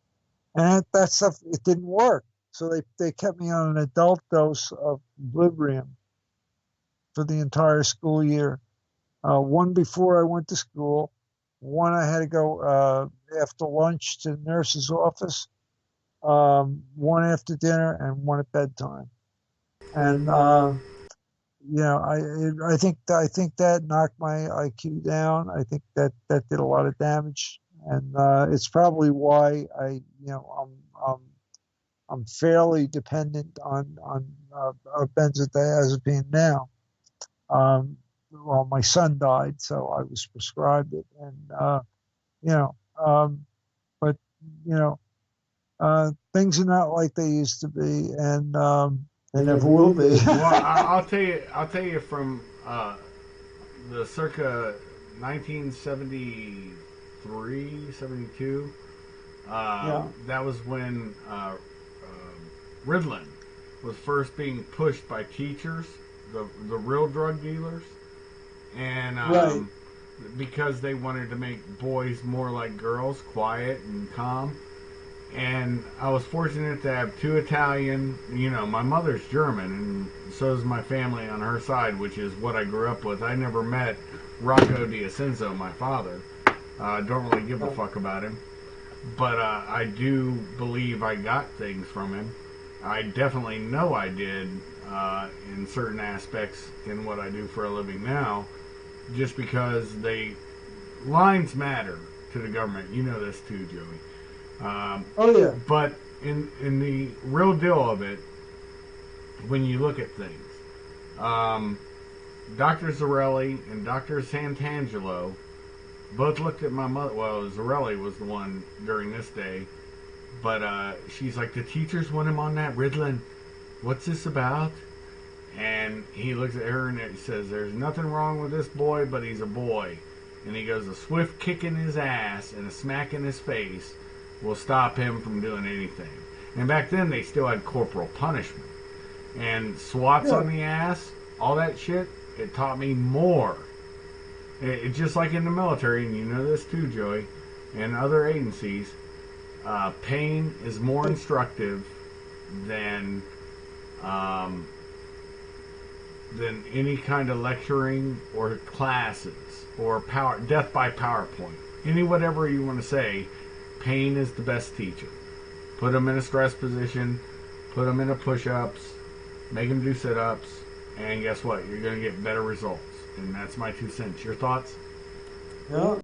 Speaker 2: and that stuff it didn't work. So they kept me on an adult dose of Librium for the entire school year. One before I went to school, one I had to go after lunch to the nurse's office, one after dinner, and one at bedtime. And I think that knocked my IQ down. I think that did a lot of damage, and it's probably why I'm fairly dependent on benzodiazepine now. Well, my son died, so I was prescribed it, and you know, but you know, things are not like they used to be, and they never will be.
Speaker 1: Well, I'll tell you from the circa 1973, 72.
Speaker 2: Yeah,
Speaker 1: That was when Ritalin was first being pushed by teachers, the real drug dealers, and
Speaker 2: right.
Speaker 1: because they wanted to make boys more like girls, quiet and calm. And I was fortunate to have two Italian. You know, my mother's German, and so is my family on her side, which is what I grew up with. I never met Rocco D'Asenzo, my father. Don't really give a fuck about him, but I do believe I got things from him. I definitely know I did in certain aspects in what I do for a living now, just because lines matter to the government. You know this too, Joey.
Speaker 2: Oh yeah,
Speaker 1: But in the real deal of it, when you look at things, Dr. Zarelli and Dr. Santangelo both looked at my mother. Well, Zarelli was the one during this day, but she's like, the teachers want him on that Ritalin. What's this about? And he looks at her and he says, there's nothing wrong with this boy, but he's a boy. And he goes, a swift kick in his ass and a smack in his face will stop him from doing anything. And back then they still had corporal punishment. And swats on the ass, all that shit, it taught me more. It just like in the military, and you know this too, Joey, and other agencies, pain is more instructive than any kind of lecturing or classes or death by PowerPoint. Whatever you want to say, pain is the best teacher. Put them in a stress position, put them into push-ups, make them do sit-ups, and guess what? You're going to get better results. And that's my 2 cents. Your thoughts?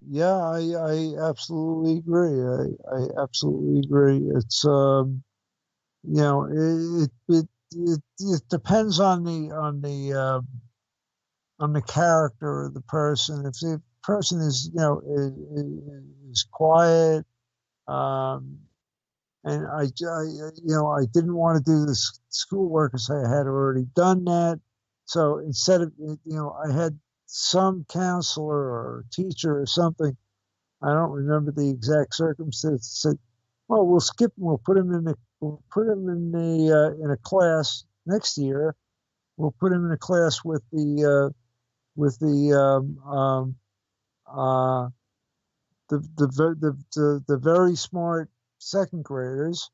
Speaker 2: Yeah, I absolutely agree. I absolutely agree. It's it depends on the character of the person. If the person is is quiet, and I didn't want to do this schoolwork because I had already done that. So instead of I had some counselor or teacher or something. I don't remember the exact circumstances. Said, "Well, we'll skip him. We'll put him in a class next year. We'll put him in a class with the very smart second graders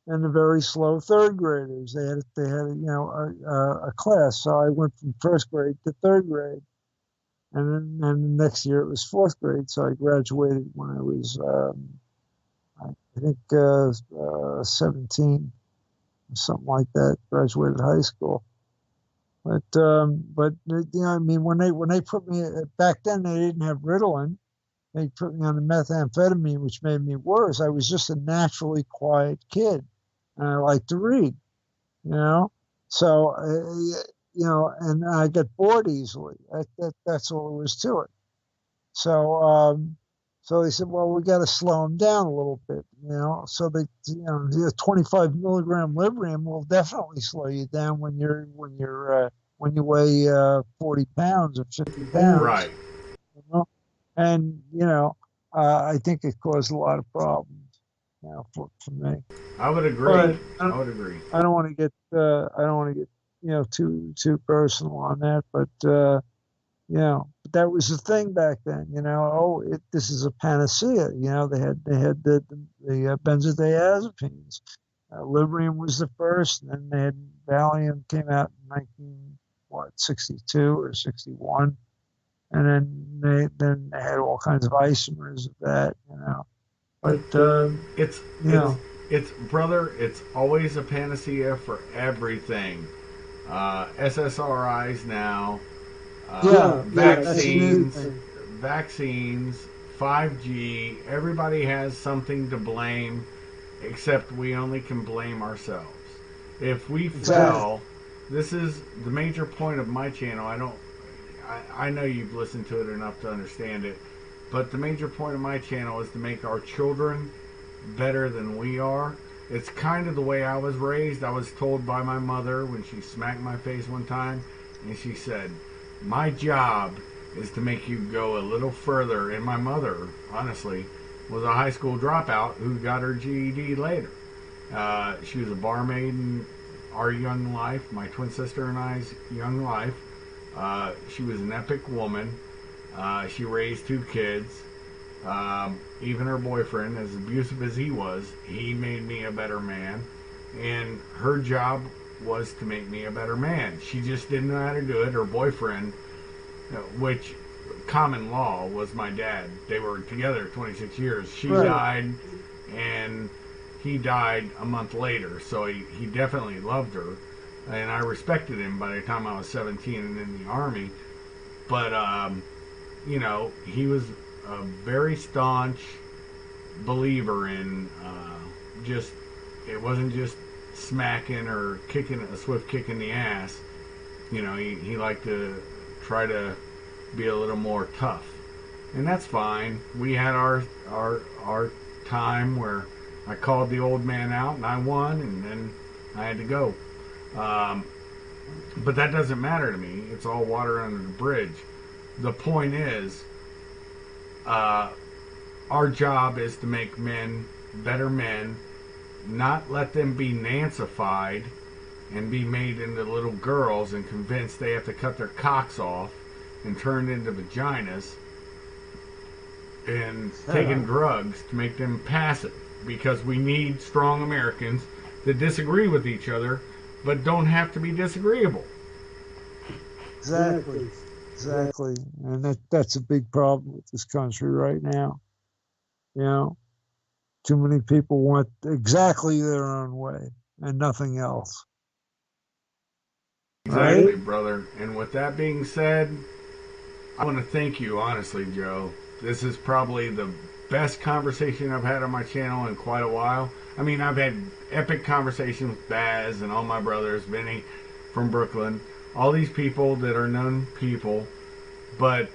Speaker 2: and the very slow third graders. They had a class. So I went from first grade to third grade, and then the next year it was fourth grade. So I graduated when I was I think 17, something like that. Graduated high school. But I mean, when they put me back then, they didn't have Ritalin. They put me on the methamphetamine, which made me worse. I was just a naturally quiet kid, and I liked to read, you know. So, and I got bored easily. That's all there was to it. So, so they said, well, we got to slow him down a little bit, you know. So the 25 milligram Librium will definitely slow you down when you weigh 40 pounds or 50 pounds.
Speaker 1: Right.
Speaker 2: You know? And I think it caused a lot of problems, for me.
Speaker 1: I would agree. I would agree.
Speaker 2: I don't want to get too personal on that, but that was the thing back then. This is a panacea. They had the benzodiazepines. Librium was the first, and then they had Valium came out in 1962 or 61. And then they had all kinds of isomers of that, But
Speaker 1: it's brother. It's always a panacea for everything. SSRIs now. Vaccines. 5G. Everybody has something to blame, except we only can blame ourselves. If we fell, this is the major point of my channel. I know you've listened to it enough to understand it, but the major point of my channel is to make our children better than we are. It's kind of the way I was raised. I was told by my mother when she smacked my face one time, and she said, my job is to make you go a little further. And my mother, honestly, was a high school dropout who got her GED later. She was a barmaid in our young life, my twin sister and I's young life. She was an epic woman. She raised 2 kids. Even her boyfriend, as abusive as he was, he made me a better man. And her job was to make me a better man. She just didn't know how to do it. Her boyfriend, which common law was my dad. They were together 26 years. She died, and he died a month later. So he definitely loved her. And I respected him by the time I was 17 and in the Army. But, he was a very staunch believer in it wasn't just smacking or kicking a swift kick in the ass. He liked to try to be a little more tough. and that's fine. We had our time where I called the old man out and I won, and then I had to go. Um, but that doesn't matter to me. It's all water under the bridge. The point is, uh, our job is to make men better men, not let them be Nancified and be made into little girls and convinced they have to cut their cocks off and turn into vaginas and taking drugs to make them passive, because we need strong Americans that disagree with each other but don't have to be disagreeable.
Speaker 2: Exactly. Exactly. And that's a big problem with this country right now. You know, too many people want exactly their own way and nothing else.
Speaker 1: Exactly,
Speaker 2: Right?
Speaker 1: brother. And with that being said, I want to thank you, honestly, Joe. This is probably the best conversation I've had on my channel in quite a while. I mean, I've had epic conversations with Baz and all my brothers, Vinny from Brooklyn, all these people that are known people. But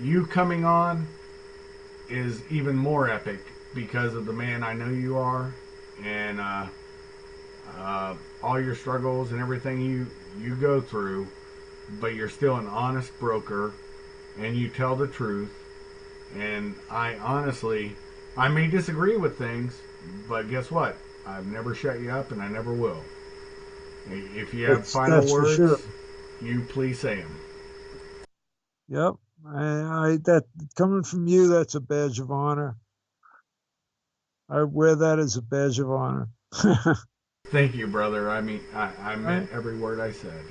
Speaker 1: you coming on is even more epic because of the man I know you are, and all your struggles and everything you go through. But you're still an honest broker, and you tell the truth. And I honestly, I may disagree with things, but guess what? I've never shut you up, and I never will. If you have final
Speaker 2: That's for
Speaker 1: words,
Speaker 2: sure.
Speaker 1: you please say them.
Speaker 2: Yep. I that coming from you, that's a badge of honor. I wear that as a badge of honor.
Speaker 1: Thank you, brother. I mean, I
Speaker 2: Right?
Speaker 1: meant every word I said.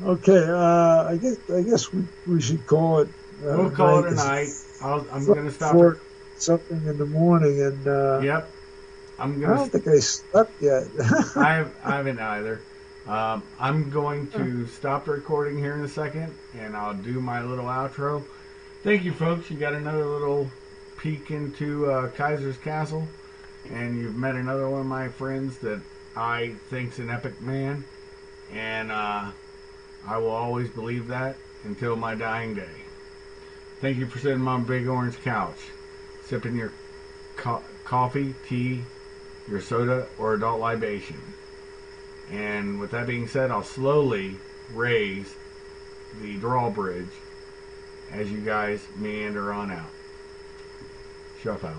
Speaker 2: Okay. I guess we should call it
Speaker 1: We'll
Speaker 2: a
Speaker 1: call it
Speaker 2: night.
Speaker 1: a night. I'm
Speaker 2: Slept
Speaker 1: gonna stop it.
Speaker 2: before something in the morning, and
Speaker 1: Yep, I'm
Speaker 2: I
Speaker 1: gonna.
Speaker 2: don't think I slept yet.
Speaker 1: I haven't either. I'm going to stop the recording here in a second, and I'll do my little outro. Thank you, folks. You got another little peek into Kaiser's Castle, and you've met another one of my friends that I think's an epic man, and I will always believe that until my dying day. Thank you for sitting on my big orange couch, sipping your coffee, tea, your soda, or adult libation. And with that being said, I'll slowly raise the drawbridge as you guys meander on out. Shuff out.